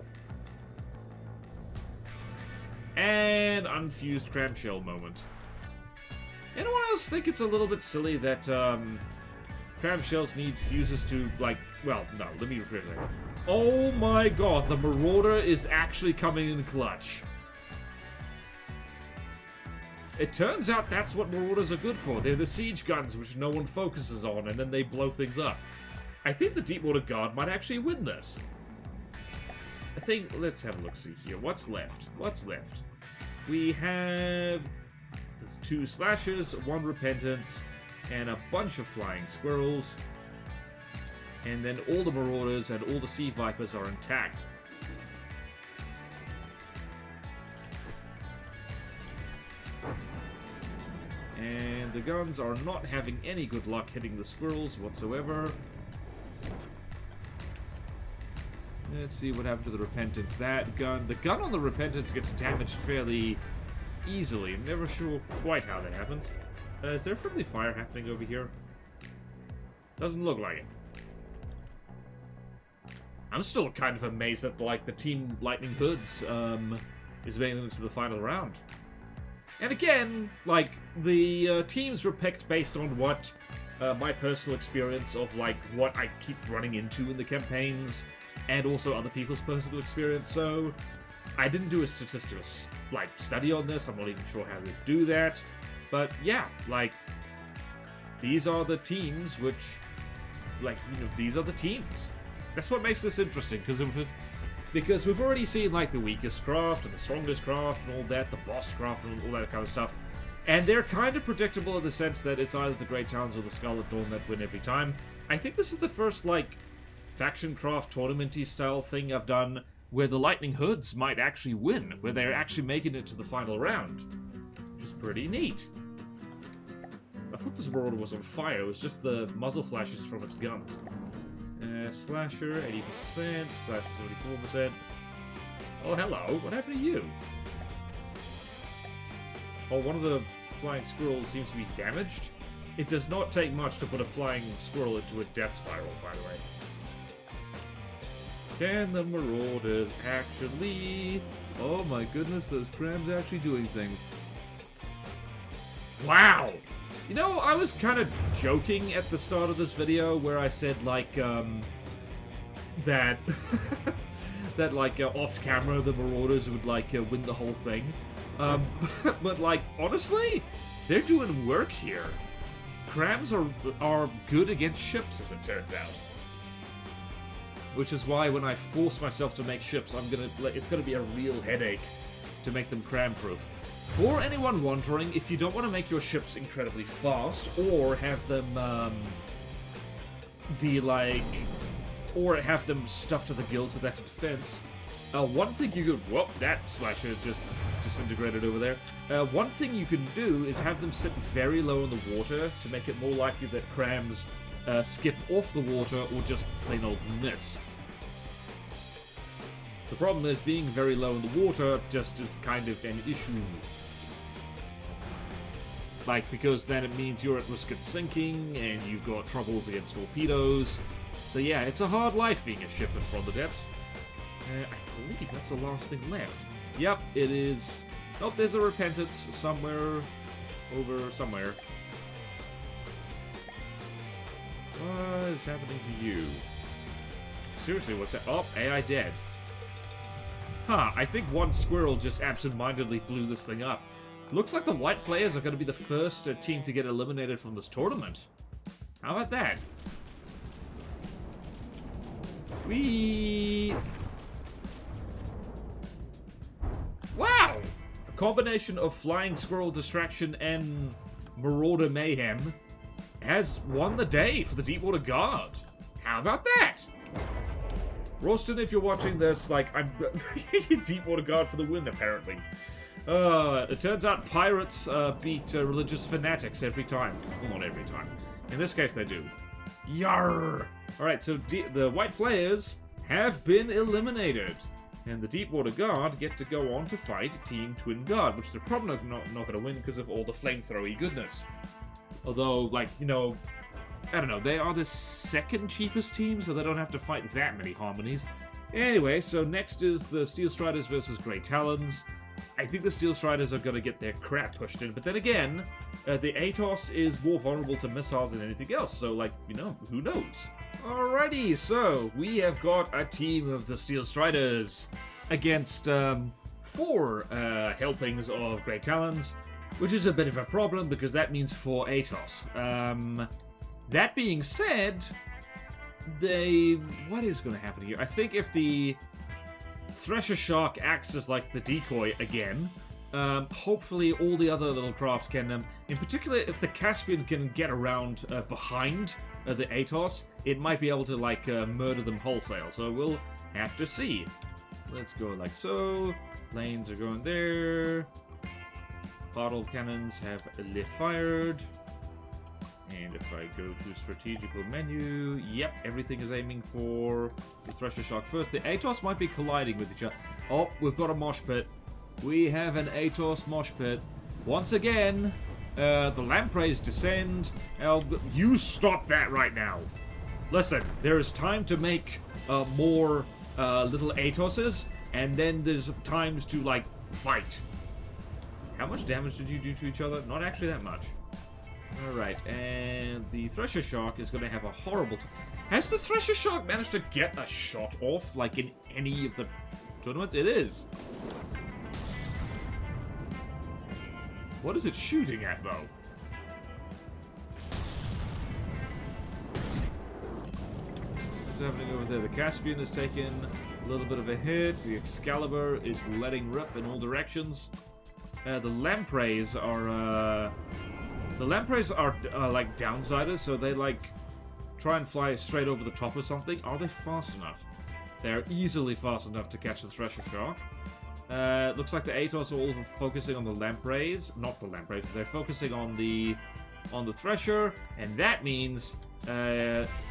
And unfused cramshell moment. Anyone else think it's a little bit silly that cramshells need fuses to, like... Well, no, let me rephrase that. Oh my god, the Marauder is actually coming in clutch. It turns out that's what Marauders are good for. They're the siege guns which no one focuses on, and then they blow things up. I think the Deepwater Guard might actually win this. I think, let's have a look-see here. What's left? What's left? We have... There's 2 slashers, 1 repentance, and a bunch of flying squirrels. And then all the Marauders and all the Sea Vipers are intact. And the guns are not having any good luck hitting the squirrels whatsoever. Let's see what happened to the Repentance. The gun on the Repentance gets damaged fairly easily. I'm never sure quite how that happens. Is there friendly fire happening over here? Doesn't look like it. I'm still kind of amazed that, like, the Team Lightning Hoods is making it to the final round. And again, like, the teams were picked based on what my personal experience of, like, what I keep running into in the campaigns, and also other people's personal experience, so I didn't do a statistical, like, study on this. I'm not even sure how to do that. But, yeah, like, these are the teams which, like, you know, these are the teams. That's what makes this interesting, because we've already seen, like, the weakest craft and the strongest craft and all that, the boss craft and all that kind of stuff. And they're kind of predictable in the sense that it's either the Grey Towns or the Scarlet Dawn that win every time. I think this is the first, like, faction craft tournament-y style thing I've done where the Lightning Hoods might actually win, where they're actually making it to the final round. Which is pretty neat. I thought this Marauder was on fire, it was just the muzzle flashes from its guns. Slasher, 80%, Slasher, 74%. Oh, hello, what happened to you? Oh, one of the flying squirrels seems to be damaged. It does not take much to put a flying squirrel into a death spiral, by the way. Can the Marauders actually... Oh my goodness, those crabs actually doing things. Wow! You know, I was kind of joking at the start of this video where I said, like, that... that, like, off camera the Marauders would, like, win the whole thing. But, like, honestly, they're doing work here. Crabs are good against ships, as it turns out. Which is why when I force myself to make ships, it's gonna be a real headache to make them cram-proof. For anyone wondering, if you don't want to make your ships incredibly fast, or have them, be like, or have them stuffed to the gills with that defense. One thing you could... Whoop, that slasher just disintegrated over there. One thing you can do is have them sit very low in the water to make it more likely that crams skip off the water or just plain old miss. The problem is being very low in the water just is kind of an issue. Like, because then it means you're at risk of sinking and you've got troubles against torpedoes. So yeah, it's a hard life being a ship in From the Depths. I believe that's the last thing left. Yep, it is. Oh, there's a Repentance somewhere over somewhere. What is happening to you? Seriously, what's that? Oh, AI dead. Huh, I think one squirrel just absent-mindedly blew this thing up. Looks like the White Flayers are going to be the first team to get eliminated from this tournament. How about that? Whee! Wow! A combination of Flying Squirrel Distraction and Marauder Mayhem has won the day for the Deepwater Guard. How about that? Roston, if you're watching this, like, I'm Deepwater Guard for the win, apparently. It turns out pirates beat religious fanatics every time. Well, not every time. In this case, they do. Yarr! Alright, so the White Flayers have been eliminated. And the Deepwater Guard get to go on to fight Team Twin Guard, which they're probably not going to win because of all the flamethrowy goodness. Although, like, you know, I don't know, they are the second cheapest team, so they don't have to fight that many harmonies. Anyway, so next is the Steel Striders versus Grey Talons. I think the Steel Striders are going to get their crap pushed in, but then again, the Atos is more vulnerable to missiles than anything else, so, like, you know, who knows? Alrighty, so we have got a team of the Steel Striders against 4 helpings of Grey Talons, which is a bit of a problem because that means 4 Atos. That being said, what is going to happen here? I think if the Thresher Shark acts as like the decoy again, hopefully all the other little craft can, in particular if the Caspian can get around behind the Atos, it might be able to like murder them wholesale, so we'll have to see. Let's go like so, lanes are going there, bottle cannons have lit fired, and if I go to strategical menu, yep, everything is aiming for the Thresher Shark first. The Atos might be colliding with each other. Oh, we've got a mosh pit. We have an Atos mosh pit. Once again, the Lampreys descend. You stop that right now. Listen, there is time to make more little Atoses, and then there's times to, like, fight. How much damage did you do to each other? Not actually that much. Alright, and the Thresher Shark is going to have a horrible... Has the Thresher Shark managed to get a shot off, like, in any of the tournaments? It is. What is it shooting at, though? What's happening over there? The Caspian has taken a little bit of a hit. The Excalibur is letting rip in all directions. The Lampreys are... The Lampreys are, like, downsiders, so they, like, try and fly straight over the top of something. Are they fast enough? They're easily fast enough to catch the Thresher Shark. Looks like the Atos are all focusing on the Lampreys. Not the Lampreys, they're focusing on the Thresher, and that means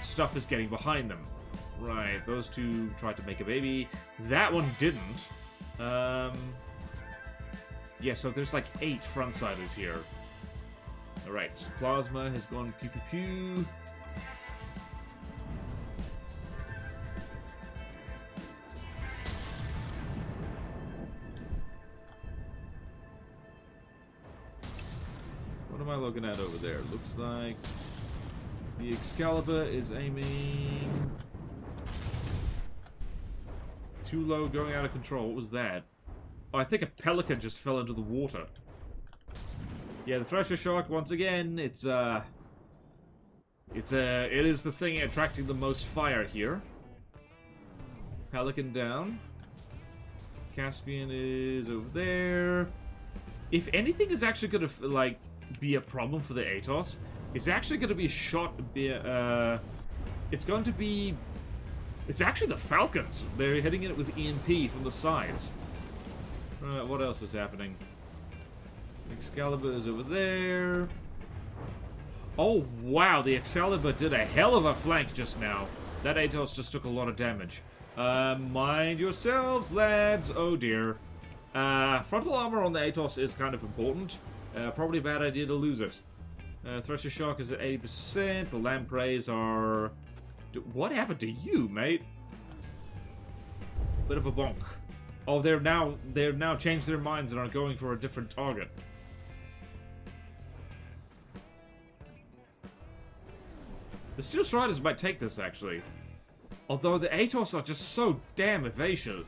stuff is getting behind them. Right, those two tried to make a baby. That one didn't. Yeah, so there's like 8 frontsiders here. Alright, Plasma has gone pew pew pew. What am I looking at over there? Looks like the Excalibur is aiming too low, going out of control. What was that? Oh, I think a pelican just fell into the water. Yeah, the Thresher Shark, once again, it is the thing attracting the most fire here. Pelican down. Caspian is over there. If anything is actually going to, like, be a problem for the Atos, it's actually going to be shot... it's going to be It's actually the Falcons. They're hitting it with EMP from the sides. What else is happening? Excalibur is over there. Oh, wow. The Excalibur did a hell of a flank just now. That Atos just took a lot of damage. Mind yourselves, lads. Oh, dear. Frontal armor on the Atos is kind of important. Probably a bad idea to lose it. Thresher Shock is at 80%. The Lampreys are... What happened to you, mate? Bit of a bonk. Oh, they've now changed their minds and are going for a different target. The Steel Striders might take this, actually. Although the Atos are just so damn evasive.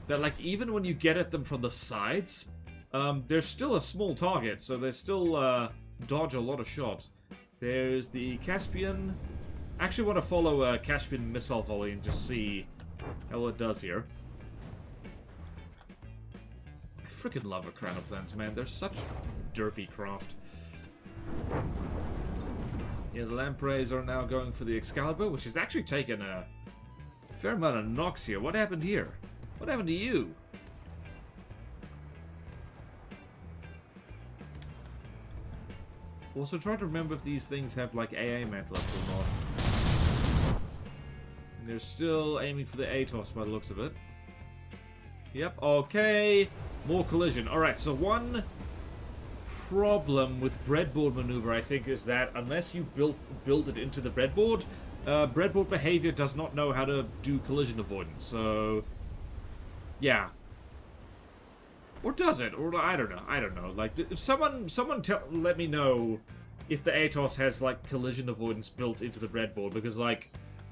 That, like, even when you get at them from the sides, they're still a small target, so they still dodge a lot of shots. There's the Caspian. I actually want to follow Caspian missile volley and just see how it does here. I freaking love Acranoplans, man. They're such derpy craft. Yeah, the Lampreys are now going for the Excalibur, which has actually taken a fair amount of knocks here. What happened here? What happened to you? Also, try to remember if these things have, like, AA mantlets or not. And they're still aiming for the Atos by the looks of it. Yep, okay. More collision. Alright, so one problem with breadboard maneuver, I think, is that unless you build it into the breadboard, breadboard behavior does not know how to do collision avoidance, so... Yeah. Or does it? Or I don't know. Like, if someone let me know if the Atos has, like, collision avoidance built into the breadboard, because, like,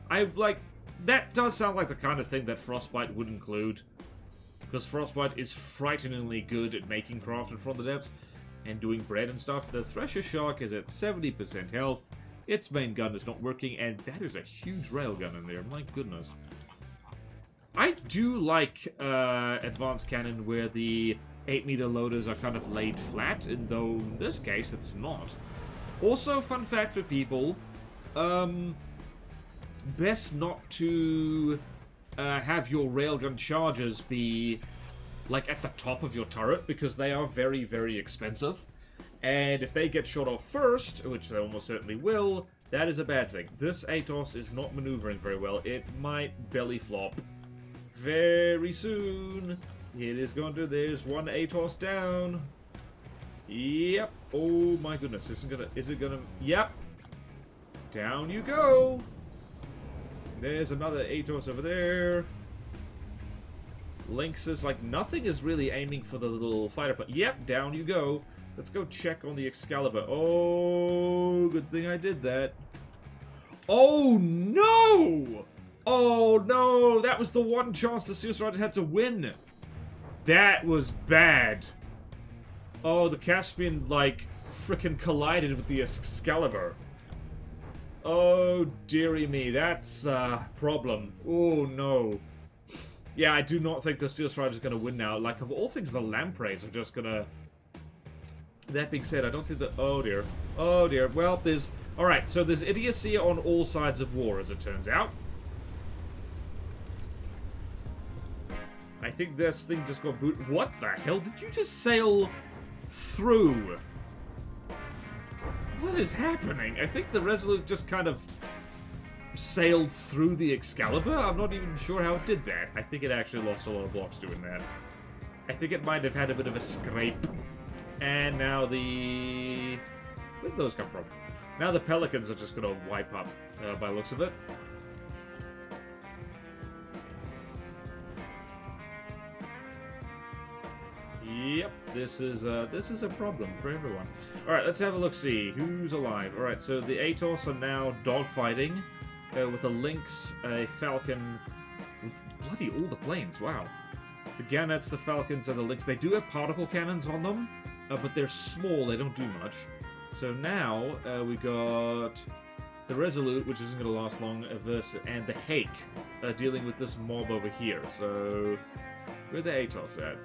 that does sound like the kind of thing that Frostbite would include. Because Frostbite is frighteningly good at making craft in From the Depths and doing bread and stuff. The Thresher Shark is at 70% health. Its main gun is not working, and that is a huge railgun in there. My goodness. I do like advanced cannon where the 8-meter loaders are kind of laid flat, and though in this case it's not. Also, fun fact for people, best not to have your railgun charges be like at the top of your turret, because they are very, very expensive. And if they get shot off first, which they almost certainly will, that is a bad thing. This Atos is not maneuvering very well. It might belly flop very soon. It is going to. There's one Atos down. Yep. Oh my goodness. Is it gonna? Yep. Down you go. There's another Atos over there. Lynx is like, nothing is really aiming for the little fighter, but yep, down you go. Let's go check on the Excalibur. Oh, good thing I did that. Oh no! Oh no! That was the one chance the Steel Strider had to win. That was bad. Oh, the Caspian, like, frickin' collided with the Excalibur. Oh, dearie me, that's a problem. Oh, no. Yeah, I do not think the Steel Strider's gonna win now. Like, of all things, the Lampreys are just gonna... That being said, I don't think that... Oh, dear. Oh, dear. Well, there's... Alright, so there's idiocy on all sides of war, as it turns out. I think this thing just got booted. What the hell? Did you just sail through? What is happening? I think the Resolute just kind of sailed through the Excalibur. I'm not even sure how it did that. I think it actually lost a lot of blocks doing that. I think it might have had a bit of a scrape. And now the... Where did those come from? Now the Pelicans are just going to wipe up, by the looks of it. Yep, this is a problem for everyone. Alright, let's have a look-see. Who's alive? Alright, so the Atos are now dogfighting with a Lynx, a Falcon, with bloody all the planes, wow. The Gannets, the Falcons, and the Lynx, they do have particle cannons on them, but they're small, they don't do much. So now, we got the Resolute, which isn't going to last long, and the Hake, dealing with this mob over here. So, where are the Atos at?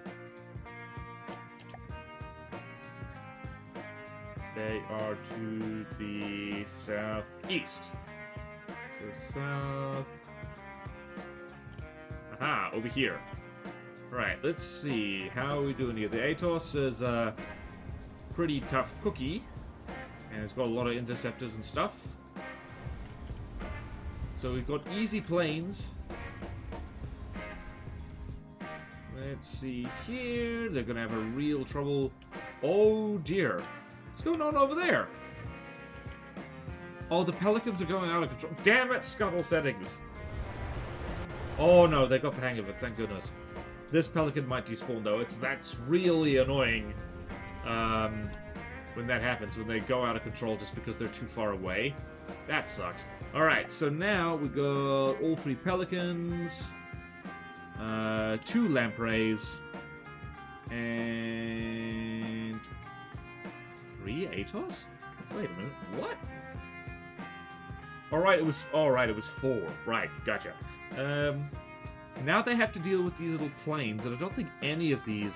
They are to the southeast. Go south. Aha, over here. Right, let's see. How are we doing here? The Atos is a pretty tough cookie. And it's got a lot of interceptors and stuff. So we've got easy planes. Let's see here. They're going to have a real trouble. Oh dear. What's going on over there? Oh, the Pelicans are going out of control. Damn it, scuttle settings. Oh no, they got the hang of it, thank goodness. This Pelican might despawn though. That's really annoying when that happens, when they go out of control just because they're too far away. That sucks. Alright, so now we got all 3 Pelicans, 2 Lampreys, and 3 Atos? Wait a minute, what? Alright, it was 4. Right, gotcha. Now they have to deal with these little planes, and I don't think any of these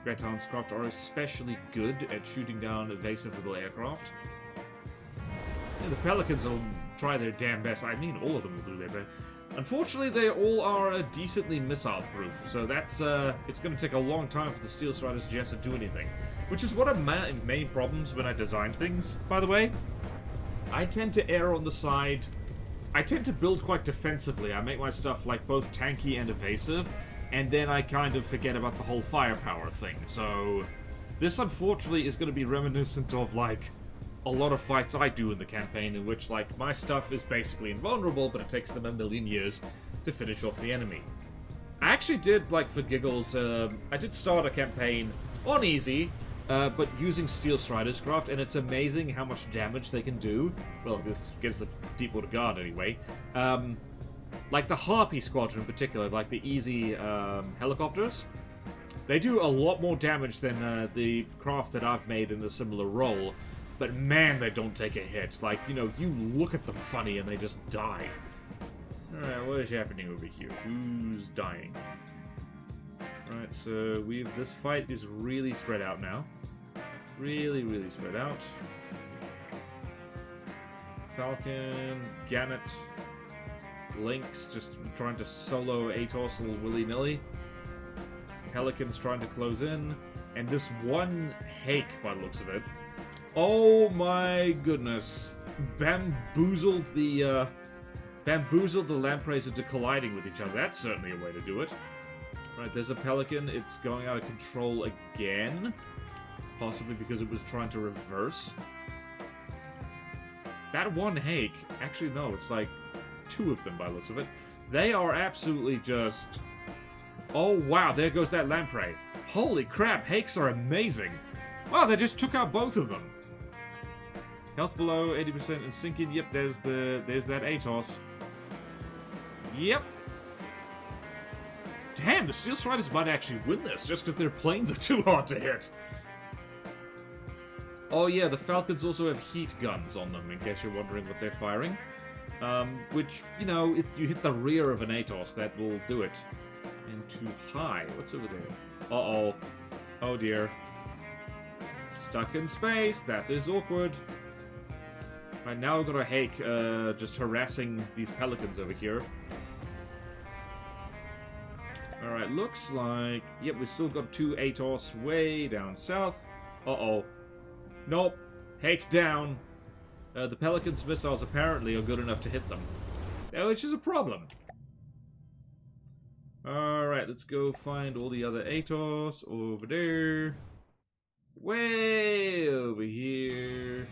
Gretanscraft are especially good at shooting down evasive little aircraft. Yeah, the Pelicans will try their damn best. I mean, all of them will do their best. Unfortunately, they all are decently missile-proof, so that's it's going to take a long time for the Steel Striders just to do anything. Which is one of my main problems when I design things, by the way. I tend to err on the side... I tend to build quite defensively. I make my stuff like both tanky and evasive, and then I kind of forget about the whole firepower thing. So this unfortunately is going to be reminiscent of like a lot of fights I do in the campaign in which like my stuff is basically invulnerable, but it takes them a million years to finish off the enemy. I actually did, like for giggles, I did start a campaign on easy, but using Steel Striders craft, and it's amazing how much damage they can do. Well, this gets the Deepwater Guard anyway. Like the Harpy Squadron in particular, like the easy helicopters, they do a lot more damage than the craft that I've made in a similar role. But man, they don't take a hit. Like, you know, you look at them funny and they just die. Alright, what is happening over here? Who's dying? Alright, so this fight is really spread out now. Really, really spread out. Falcon, Gannet, Lynx just trying to solo Atos all willy-nilly. Pelicans trying to close in. And this one Hake, by the looks of it. Oh my goodness. Bamboozled the Lampreys into colliding with each other. That's certainly a way to do it. Right, there's a Pelican. It's going out of control again. Possibly because it was trying to reverse. That one Hake, actually no, it's like 2 of them by the looks of it. They are absolutely just... Oh wow, there goes that Lamprey. Holy crap, Hakes are amazing. Wow, they just took out both of them. Health below 80% and sinking. Yep, there's that Atos. Yep. Damn, the Steel Striders might actually win this just because their planes are too hard to hit. Oh yeah, the Falcons also have heat guns on them, in case you're wondering what they're firing. Which, you know, if you hit the rear of an Atos, that will do it. And too high. What's over there? Uh-oh. Oh dear. Stuck in space. That is awkward. Right, now we've got a Hake just harassing these Pelicans over here. Alright, looks like... Yep, we still got 2 Atos way down south. Uh-oh. Nope. Hake down. The Pelicans' missiles apparently are good enough to hit them. Which is a problem. Alright, let's go find all the other Atos over there. Way over here.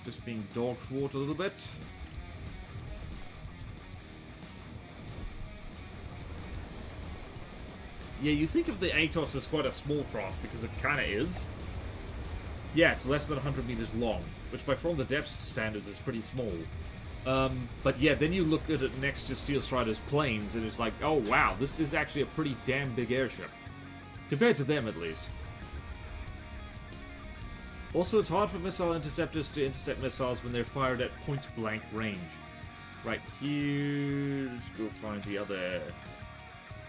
Just being dog-fought a little bit. Yeah, you think of the Atos as quite a small craft, because it kind of is. Yeah, it's less than 100 meters long, which by From the Depths standards is pretty small. But yeah, then you look at it next to Steel Strider's planes, and it's like, oh wow, this is actually a pretty damn big airship. Compared to them, at least. Also, it's hard for missile interceptors to intercept missiles when they're fired at point-blank range. Right here... Let's go find the other...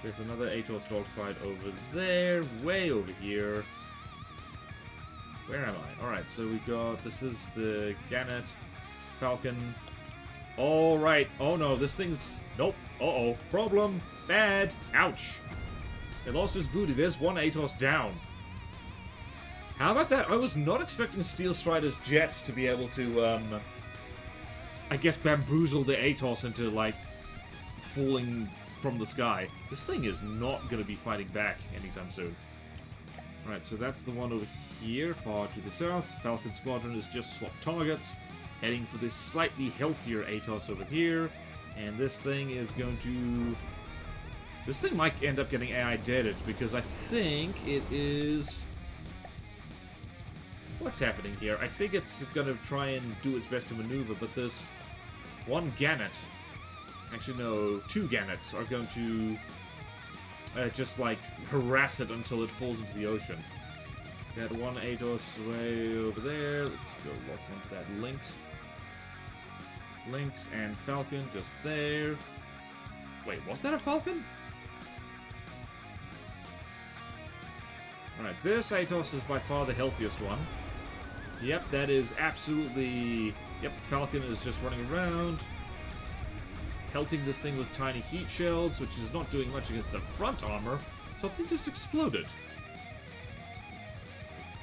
There's another Atos dogfight over there, way over here. Where am I? Alright, so we got... This is the Gannet, Falcon, Alright. Oh no, this thing's... Nope. Uh-oh. Problem. Bad. Ouch. They lost his booty. There's one Atos down. How about that? I was not expecting Steel Strider's jets to be able to, I guess bamboozle the Atos into, like, falling from the sky. This thing is not going to be fighting back anytime soon. Alright, so that's the one over here, far to the south. Falcon Squadron has just swapped targets, heading for this slightly healthier Atos over here. And this thing is going to... This thing might end up getting AI deaded, because I think it is... What's happening here? I think it's going to try and do its best to maneuver, but this one Gannet, actually no, two Gannets are going to just like harass it until it falls into the ocean. Got one Atos way over there. Let's go lock onto that Lynx. Lynx and Falcon just there. Wait, was that a Falcon? Alright, this Atos is by far the healthiest one. Yep, that is absolutely... Yep, Falcon is just running around, pelting this thing with tiny heat shells, which is not doing much against the front armor. Something just exploded.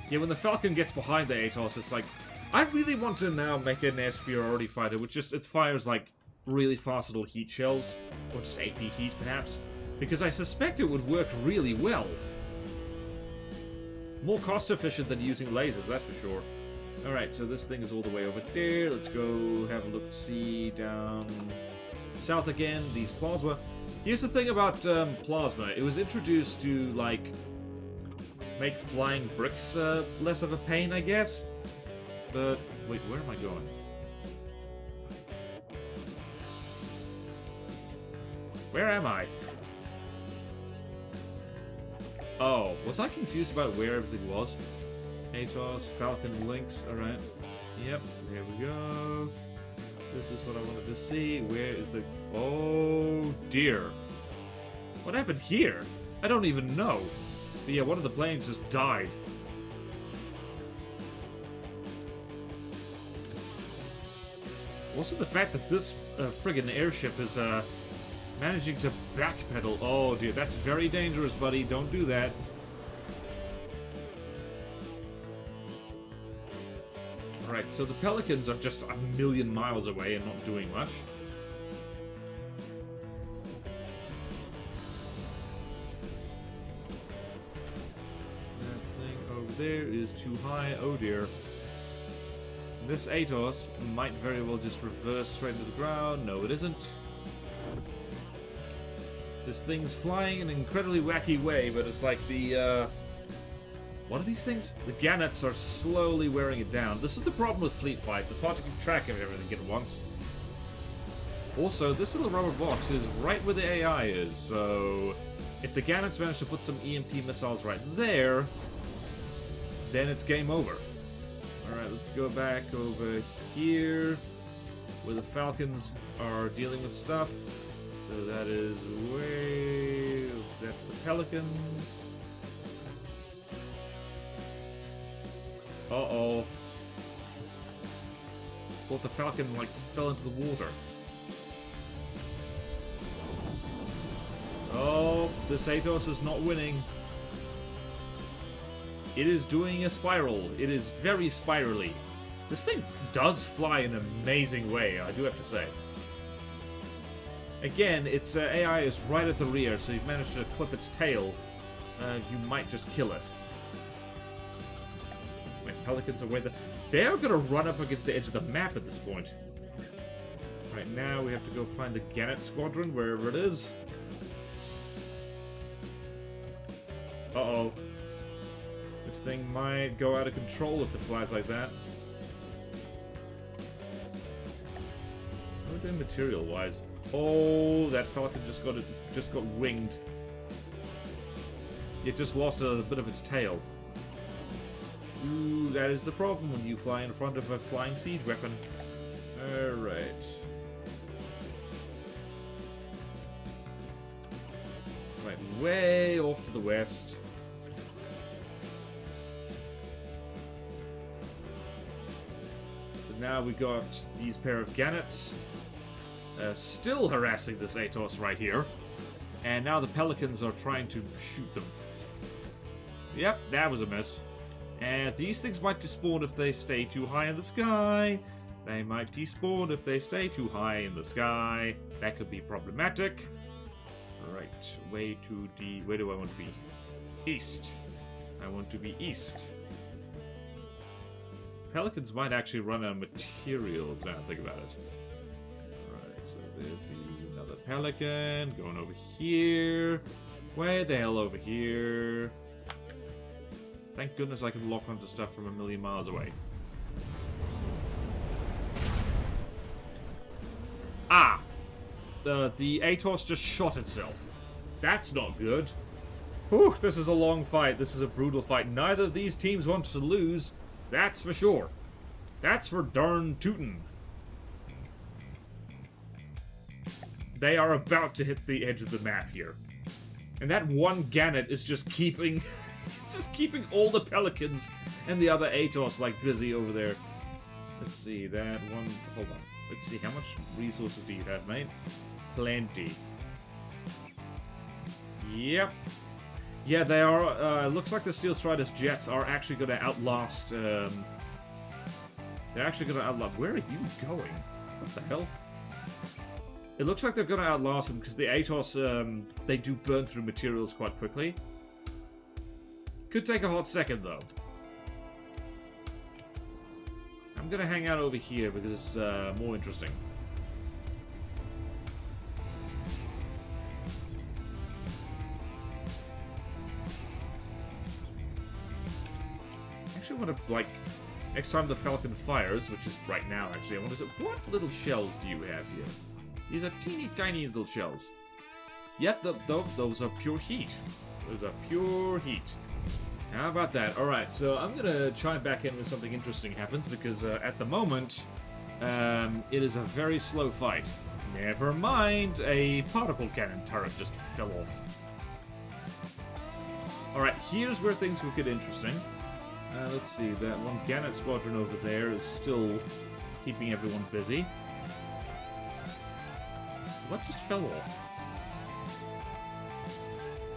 Yeah, when the Falcon gets behind the Atos, it's like... I really want to now make an superiority fighter, which just... It fires, like, really fast little heat shells. Or just AP heat, perhaps. Because I suspect it would work really well. More cost efficient than using lasers, that's for sure. Alright, so this thing is all the way over there. Let's go have a look-see down south again. These plasma. Here's the thing about plasma. It was introduced to, like, make flying bricks less of a pain, I guess. But, wait, where am I going? Where am I? Oh, was I confused about where everything was? Atos, Falcon, Lynx, alright. Yep, there we go. This is what I wanted to see. Where is the... Oh, dear. What happened here? I don't even know. But yeah, one of the planes just died. Also the fact that this friggin' airship is managing to backpedal. Oh dear, that's very dangerous, buddy. Don't do that. Alright, so the Pelicans are just a million miles away and not doing much. That thing over there is too high. Oh dear. This Atos might very well just reverse straight to the ground. No, it isn't. This thing's flying in an incredibly wacky way, but it's like the, what are these things? The Gannets are slowly wearing it down. This is the problem with fleet fights. It's hard to keep track of everything at once. Also, this little rubber box is right where the AI is, so... If the Gannets manage to put some EMP missiles right there, then it's game over. Alright, let's go back over here, where the Falcons are dealing with stuff. So that is way... That's the Pelicans. Uh-oh. Thought the Falcon, like, fell into the water. Oh, this Atos is not winning. It is doing a spiral. It is very spirally. This thing does fly in an amazing way, I do have to say. Again, its AI is right at the rear, so you've managed to clip its tail. You might just kill it. Wait, Pelicans are where they're gonna run up against the edge of the map at this point. Right now, we have to go find the Gannet Squadron, wherever it is. Uh-oh. This thing might go out of control if it flies like that. How are they material-wise? Oh, that Falcon just got winged. It just lost a bit of its tail. Ooh, that is the problem when you fly in front of a flying siege weapon. Alright. Right, way off to the west. So now we got these pair of Gannets. still harassing this Atos right here. And now the Pelicans are trying to shoot them. Yep, that was a miss. And these things might despawn if they stay too high in the sky. They might despawn if they stay too high in the sky. That could be problematic. Right, way to the... Where do I want to be? East. I want to be east. Pelicans might actually run out of materials now, think about it. Alright, so there's another Pelican going over here. Way the hell over here. Thank goodness I can lock onto stuff from a million miles away. Ah! The Atos just shot itself. That's not good. Whew, this is a long fight. This is a brutal fight. Neither of these teams wants to lose. That's for sure. That's for darn tootin'. They are about to hit the edge of the map here. And that one Gannet is just keeping... just keeping all the Pelicans and the other Atos, like, busy over there. Let's see, that one... Hold on. Let's see, how much resources do you have, mate? Plenty. Yep. Yeah, they are... looks like the Steel Strider's jets are actually going to outlast... they're actually going to outlast... Where are you going? What the hell? It looks like they're going to outlast them because the Atos, they do burn through materials quite quickly. Could take a hot second, though. I'm going to hang out over here because it's more interesting. I actually want to, like, next time the Falcon fires, which is right now, actually, I want to say, what little shells do you have here? These are teeny tiny little shells. Yep, those are pure heat. Those are pure heat. How about that? Alright, so I'm going to chime back in when something interesting happens, because at the moment, it is a very slow fight. Never mind, a particle cannon turret just fell off. Alright, here's where things will get interesting. Let's see, that one Gannet squadron over there is still keeping everyone busy. What just fell off?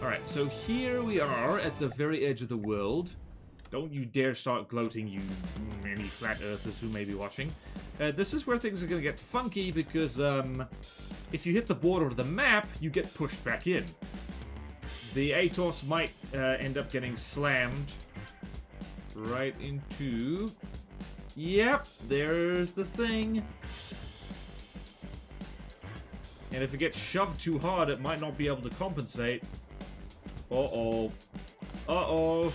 Alright, so here we are at the very edge of the world. Don't you dare start gloating, you many flat earthers who may be watching. This is where things are going to get funky because if you hit the border of the map, you get pushed back in. The Atos might end up getting slammed right into... Yep, there's the thing. And if it gets shoved too hard, it might not be able to compensate. Uh-oh. Uh-oh.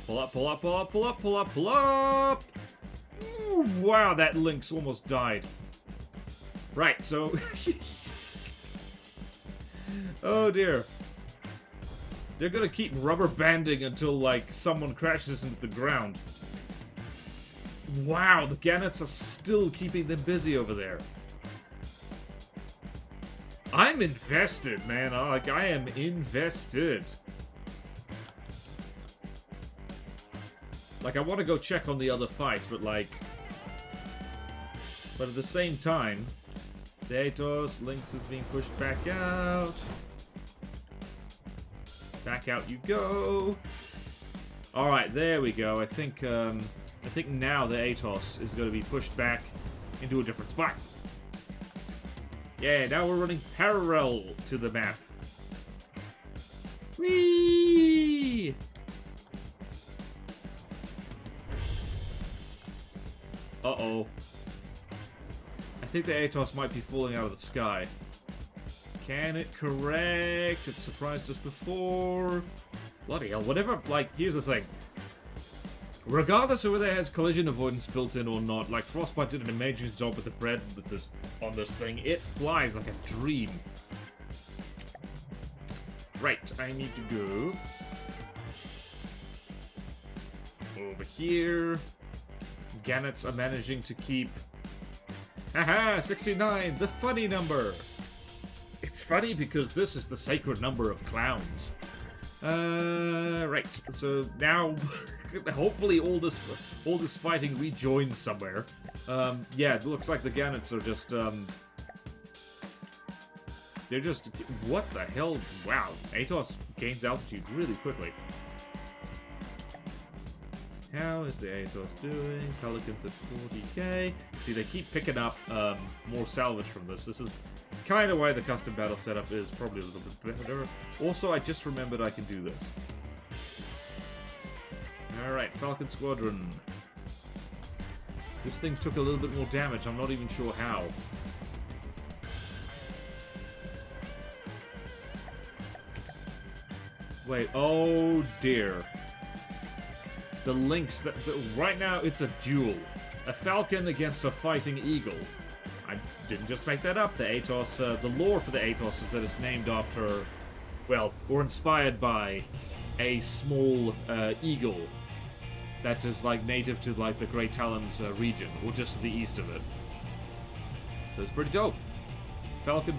Pull up, pull up, pull up, pull up, pull up, pull up! Ooh, wow, that Lynx almost died. Right, so... oh dear. They're gonna keep rubber banding until, like, someone crashes into the ground. Wow, the Gannets are still keeping them busy over there. I'm invested, man. Like, I am invested. Like, I want to go check on the other fight, but, like... But at the same time... The Atos, Lynx is being pushed back out. Back out you go. Alright, there we go. I think now the Atos is going to be pushed back into a different spot. Yeah, now we're running parallel to the map. Whee! Uh-oh. I think the Atos might be falling out of the sky. Can it correct? It surprised us before. Bloody hell, whatever, like, here's the thing. Regardless of whether it has collision avoidance built in or not, like, Frostbite did an amazing job with the bread with this, on this thing. It flies like a dream. Right, I need to go over here. Gannets are managing to keep... Haha, 69, the funny number. It's funny because this is the sacred number of clowns. Right, so now... hopefully all this fighting rejoins somewhere. Yeah, it looks like the Gannets are just, They're just... What the hell? Wow. Atos gains altitude really quickly. How is the Atos doing? Pelicans at 40k. See, they keep picking up more salvage from this. This is kind of why the custom battle setup is probably a little bit better. Also, I just remembered I can do this. Alright, Falcon Squadron. This thing took a little bit more damage. I'm not even sure how. Wait, oh dear. The links that right now it's a duel. A falcon against a fighting eagle. I didn't just make that up. The Atos, the lore for the Atos is that it's named after, well, or inspired by a small eagle that is like native to like the Great Talons region, or just to the east of it. So it's pretty dope. Falcon.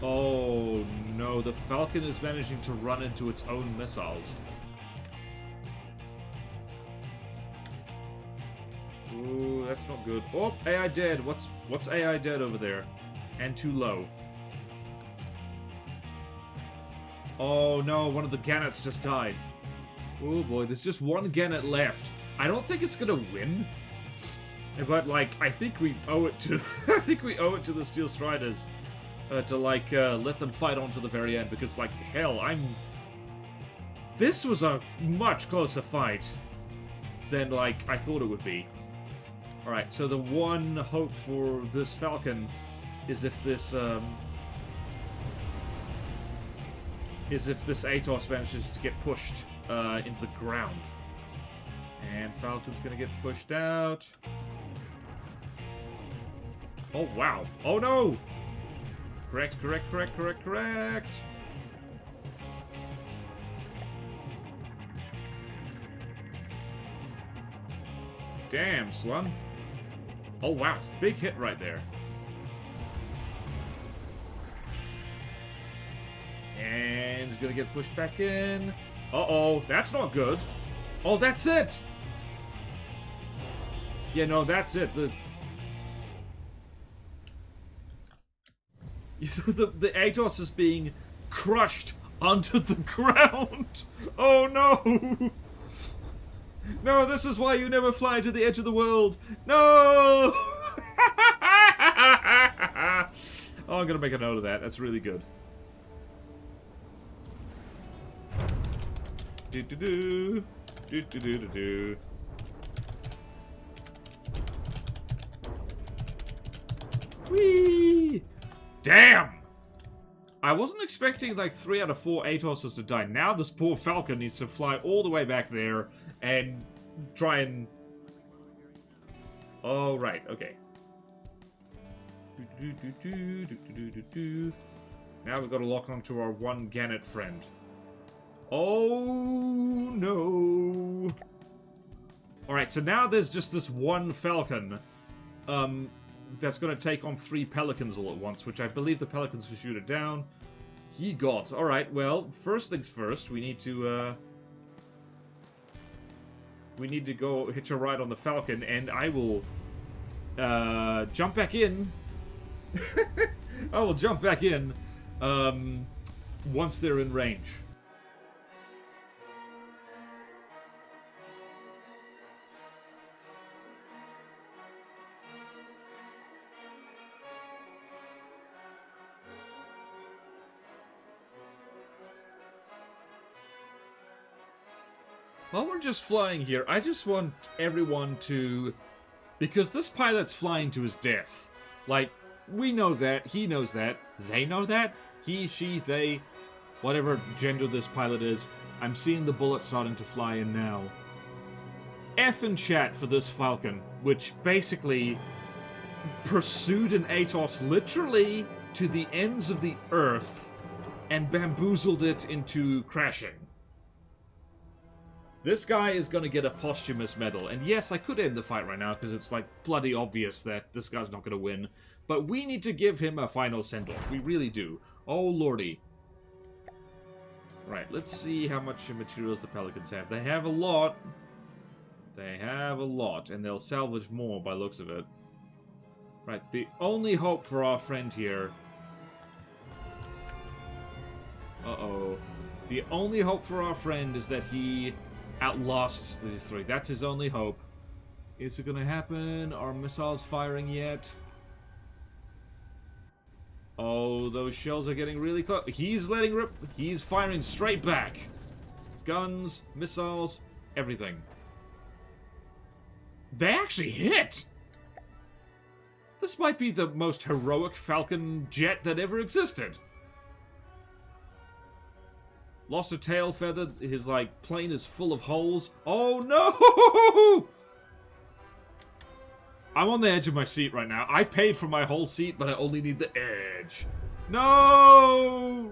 Oh no, the Falcon is managing to run into its own missiles. Ooh, that's not good. Oh, AI dead. What's AI dead over there? And too low. Oh no, one of the Gannets just died. Oh boy, there's just one Gannet left. I don't think it's gonna win. But like, I think we owe it to I think we owe it to the Steel Striders. To like let them fight on to the very end, because like hell, this was a much closer fight than like I thought it would be. All right, so the one hope for this Falcon is if this Atos manages to get pushed into the ground, and Falcon's gonna get pushed out. Oh wow! Oh no! Correct. Damn, Slum. Oh, wow. It's a big hit right there. And he's gonna get pushed back in. Uh-oh. That's not good. Oh, that's it! Yeah, no, that's it. The Atos is being crushed onto the ground. Oh no! No, this is why you never fly to the edge of the world. No! Oh, I'm gonna make a note of that. That's really good. Do-do-do. Do-do-do-do-do. Whee! Damn! I wasn't expecting like 3 out of 4 Atoses to die. Now this poor Falcon needs to fly all the way back there and try and... Oh, right, okay. Now we've got to lock onto our one Gannet friend. Oh, no. Alright, so now there's just this one Falcon. That's going to take on 3 Pelicans all at once, which I believe the Pelicans can shoot it down. Ye gods. Alright, well, first things first, we need to go hitch a ride on the Falcon, and I will jump back in. I will jump back in once they're in range. While we're just flying here, I just want everyone to... Because this pilot's flying to his death. Like, we know that, he knows that, they know that, he, she, they, whatever gender this pilot is. I'm seeing the bullets starting to fly in now. F and chat for this Falcon, which basically pursued an Atos literally to the ends of the earth and bamboozled it into crashing. This guy is going to get a posthumous medal. And yes, I could end the fight right now because it's like bloody obvious that this guy's not going to win. But we need to give him a final send-off. We really do. Oh, lordy. Right, let's see how much materials the Pelicans have. They have a lot. They have a lot. And they'll salvage more by looks of it. Right, the only hope for our friend here The only hope for our friend is that he outlasts these three. That's his only hope. Is it gonna happen? Are missiles firing yet? Oh, those shells are getting really close. He's letting rip. He's firing straight back. Guns, missiles, everything. They actually hit! This might be the most heroic Falcon jet that ever existed. Lost a tail feather. His, like, plane is full of holes. Oh, no! I'm on the edge of my seat right now. I paid for my whole seat, but I only need the edge. No!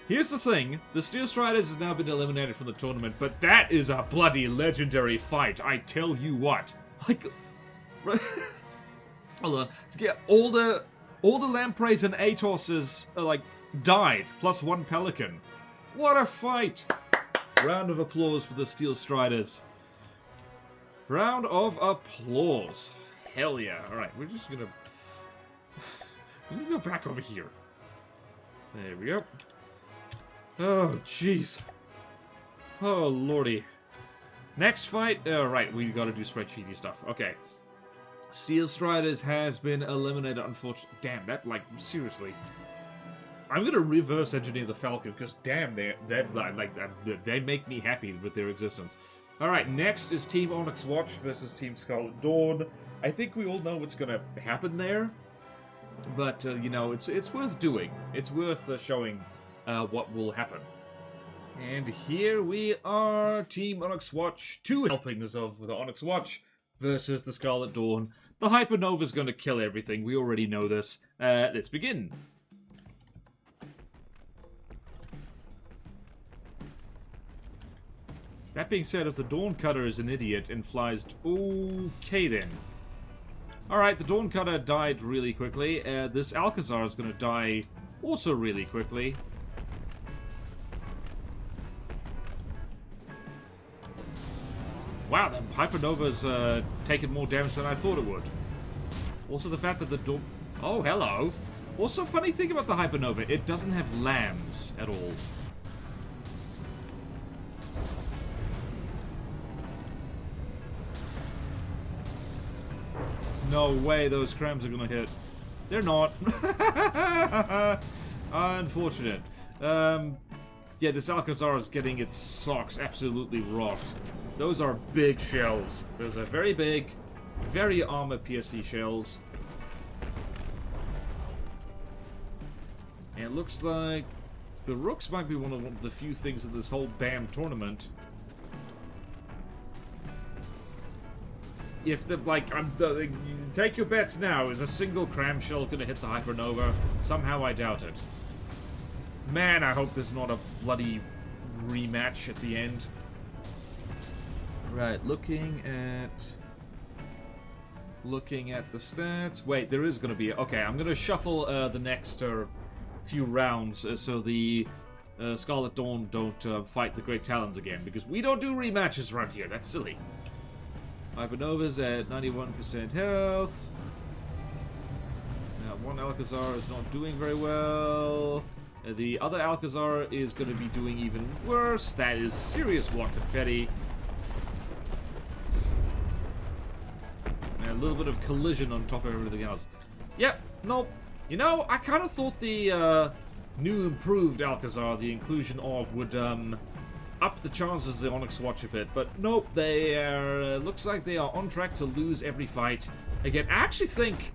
Here's the thing. The Steel Striders has now been eliminated from the tournament, but that is a bloody legendary fight. I tell you what. Like... Hold on. Yeah, all the Lampreys and Atoses like died, plus one Pelican. What a fight! Round of applause for the Steel Striders. Round of applause. Hell yeah! All right, we're gonna go back over here. There we go. Oh jeez. Oh lordy. Next fight. Right, we got to do spreadsheety stuff. Okay. Steel Striders has been eliminated, unfortunately. Damn, that, like, seriously. I'm gonna reverse engineer the Falcon, because damn, they make me happy with their existence. Alright, next is Team Onyx Watch versus Team Scarlet Dawn. I think we all know what's gonna happen there. But, you know, it's worth doing. It's worth showing what will happen. And here we are, Team Onyx Watch. 2 helpings of the Onyx Watch versus the Scarlet Dawn. The Hypernova's gonna kill everything. We already know this. Let's begin. That being said, if the Dawn Cutter is an idiot and flies... Okay, then. Alright, the Dawn Cutter died really quickly. This Alcazar is gonna die also really quickly. Wow, the Hypernova's taken more damage than I thought it would. Also the fact that the door... Oh, hello. Also, funny thing about the Hypernova, it doesn't have lambs at all. No way those crams are gonna hit. They're not. Unfortunate. Yeah, this Alcazar is getting its socks absolutely rocked. Those are big shells. Those are very big, very armor-piercing shells. And it looks like the Rooks might be one of the few things in this whole damn tournament. If the, like, take your bets now. Is a single cram shell gonna hit the Hypernova? Somehow I doubt it. Man, I hope there's not a bloody rematch at the end. Right, looking at the stats. Wait, there is going to be... Okay, I'm going to shuffle the next few rounds so the Scarlet Dawn don't fight the Great Talons again, because we don't do rematches around here. That's silly. Hypernova's at 91% health. Now, one Alcazar is not doing very well. The other Alcazar is going to be doing even worse. That is serious block confetti. A little bit of collision on top of everything else. Yep, nope. You know, I kind of thought the new improved Alcazar, the inclusion of, would up the chances of the Onyx Watch a bit, but nope, they are, looks like they are on track to lose every fight. Again, I actually think,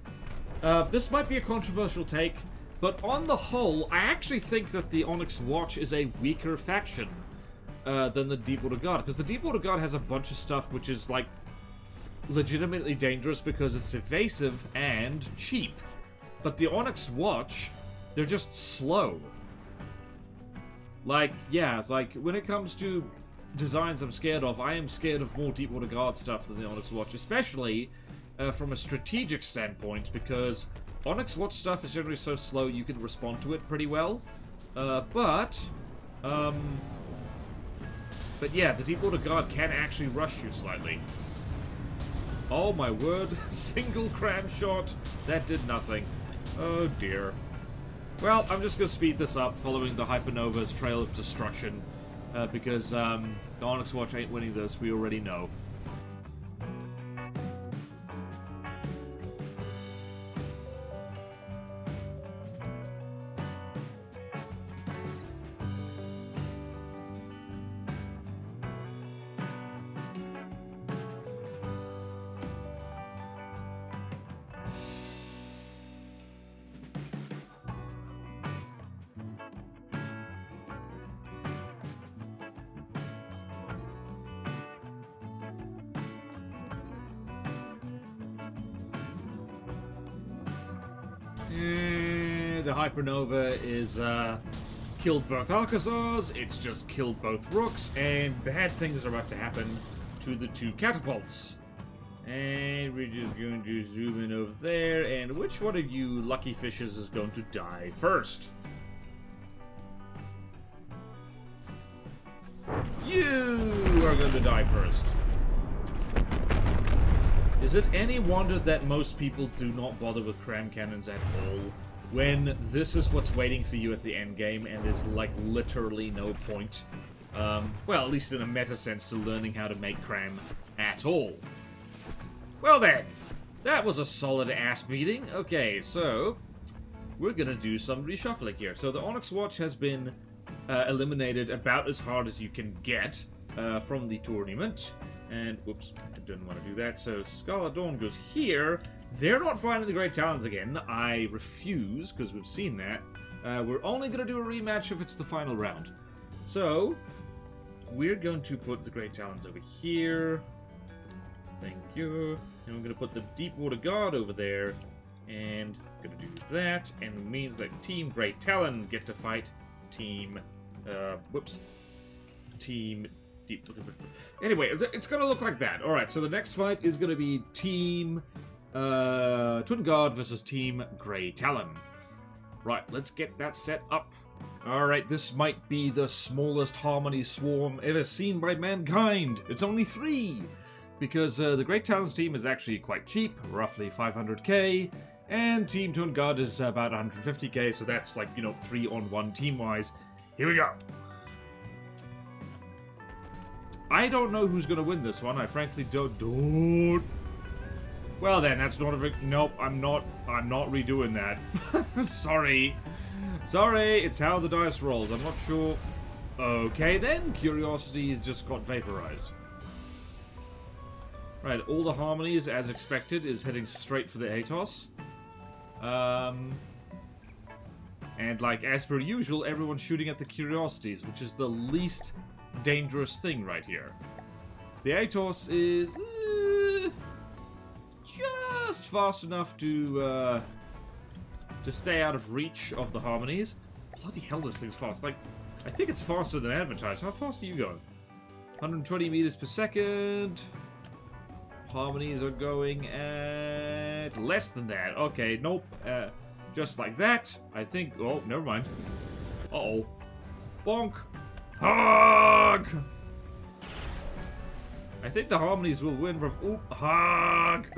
this might be a controversial take, but on the whole, I actually think that the Onyx Watch is a weaker faction than the Deepwater Guard, because the Deepwater Guard has a bunch of stuff which is, like, legitimately dangerous because it's evasive and cheap. But the Onyx Watch, they're just slow. Like, yeah, it's like, when it comes to designs I'm scared of, I am scared of more Deepwater Guard stuff than the Onyx Watch, especially from a strategic standpoint, because Onyx Watch stuff is generally so slow you can respond to it pretty well. But yeah, the Deepwater Guard can actually rush you slightly. Oh my word. Single cram shot. That did nothing. Oh dear. Well, I'm just going to speed this up following the Hypernova's Trail of Destruction. Because the Onyx Watch ain't winning this, we already know. The Hypernova is killed both Alcazars, it's just killed both Rooks, and bad things are about to happen to the two catapults. And we're just going to zoom in over there, and which one of you lucky fishes is going to die first? You are going to die first. Is it any wonder that most people do not bother with cram cannons at all, when this is what's waiting for you at the end game, and there's like literally no point, well, at least in a meta sense, to learning how to make cram at all. Well then, that was a solid ass beating. Okay, so we're gonna do some reshuffling here. So the Onyx Watch has been eliminated about as hard as you can get from the tournament. And, whoops, I didn't want to do that. So, Scarlet Dawn goes here. They're not finding the Great Talons again. I refuse, because we've seen that. We're only going to do a rematch if it's the final round. So, we're going to put the Great Talons over here. Thank you. And we're going to put the Deepwater Guard over there. And going to do that. And it means that Team Great Talon get to fight Team... Team... Anyway, it's gonna look like that. Alright, so the next fight is gonna be Team Twin Guard versus Team Grey Talon. Right, let's get that set up. Alright, this might be the smallest Harmony Swarm ever seen by mankind. It's only 3! Because the Grey Talon's team is actually quite cheap, roughly 500k, and Team Twin Guard is about 150k, so that's like, you know, 3-on-1 team-wise. Here we go! I don't know who's going to win this one. I frankly don't. Well then, that's not a nope, I'm not redoing that. Sorry. Sorry, it's how the dice rolls. I'm not sure. Okay then, Curiosity just got vaporized. Right, all the Harmonies, as expected, is heading straight for the Atos. And like, as per usual, everyone's shooting at the Curiosities, which is the least dangerous thing right here. The Atos is just fast enough to stay out of reach of the Harmonies. Bloody hell, this thing's fast. Like, I think it's faster than advertised. How fast are you going? 120 meters per second. Harmonies are going at less than that. Okay, nope. Just like that. I think... Oh, never mind. Uh-oh. Bonk. Hug! I think the Harmonies will win from... Oop, hug!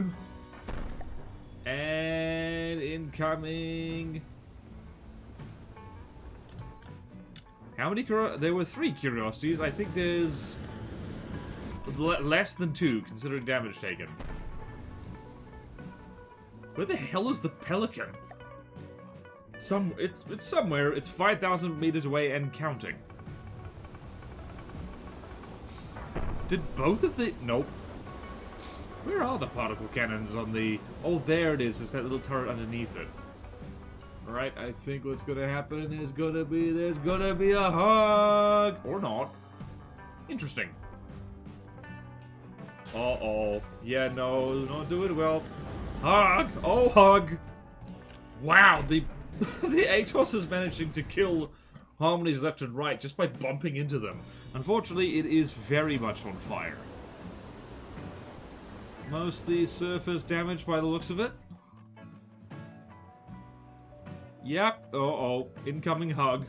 And incoming... How many... There were 3 Curiosities. I think there's... less than 2, considering damage taken. Where the hell is the Pelican? It's somewhere. It's 5,000 meters away and counting. Did both of the... Nope. Where are the particle cannons on the... Oh, there it is. It's that little turret underneath it. Alright, I think what's gonna happen is there's gonna be a hug! Or not. Interesting. Uh-oh. Yeah, no, not doing well. Hug! Oh, hug! Wow, the Atos is managing to kill Harmonies left and right just by bumping into them. Unfortunately, it is very much on fire. Mostly surface damage by the looks of it. Yep. Uh-oh. Incoming hug.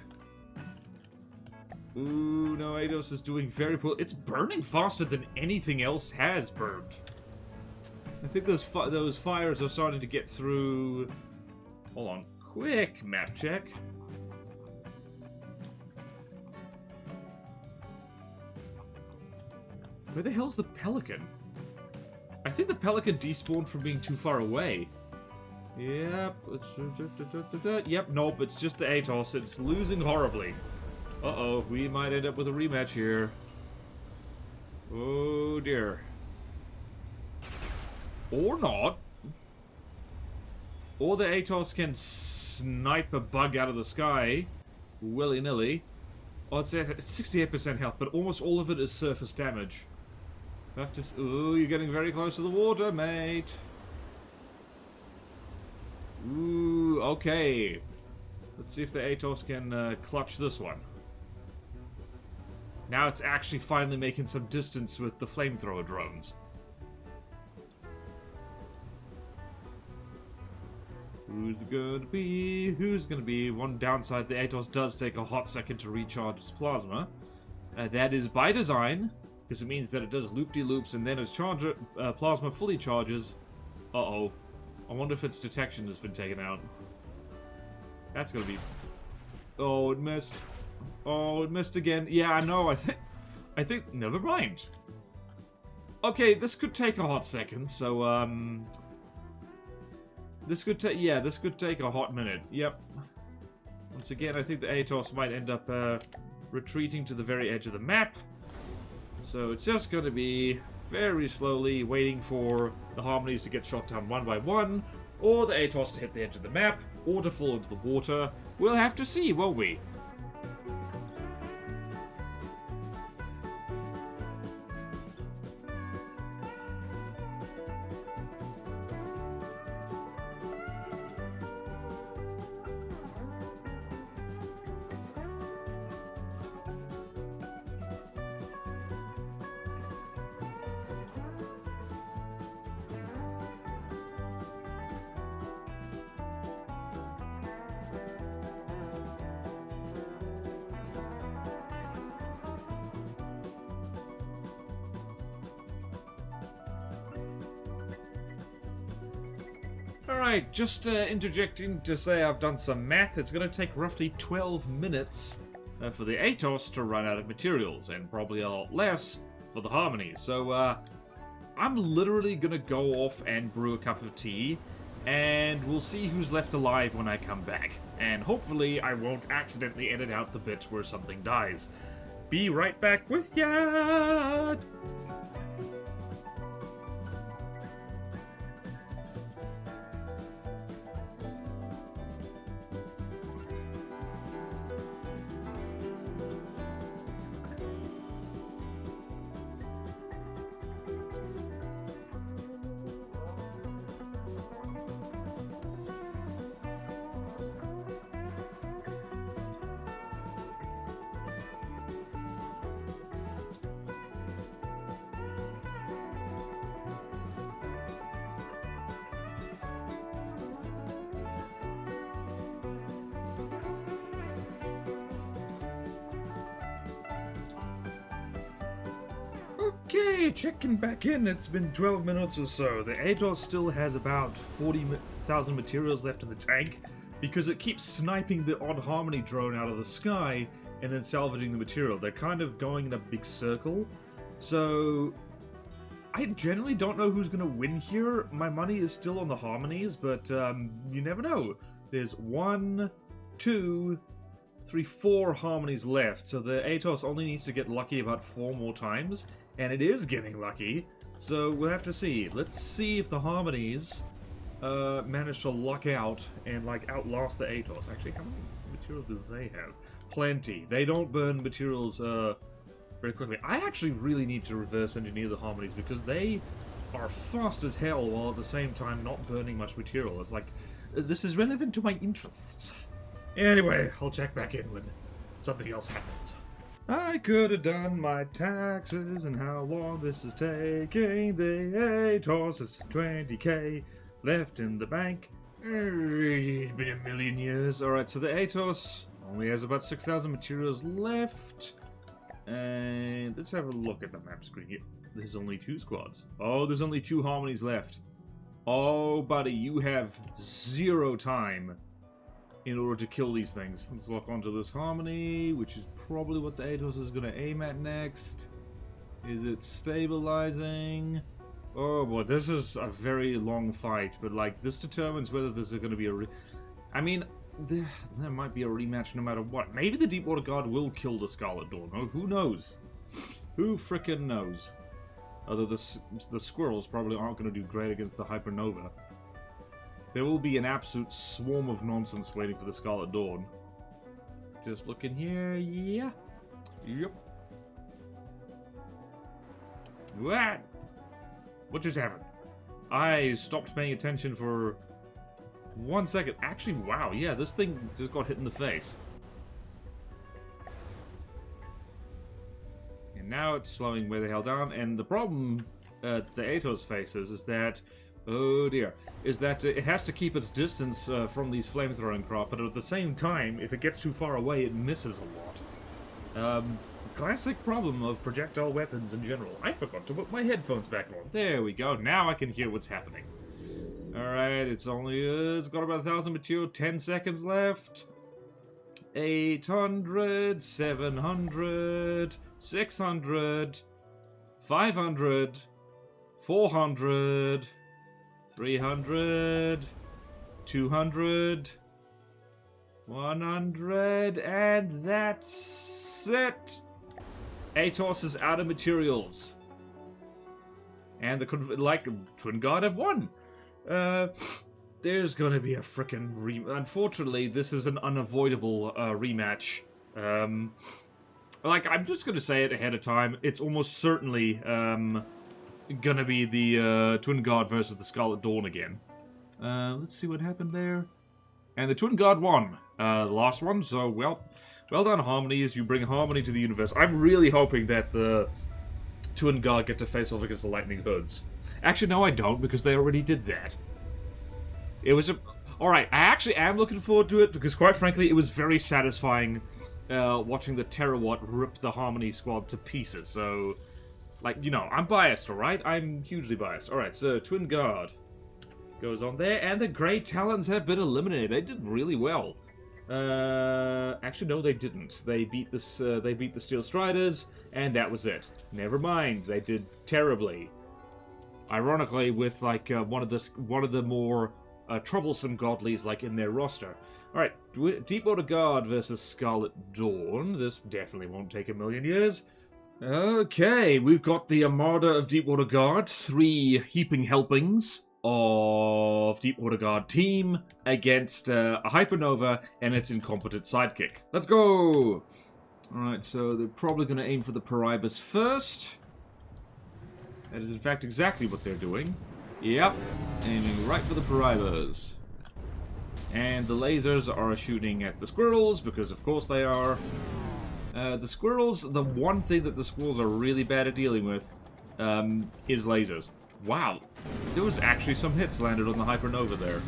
Ooh, no, Atos is doing very poor. It's burning faster than anything else has burned. I think those fires are starting to get through. Hold on. Quick map check. Where the hell's the Pelican? I think the Pelican despawned from being too far away. Yep. Yep, nope, it's just the Atos. It's losing horribly. Uh-oh, we might end up with a rematch here. Oh, dear. Or not. Or the Atos can snipe a bug out of the sky. Willy-nilly. Oh, it's 68% health, but almost all of it is surface damage. You have to... Ooh, you're getting very close to the water, mate. Ooh, okay. Let's see if the Atos can clutch this one. Now it's actually finally making some distance with the flamethrower drones. Who's it gonna be? Who's gonna be? One downside, the Atos does take a hot second to recharge its plasma. That is by design, because it means that it does loop-de-loops, and then its plasma fully charges. Uh-oh. I wonder if its detection has been taken out. That's gonna be... Oh, it missed. Oh, it missed again. Yeah, I know, I think... Never mind. Okay, this could take a hot second, so, This could take... Yeah, this could take a hot minute. Yep. Once again, I think the Atos might end up, retreating to the very edge of the map. So it's just gonna be very slowly waiting for the Harmonies to get shot down one by one, or the Atos to hit the edge of the map, or to fall into the water. We'll have to see, won't we? Alright, just interjecting to say I've done some math. It's going to take roughly 12 minutes for the Atos to run out of materials, and probably a lot less for the Harmonies. So, I'm literally going to go off and brew a cup of tea, and we'll see who's left alive when I come back. And hopefully I won't accidentally edit out the bit where something dies. Be right back with ya! Okay, checking back in. It's been 12 minutes or so. The Atos still has about 40,000 materials left in the tank because it keeps sniping the odd Harmony drone out of the sky and then salvaging the material. They're kind of going in a big circle. So I generally don't know who's going to win here. My money is still on the Harmonies, but you never know. There's 1, 2, 3, 4 Harmonies left, so the Atos only needs to get lucky about 4 more times. And it is getting lucky, so we'll have to see. Let's see if the Harmonies manage to luck out and, like, outlast the Atos. Actually, how many materials do they have? Plenty. They don't burn materials very quickly. I actually really need to reverse engineer the Harmonies because they are fast as hell while at the same time not burning much material. It's like, this is relevant to my interests. Anyway, I'll check back in when something else happens. I could have done my taxes and how long this is taking. The Atos is 20k left in the bank. It's been a million years. Alright, so the Atos only has about 6,000 materials left. And let's have a look at the map screen here. There's only 2 squads. Oh, there's only 2 Harmonies left. Oh, buddy, you have 0 time in order to kill these things. Let's lock onto this harmony, which is probably what the Atos is going to aim at next. Is it stabilizing? Oh boy, this is a very long fight, but like, this determines whether this is going to be a I mean, there might be a rematch no matter what. Maybe the Deepwater Guard will kill the Scarlet Dawn. Oh, who knows? Who frickin' knows? Although the squirrels probably aren't going to do great against the Hypernova. There will be an absolute swarm of nonsense waiting for the Scarlet Dawn. Just looking here, yeah. Yep. What? What just happened? I stopped paying attention for 1 second. Actually, wow, yeah, this thing just got hit in the face. And now it's slowing way the hell down, and the problem the Atos faces is that, oh dear, is that it has to keep its distance from these flamethrowing craft, but at the same time, if it gets too far away, it misses a lot. Classic problem of projectile weapons in general. I forgot to put my headphones back on. There we go, now I can hear what's happening. Alright, it's got about 1,000 material, 10 seconds left. 800, 700, 600, 500, 400, 300, 200, 100, and that's it! Atos is out of materials. And the Twin Guard have won! There's gonna be a frickin' Unfortunately, this is an unavoidable rematch. I'm just gonna say it ahead of time. It's almost certainly gonna be the Twin Guard versus the Scarlet Dawn again. Let's see what happened there. And the Twin Guard won. The last one, so well done, Harmony, as you bring harmony to the universe. I'm really hoping that the Twin Guard get to face off against the Lightning Hoods. Actually, no, I don't, because they already did that. It was alright, I actually am looking forward to it, because quite frankly, it was very satisfying watching the Terawatt rip the Harmony Squad to pieces, so, like, you know, I'm biased, alright? I'm hugely biased. Alright, so, Twin Guard goes on there, and the Grey Talons have been eliminated. They did really well. Actually, no, they didn't. They beat the Steel Striders, and that was it. Never mind, they did terribly. Ironically, with like one of the more troublesome godlies like in their roster. All right, Deepwater Guard versus Scarlet Dawn. This definitely won't take a million years. Okay, we've got the Armada of Deepwater Guard, 3 heaping helpings of Deepwater Guard team against a Hypernova and its incompetent sidekick. Let's go! Alright, so they're probably going to aim for the Paribus first. That is in fact exactly what they're doing. Yep, aiming right for the Paribus. And the lasers are shooting at the squirrels, because of course they are. The squirrels, the one thing that the squirrels are really bad at dealing with is lasers. Wow, there was actually some hits landed on the Hypernova there.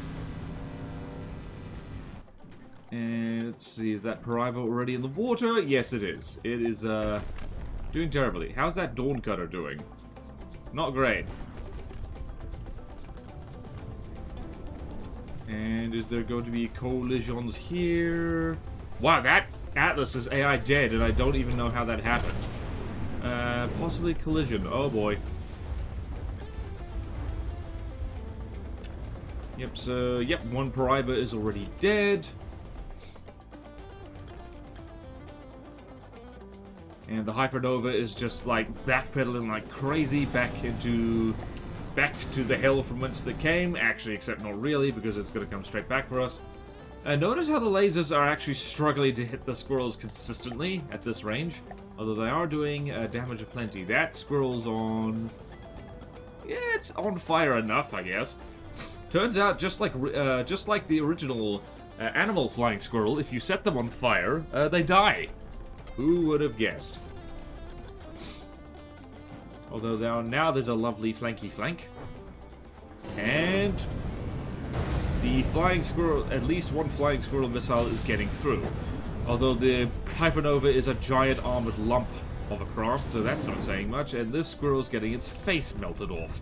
And let's see, is that Pariba already in the water? Yes, it is. It is doing terribly. How's that Dawn Cutter doing? Not great. And is there going to be collisions here? Wow, that Atlas is AI dead, and I don't even know how that happened. Possibly collision. Oh boy. Yep, so, yep, one Pariba is already dead. And the Hypernova is just, like, backpedaling like crazy back to the hell from whence they came. Actually, except not really, because it's going to come straight back for us. Notice how the lasers are actually struggling to hit the squirrels consistently at this range. Although they are doing damage aplenty. That squirrel's on... yeah, it's on fire enough, I guess. Turns out, just like the original animal flying squirrel, if you set them on fire, they die. Who would have guessed? Although now there's a lovely flanky flank. And the flying squirrel, at least one flying squirrel missile is getting through. Although the Hypernova is a giant armored lump of a craft, so that's not saying much. And this squirrel's getting its face melted off.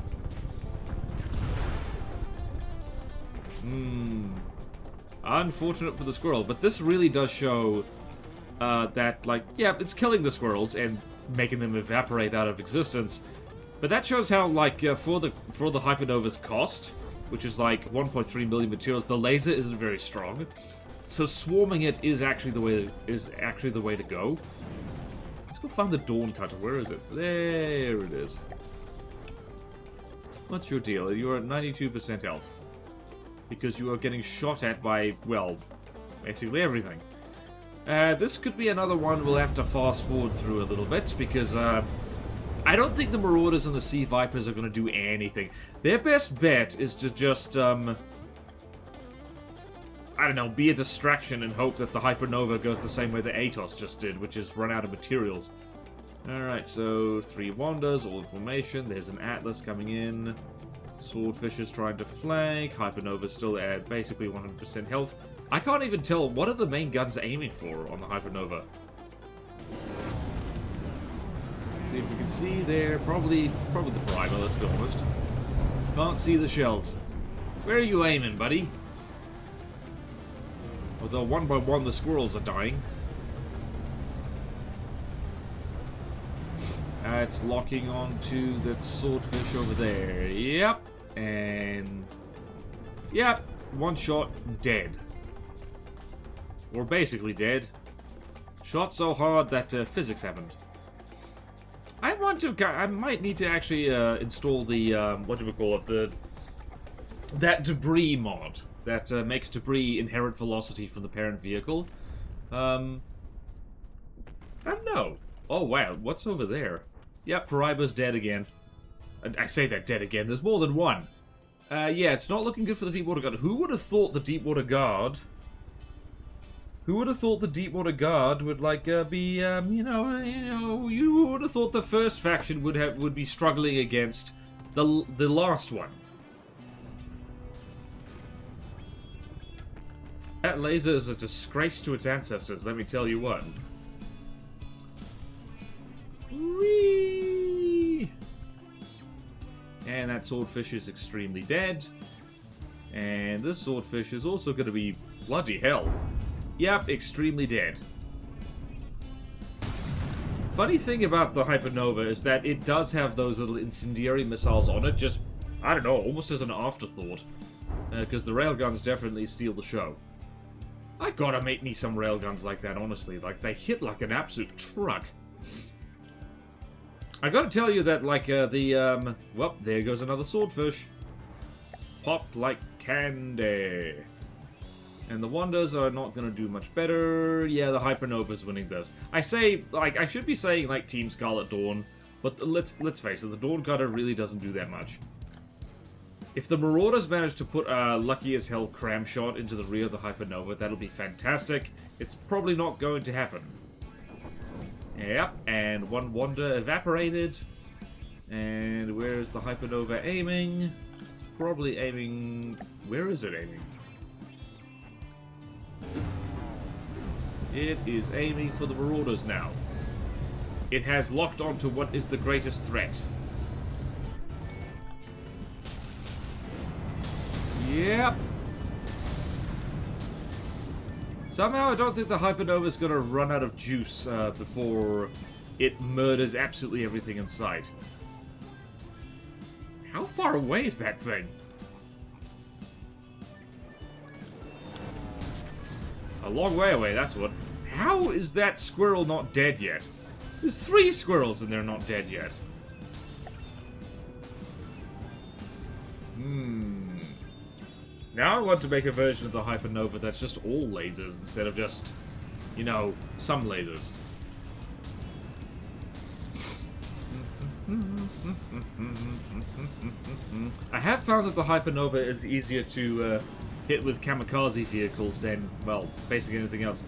Unfortunate for the squirrel, but this really does show that, like, yeah, it's killing the squirrels and making them evaporate out of existence. But that shows how, like, for the hypernova's cost, which is like 1.3 million materials, the laser isn't very strong. So swarming it is actually the way to go. Let's go find the Dawn Cutter. Where is it? There it is. What's your deal? You are at 92% health. Because you are getting shot at by, well, basically everything. This could be another one we'll have to fast forward through a little bit, because I don't think the Marauders and the Sea Vipers are going to do anything. Their best bet is to just, I don't know, be a distraction and hope that the Hypernova goes the same way the Atos just did, which is run out of materials. Alright, so 3 Wanders, all in formation. There's an Atlas coming in. Swordfish is trying to flank. Hypernova's still at basically 100% health. I can't even tell, what are the main guns aiming for on the Hypernova? Let's see if we can see there. Probably the primer, let's be honest. Can't see the shells. Where are you aiming, buddy? Although one by one the squirrels are dying. It's locking onto that swordfish over there. Yep. And... yep. One shot, dead. Or basically dead. Shot so hard that physics happened. I might need to actually install the, what do we call it? That debris mod. That makes debris inherent velocity from the parent vehicle. I don't know. Oh wow, what's over there? Yep, Paraiba's dead again. I say that dead again, there's more than one. Yeah, it's not looking good for the Deepwater Guard. Who would have thought the Deepwater Guard... Who would have thought the Deepwater Guard would, like, be, you would have thought the first faction would be struggling against the last one. That laser is a disgrace to its ancestors, let me tell you what. Whee! And that swordfish is extremely dead. And this swordfish is also going to be bloody hell. Yep, extremely dead. Funny thing about the Hypernova is that it does have those little incendiary missiles on it, just, I don't know, almost as an afterthought. Because the railguns definitely steal the show. I gotta make me some railguns like that, honestly. Like, they hit like an absolute truck. I gotta tell you that, like, well, there goes another swordfish. Popped like candy. And the Wonders are not gonna do much better. Yeah, the Hypernova's winning this. I say, like, I should be saying, like, Team Scarlet Dawn, but let's face it, the Dawn Cutter really doesn't do that much. If the Marauders manage to put a lucky as hell cram shot into the rear of the Hypernova, that'll be fantastic. It's probably not going to happen. Yep, and one Wander evaporated. And where is the Hypernova aiming? It's probably aiming... where is it aiming? It is aiming for the Marauders now. It has locked onto what is the greatest threat. Yep. Somehow I don't think the Hypernova is going to run out of juice before it murders absolutely everything in sight. How far away is that thing? A long way away, that's what. How is that squirrel not dead yet? There's 3 squirrels and they're not dead yet. Now I want to make a version of the Hypernova that's just all lasers instead of just, you know, some lasers. I have found that the Hypernova is easier to hit with kamikaze vehicles than, well, basically anything else.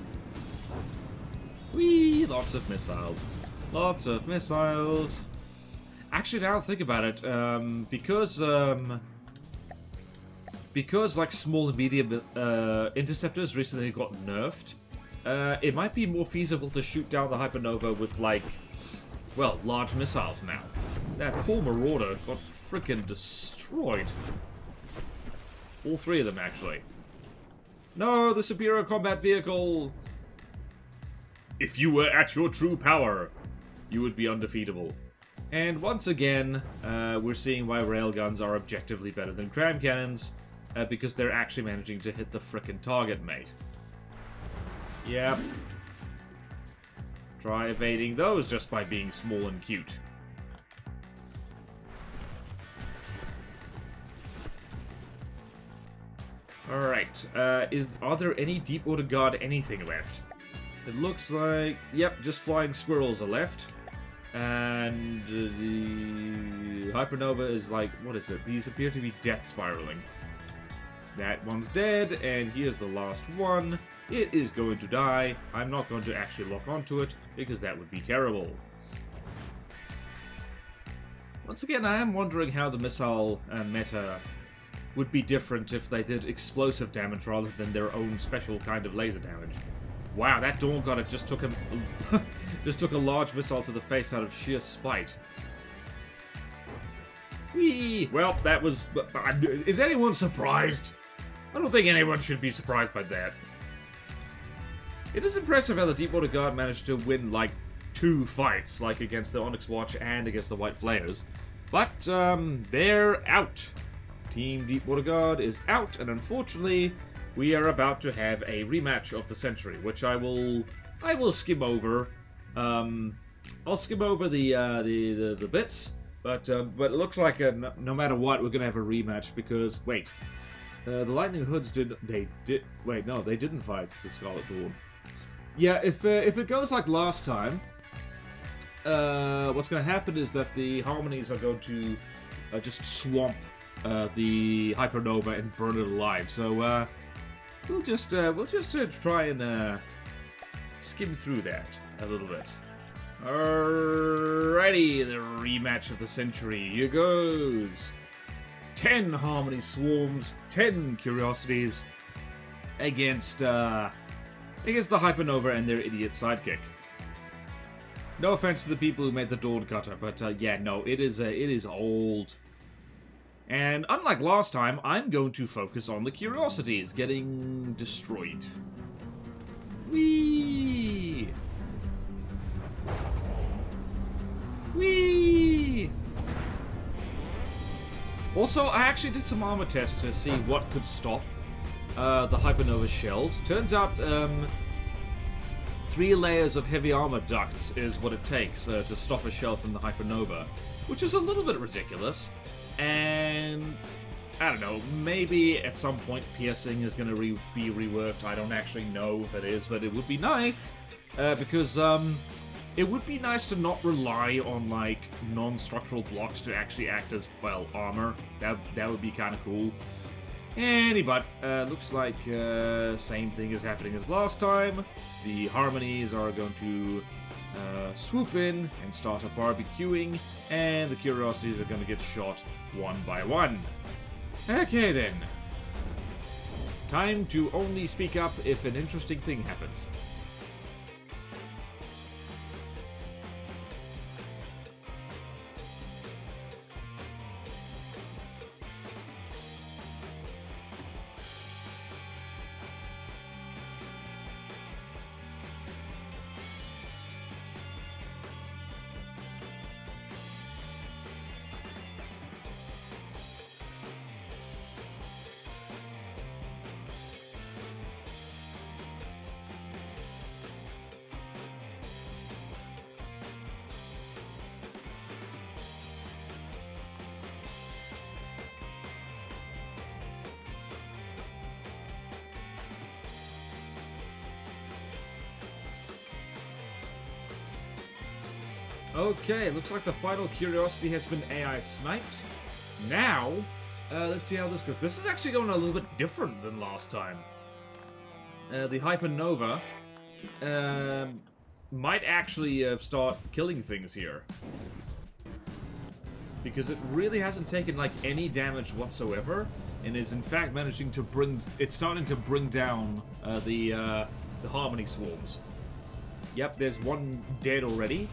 Whee! Lots of missiles. Lots of missiles. Actually, now I think about it, because like small and medium interceptors recently got nerfed, it might be more feasible to shoot down the Hypernova with, like, well, large missiles now. That poor Marauder got frickin' destroyed. All three of them, actually. No, the superior combat vehicle! If you were at your true power, you would be undefeatable. And once again, we're seeing why railguns are objectively better than cram cannons, because they're actually managing to hit the frickin' target, mate. Yep. Try evading those just by being small and cute. Alright, are there any deep water guard anything left? It looks like, yep, just flying squirrels are left. And the Hypernova is like, what is it? These appear to be death spiraling. That one's dead, and here's the last one. It is going to die. I'm not going to actually lock onto it, because that would be terrible. Once again, I am wondering how the missile meta would be different if they did explosive damage rather than their own special kind of laser damage. Wow, that Dawn God just took him just took a large missile to the face out of sheer spite. Whee! Well, that was... Is anyone surprised? I don't think anyone should be surprised by that. It is impressive how the Deepwater Guard managed to win, like, 2 fights, like against the Onyx Watch and against the White Flares. But, they're out. Team Deepwater Guard is out, and unfortunately, we are about to have a rematch of the century, which I will skim over. I'll skim over the bits, but it looks like no matter what, we're gonna have a rematch because wait, the Lightning Hoods they didn't fight the Scarlet Dawn. Yeah, if it goes like last time, what's gonna happen is that the Harmonies are going to just swamp the Hypernova and burn it alive. So we'll just try and skim through that a little bit. Alrighty, the rematch of the century. Here goes. 10 Harmony Swarms, 10 Curiosities against the Hypernova and their idiot sidekick. No offense to the people who made the Dawn Cutter, but yeah, no, it is old. And unlike last time, I'm going to focus on the Curiosities getting destroyed. Whee! Whee! Also, I actually did some armor tests to see what could stop the Hypernova shells. Turns out, 3 layers of heavy armor ducts is what it takes to stop a shell from the Hypernova, which is a little bit ridiculous. And I don't know, maybe at some point piercing is going to be reworked. I don't actually know if it is, but it would be nice because it would be nice to not rely on like non-structural blocks to actually act as, well, armor. That would be kind of cool. But looks like same thing is happening as last time. The Harmonies are going to swoop in and start a barbecuing, and the Curiosities are going to get shot one by one. Okay then. Time to only speak up if an interesting thing happens. Okay, it looks like the final Curiosity has been AI sniped. Now, let's see how this goes. This is actually going a little bit different than last time. The Hypernova might actually start killing things here. Because it really hasn't taken like any damage whatsoever, and is in fact managing to it's starting to bring down the Harmony Swarms. Yep, there's one dead already.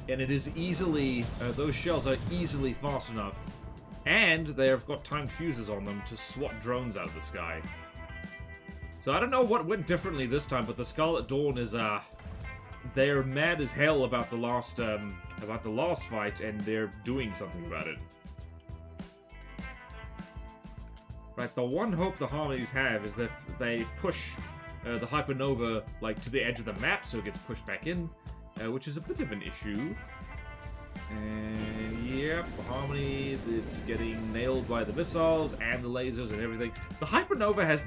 And it is easily, those shells are easily fast enough And they've got timed fuses on them to swat drones out of the sky. So I don't know what went differently this time, but the Scarlet Dawn is, they're mad as hell about the last fight, and they're doing something about it. Right, the one hope the Harmonies have is that if they push the Hypernova, like, to the edge of the map, so it gets pushed back in, which is a bit of an issue. And, yep, Harmony, it's getting nailed by the missiles and the lasers and everything. The Hypernova has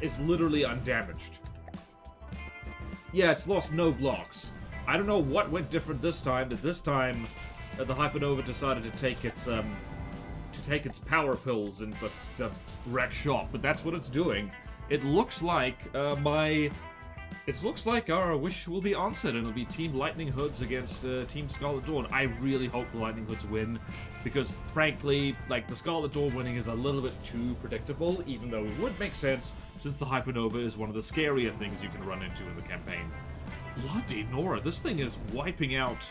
it's literally undamaged. Yeah, it's lost no blocks. I don't know what went different this time, but this time the Hypernova decided to take its power pills and just wreck shop, but that's what it's doing. It looks like our wish will be answered, and it'll be Team Lightning Hoods against Team Scarlet Dawn. I really hope the Lightning Hoods win, because frankly, like, the Scarlet Dawn winning is a little bit too predictable, even though it would make sense, since the Hypernova is one of the scarier things you can run into in the campaign. Bloody Nora, this thing is wiping out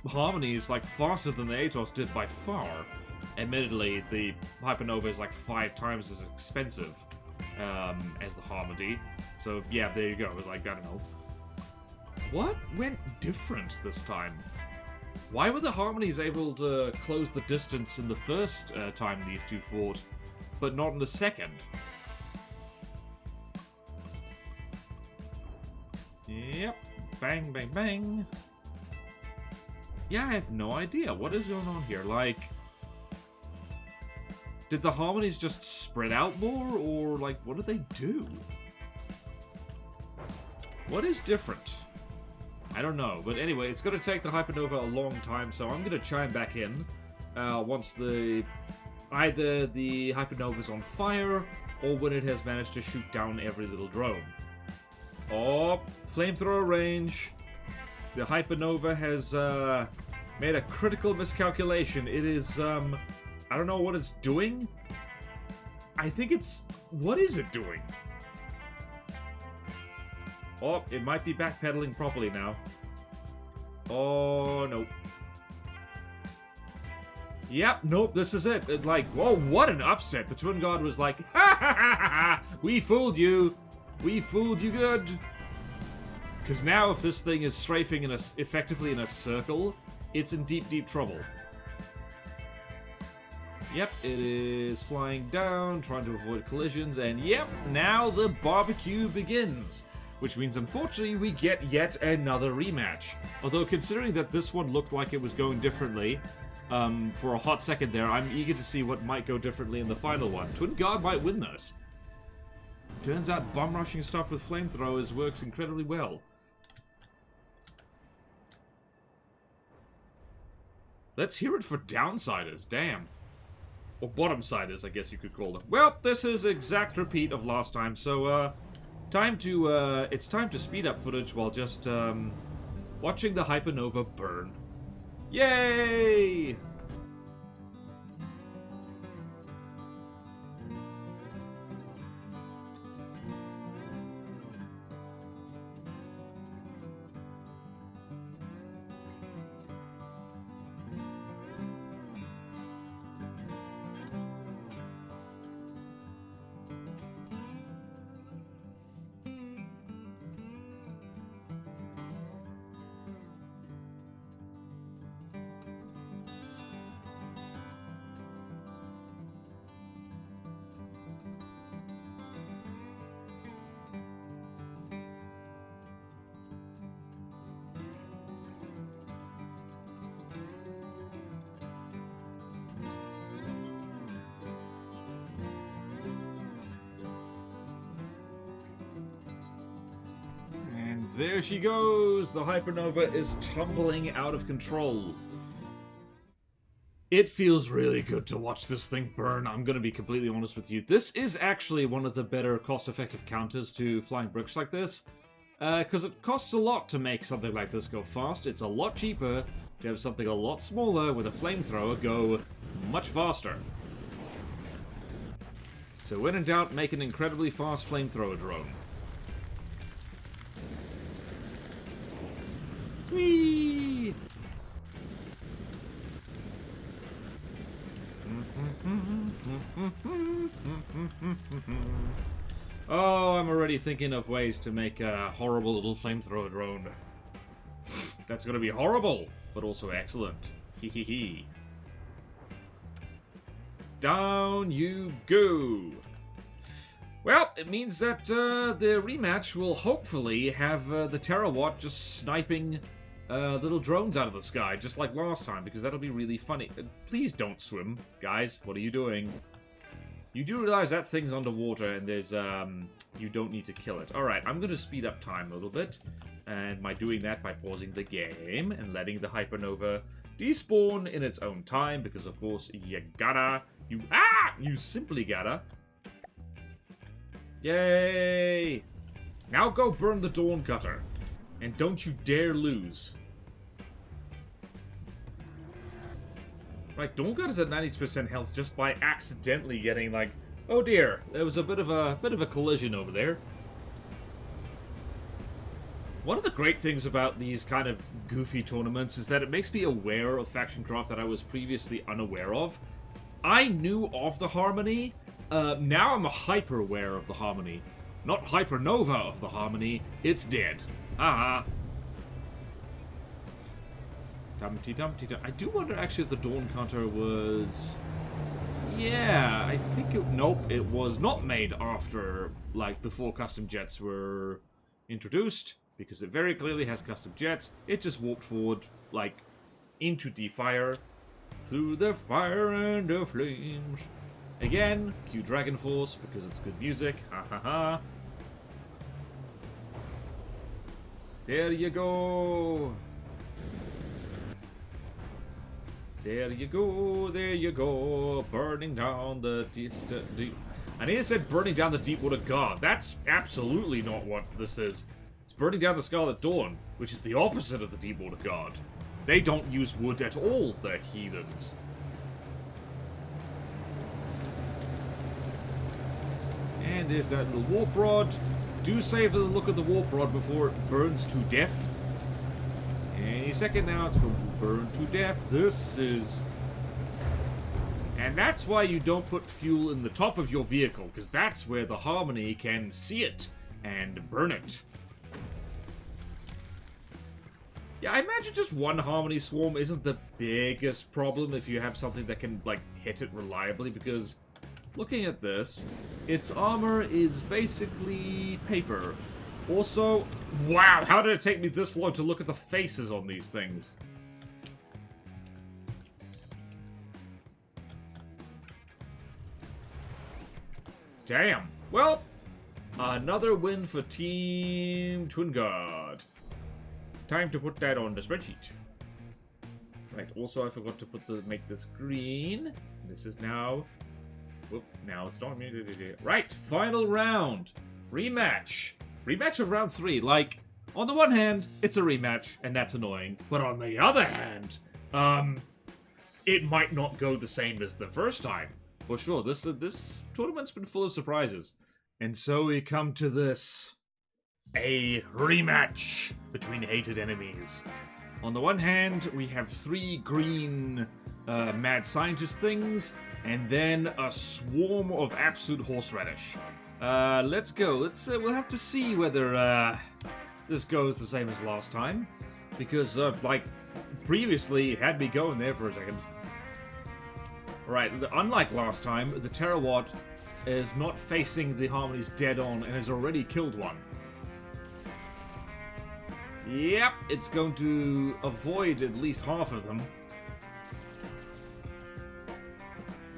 Harmonies like faster than the Atos did by far. Admittedly, the Hypernova is like 5 times as expensive as the Harmony. So yeah, there you go. It was like, I don't know. What went different this time? Why were the Harmonies able to close the distance in the first time these two fought, but not in the second? Yep. Bang, bang, bang. Yeah, I have no idea. What is going on here? Like, did the Harmonies just spread out more, or, like, what did they do? What is different? I don't know, but anyway, it's going to take the Hypernova a long time, so I'm going to chime back in once either the Hypernova's on fire, or when it has managed to shoot down every little drone. Oh, flamethrower range. The Hypernova has made a critical miscalculation. It is, I don't know what it's doing. I think it's... What is it doing? Oh, it might be backpedaling properly now. Oh, no. Yep, nope, this is it. Whoa, what an upset. The Twin God was like, ha ha ha ha, we fooled you. We fooled you good. Because now if this thing is strafing effectively in a circle, it's in deep, deep trouble. Yep, it is flying down, trying to avoid collisions, and yep, now the barbecue begins. Which means, unfortunately, we get yet another rematch. Although, considering that this one looked like it was going differently, for a hot second there, I'm eager to see what might go differently in the final one. Twin God might win this. Turns out bomb rushing stuff with flamethrowers works incredibly well. Let's hear it for downsiders, damn. Or bottom-siders, I guess you could call them. Well, this is exact repeat of last time, so, it's time to speed up footage while just, watching the Hypernova burn. Yay! There she goes! The Hypernova is tumbling out of control. It feels really good to watch this thing burn, I'm gonna be completely honest with you. This is actually one of the better cost-effective counters to flying bricks like this. Because it costs a lot to make something like this go fast. It's a lot cheaper to have something a lot smaller with a flamethrower go much faster. So when in doubt, make an incredibly fast flamethrower drone. Whee! Oh, I'm already thinking of ways to make a horrible little flamethrower drone. That's gonna be horrible, but also excellent. Hee hee hee. Down you go. Well, it means that the rematch will hopefully have the Terawatt just sniping little drones out of the sky, just like last time, because that'll be really funny. Please don't swim, guys. What are you doing? You do realize that thing's underwater, and there's, you don't need to kill it. Alright, I'm gonna speed up time a little bit, and by doing that, by pausing the game, and letting the Hypernova despawn in its own time, because of course, you gotta, you simply gotta. Yay! Now go burn the Dawn Cutter, and don't you dare lose. Right, Dawn Cutter's at 90% health just by accidentally getting like, oh dear, there was a bit of a collision over there. One of the great things about these kind of goofy tournaments is that it makes me aware of faction craft that I was previously unaware of. I knew of the harmony. Now I'm hyper aware of the harmony. Not hypernova of the harmony. It's dead. Haha. Dumpty Dumpty Dum. I do wonder actually if the Dawn Cutter was... Yeah, I think it... Nope, it was not made after, like, before custom jets were introduced, because it very clearly has custom jets. It just walked forward, like, into the fire, through the fire and the flames. Again, cue Dragon Force, because it's good music. Ha ha ha. There you go. There you go, there you go, burning down the deep. I need to say burning down the Deepwater God. That's absolutely not what this is. It's burning down the Scarlet Dawn, which is the opposite of the Deepwater God. They don't use wood at all, the heathens. And there's that little warp rod. Do save the look of the warp rod before it burns to death. Any second now, it's going to burn to death. This is... And that's why you don't put fuel in the top of your vehicle, because that's where the Harmony can see it and burn it. Yeah, I imagine just one Harmony Swarm isn't the biggest problem if you have something that can, like, hit it reliably, because looking at this, its armor is basically paper. Also, wow, how did it take me this long to look at the faces on these things? Damn. Well, another win for Team Twin Guard. Time to put that on the spreadsheet. Right, also I forgot to make this green. This is now... Whoop, now it's not... Right, final round. Rematch. Rematch of round 3, like, on the one hand, it's a rematch, and that's annoying, but on the other hand, it might not go the same as the first time. For sure, this tournament's been full of surprises. And so we come to this, a rematch between hated enemies. On the one hand, we have 3 green mad scientist things, and then a swarm of absolute horseradish. Let's go. We'll have to see whether, this goes the same as last time. Because, like, previously, it had me going there for a second. Right, unlike last time, the Terawatt is not facing the Harmonies dead on and has already killed one. Yep, it's going to avoid at least half of them.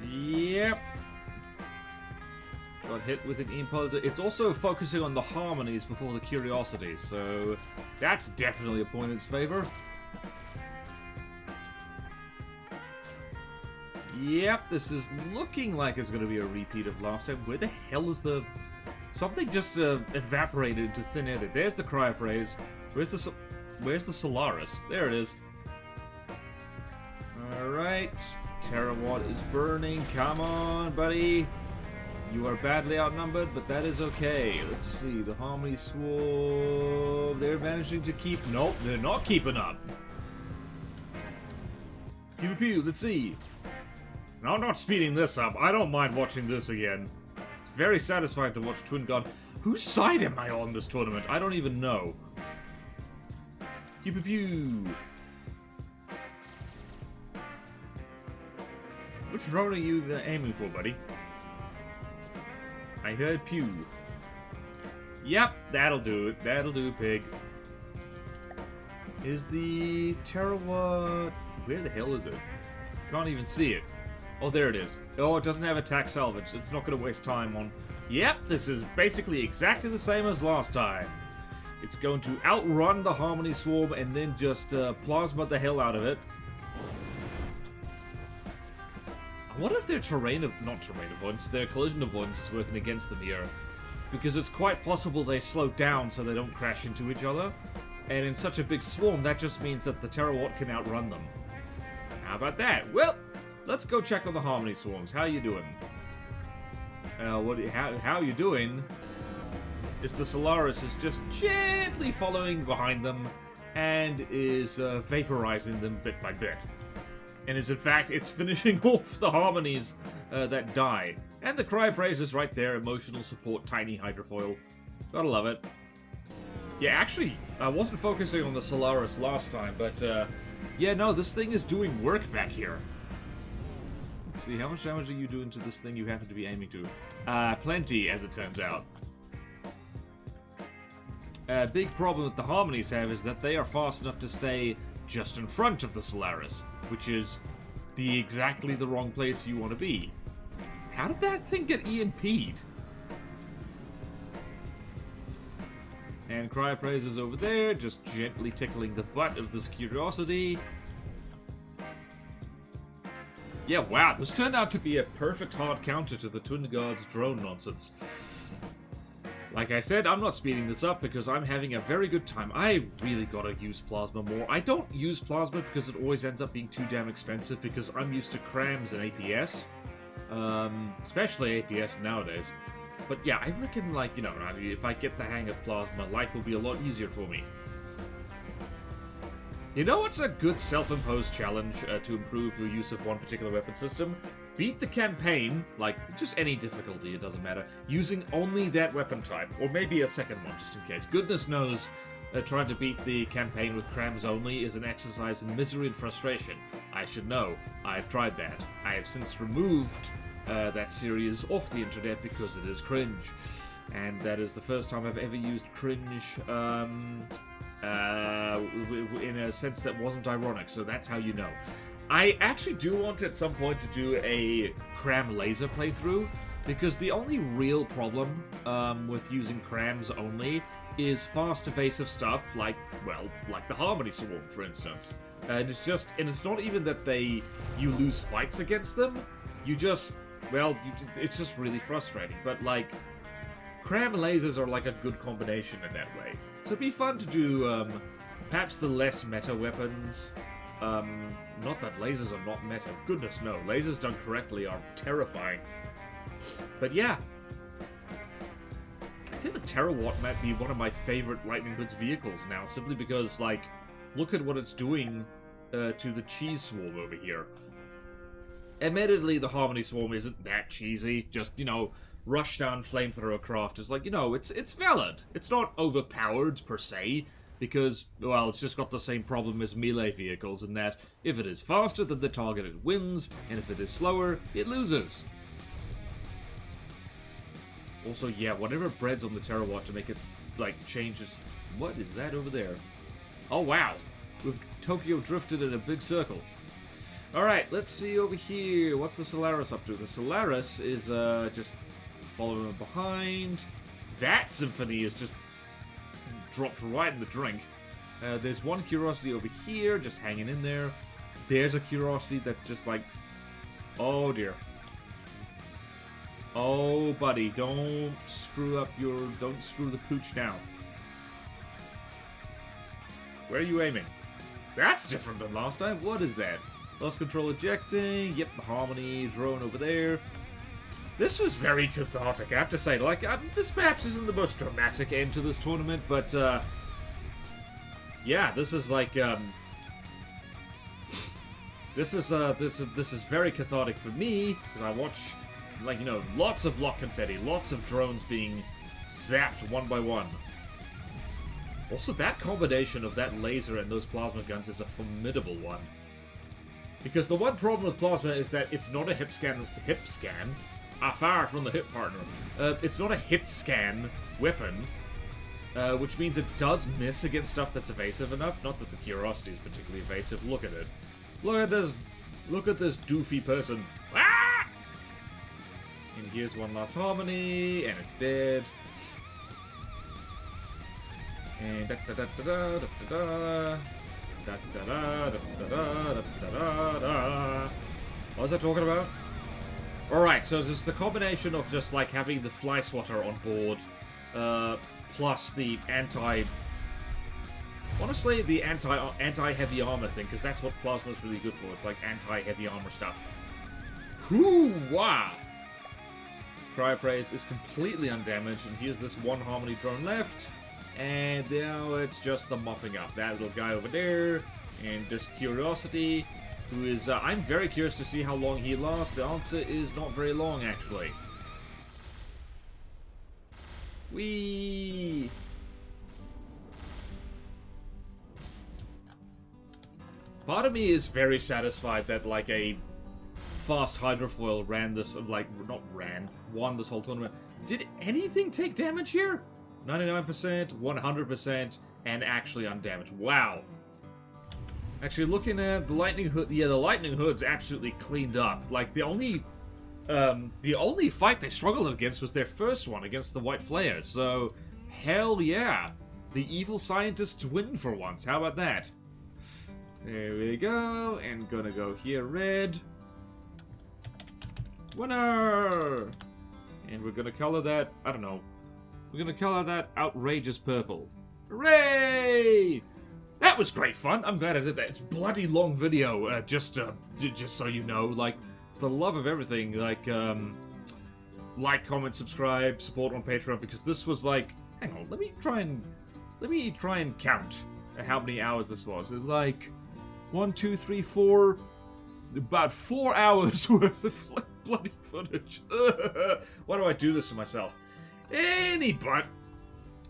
Yep. Got hit with an Impala. It's also focusing on the Harmonies before the Curiosities, so that's definitely a point in its favor. Yep, this is looking like it's going to be a repeat of last time. Where the hell is the... Something just evaporated into thin air. There's the Cryopraise. Where's the Solaris? There it is. Alright. Terawatt is burning. Come on, buddy. You are badly outnumbered, but that is okay. Let's see. The Harmony Swarm. They're managing to keep... Nope, they're not keeping up. Pew pew, let's see. No, I'm not speeding this up. I don't mind watching this again. It's very satisfying to watch Twin God. Whose side am I on this tournament? I don't even know. Pew pew pew. Which drone are you aiming for, buddy? I heard pew. Yep, that'll do it. That'll do, pig. Is the Terawatt... Where the hell is it? Can't even see it. Oh, there it is. Oh, it doesn't have attack salvage. It's not going to waste time on... Yep, this is basically exactly the same as last time. It's going to outrun the Harmony Swarm and then just plasma the hell out of it. I wonder if their not terrain avoidance, their collision avoidance is working against them here. Because it's quite possible they slow down so they don't crash into each other. And in such a big swarm, that just means that the Terawatt can outrun them. How about that? Well, let's go check on the Harmony Swarms. How you doing? How you doing is the Solaris is just gently following behind them and is vaporizing them bit by bit. And is in fact, it's finishing off the Harmonies that die. And the Cryopraise is right there, emotional support, tiny hydrofoil. Gotta love it. Yeah, actually, I wasn't focusing on the Solaris last time, but yeah, no, this thing is doing work back here. Let's see, how much damage are you doing to this thing you happen to be aiming to? Plenty, as it turns out. A big problem that the Harmonies have is that they are fast enough to stay just in front of the Solaris, which is exactly the wrong place you want to be. How did that thing get EMP'd? And Cryopraise is over there, just gently tickling the butt of this curiosity. Yeah, wow, this turned out to be a perfect hard counter to the Twin God's drone nonsense. Like I said, I'm not speeding this up because I'm having a very good time. I really gotta use Plasma more. I don't use Plasma because it always ends up being too damn expensive because I'm used to crams and APS. Especially APS nowadays. But yeah, I reckon, like, you know, if I get the hang of Plasma, life will be a lot easier for me. You know what's a good self-imposed challenge to improve your use of one particular weapon system? Beat the campaign, like, just any difficulty, it doesn't matter, using only that weapon type, or maybe a second one, just in case. Goodness knows, trying to beat the campaign with crams only is an exercise in misery and frustration. I should know. I've tried that. I have since removed that series off the internet because it is cringe. And that is the first time I've ever used cringe in a sense that wasn't ironic, so that's how you know. I actually do want at some point to do a cram laser playthrough, because the only real problem with using crams only is fast evasive stuff like, well, like the Harmony Swarm, for instance. And it's not even that you lose fights against them, you just, well, it's just really frustrating, but like, cram lasers are like a good combination in that way. So it'd be fun to do, perhaps the less meta weapons. Not that lasers are not meta. Goodness no, lasers done correctly are terrifying. But yeah. I think the Terawatt might be one of my favorite Lightning Blitz vehicles now, simply because, like, look at what it's doing to the Cheese Swarm over here. Admittedly, the Harmony Swarm isn't that cheesy, just, you know, rushdown flamethrower craft is like, you know, it's valid. It's not overpowered per se, because, well, it's just got the same problem as melee vehicles in that if it is faster than the target, it wins, and if it is slower, it loses. Also, yeah, whatever breads on the Terawatt to make it, like, changes. What is that over there? Oh, wow. We've Tokyo drifted in a big circle. Alright, let's see over here. What's the Solaris up to? The Solaris is, just following behind. That Symphony is just dropped right in the drink. There's one Curiosity over here, just hanging in there. There's a Curiosity that's just like, oh dear. Oh, buddy, don't screw the pooch now. Where are you aiming? That's different than last time. What is that? Lost control ejecting. Yep, the Harmony drone over there. This is very cathartic, I have to say. Like, this perhaps isn't the most dramatic end to this tournament, but, yeah, this is like, This is very cathartic for me, because I watch, like, you know, lots of block confetti, lots of drones being zapped one by one. Also, that combination of that laser and those plasma guns is a formidable one. Because the one problem with plasma is that it's not a hip scan, far from the hip partner. It's not a hit scan weapon, which means it does miss against stuff that's evasive enough. Not that the Curiosity is particularly evasive. Look at it. Look at this doofy person. Ah! And here's one last harmony, and it's dead. And da da da da da da da da da da da da da. What was I talking about? Alright, so there's the combination of just like having the fly swatter on board, plus the honestly, the anti-heavy armor thing, because that's what plasma's really good for. It's like anti-heavy armor stuff. Hoo-wah! Cryopraise is completely undamaged, and here's this one harmony drone left. And now it's just the mopping up. That little guy over there, and this Curiosity, who is, I'm very curious to see how long he lasts. The answer is not very long, actually. Whee! Part of me is very satisfied that, like, a fast hydrofoil won this whole tournament. Did anything take damage here? 99%, 100%, and actually undamaged. Wow. Actually, looking at the Lightning Hood, yeah, the Lightning Hood's absolutely cleaned up. Like, the only fight they struggled against was their first one against the White Flares. So, hell yeah. The evil scientists win for once. How about that? There we go. And gonna go here, red. Winner! And we're gonna color that, I don't know. We're gonna color that outrageous purple. Hooray! That was great fun. I'm glad I did that. It's a bloody long video, just so you know. Like, for the love of everything, like, comment, subscribe, support on Patreon, because this was like, hang on, let me try and count how many hours this was. It's like 1, 2, 3, 4, about 4 hours worth of bloody footage. Why do I do this to myself? But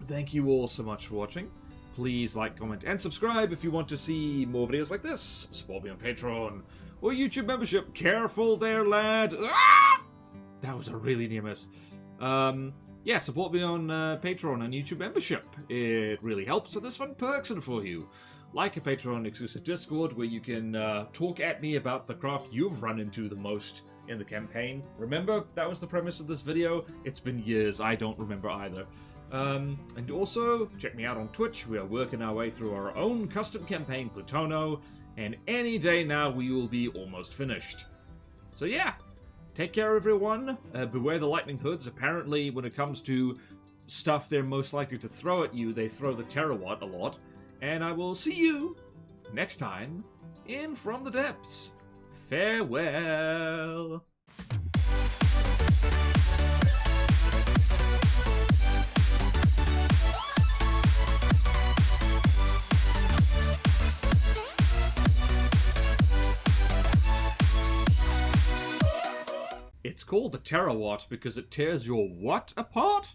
thank you all so much for watching. Please like, comment, and subscribe if you want to see more videos like this. Support me on Patreon or YouTube membership. Careful there, lad. Ah! That was a really near miss. Yeah, support me on Patreon and YouTube membership. It really helps, and there's fun perks in for you. Like a Patreon exclusive Discord where you can talk at me about the craft you've run into the most in the campaign. Remember, that was the premise of this video. It's been years, I don't remember either. And also, check me out on Twitch. We are working our way through our own custom campaign, Plutono, and any day now we will be almost finished. So yeah, take care everyone. Beware the Lightning Hoods. Apparently, when it comes to stuff they're most likely to throw at you, they throw the Terawatt a lot. And I will see you next time in From the Depths. Farewell. It's called the Terawatt because it tears your what apart?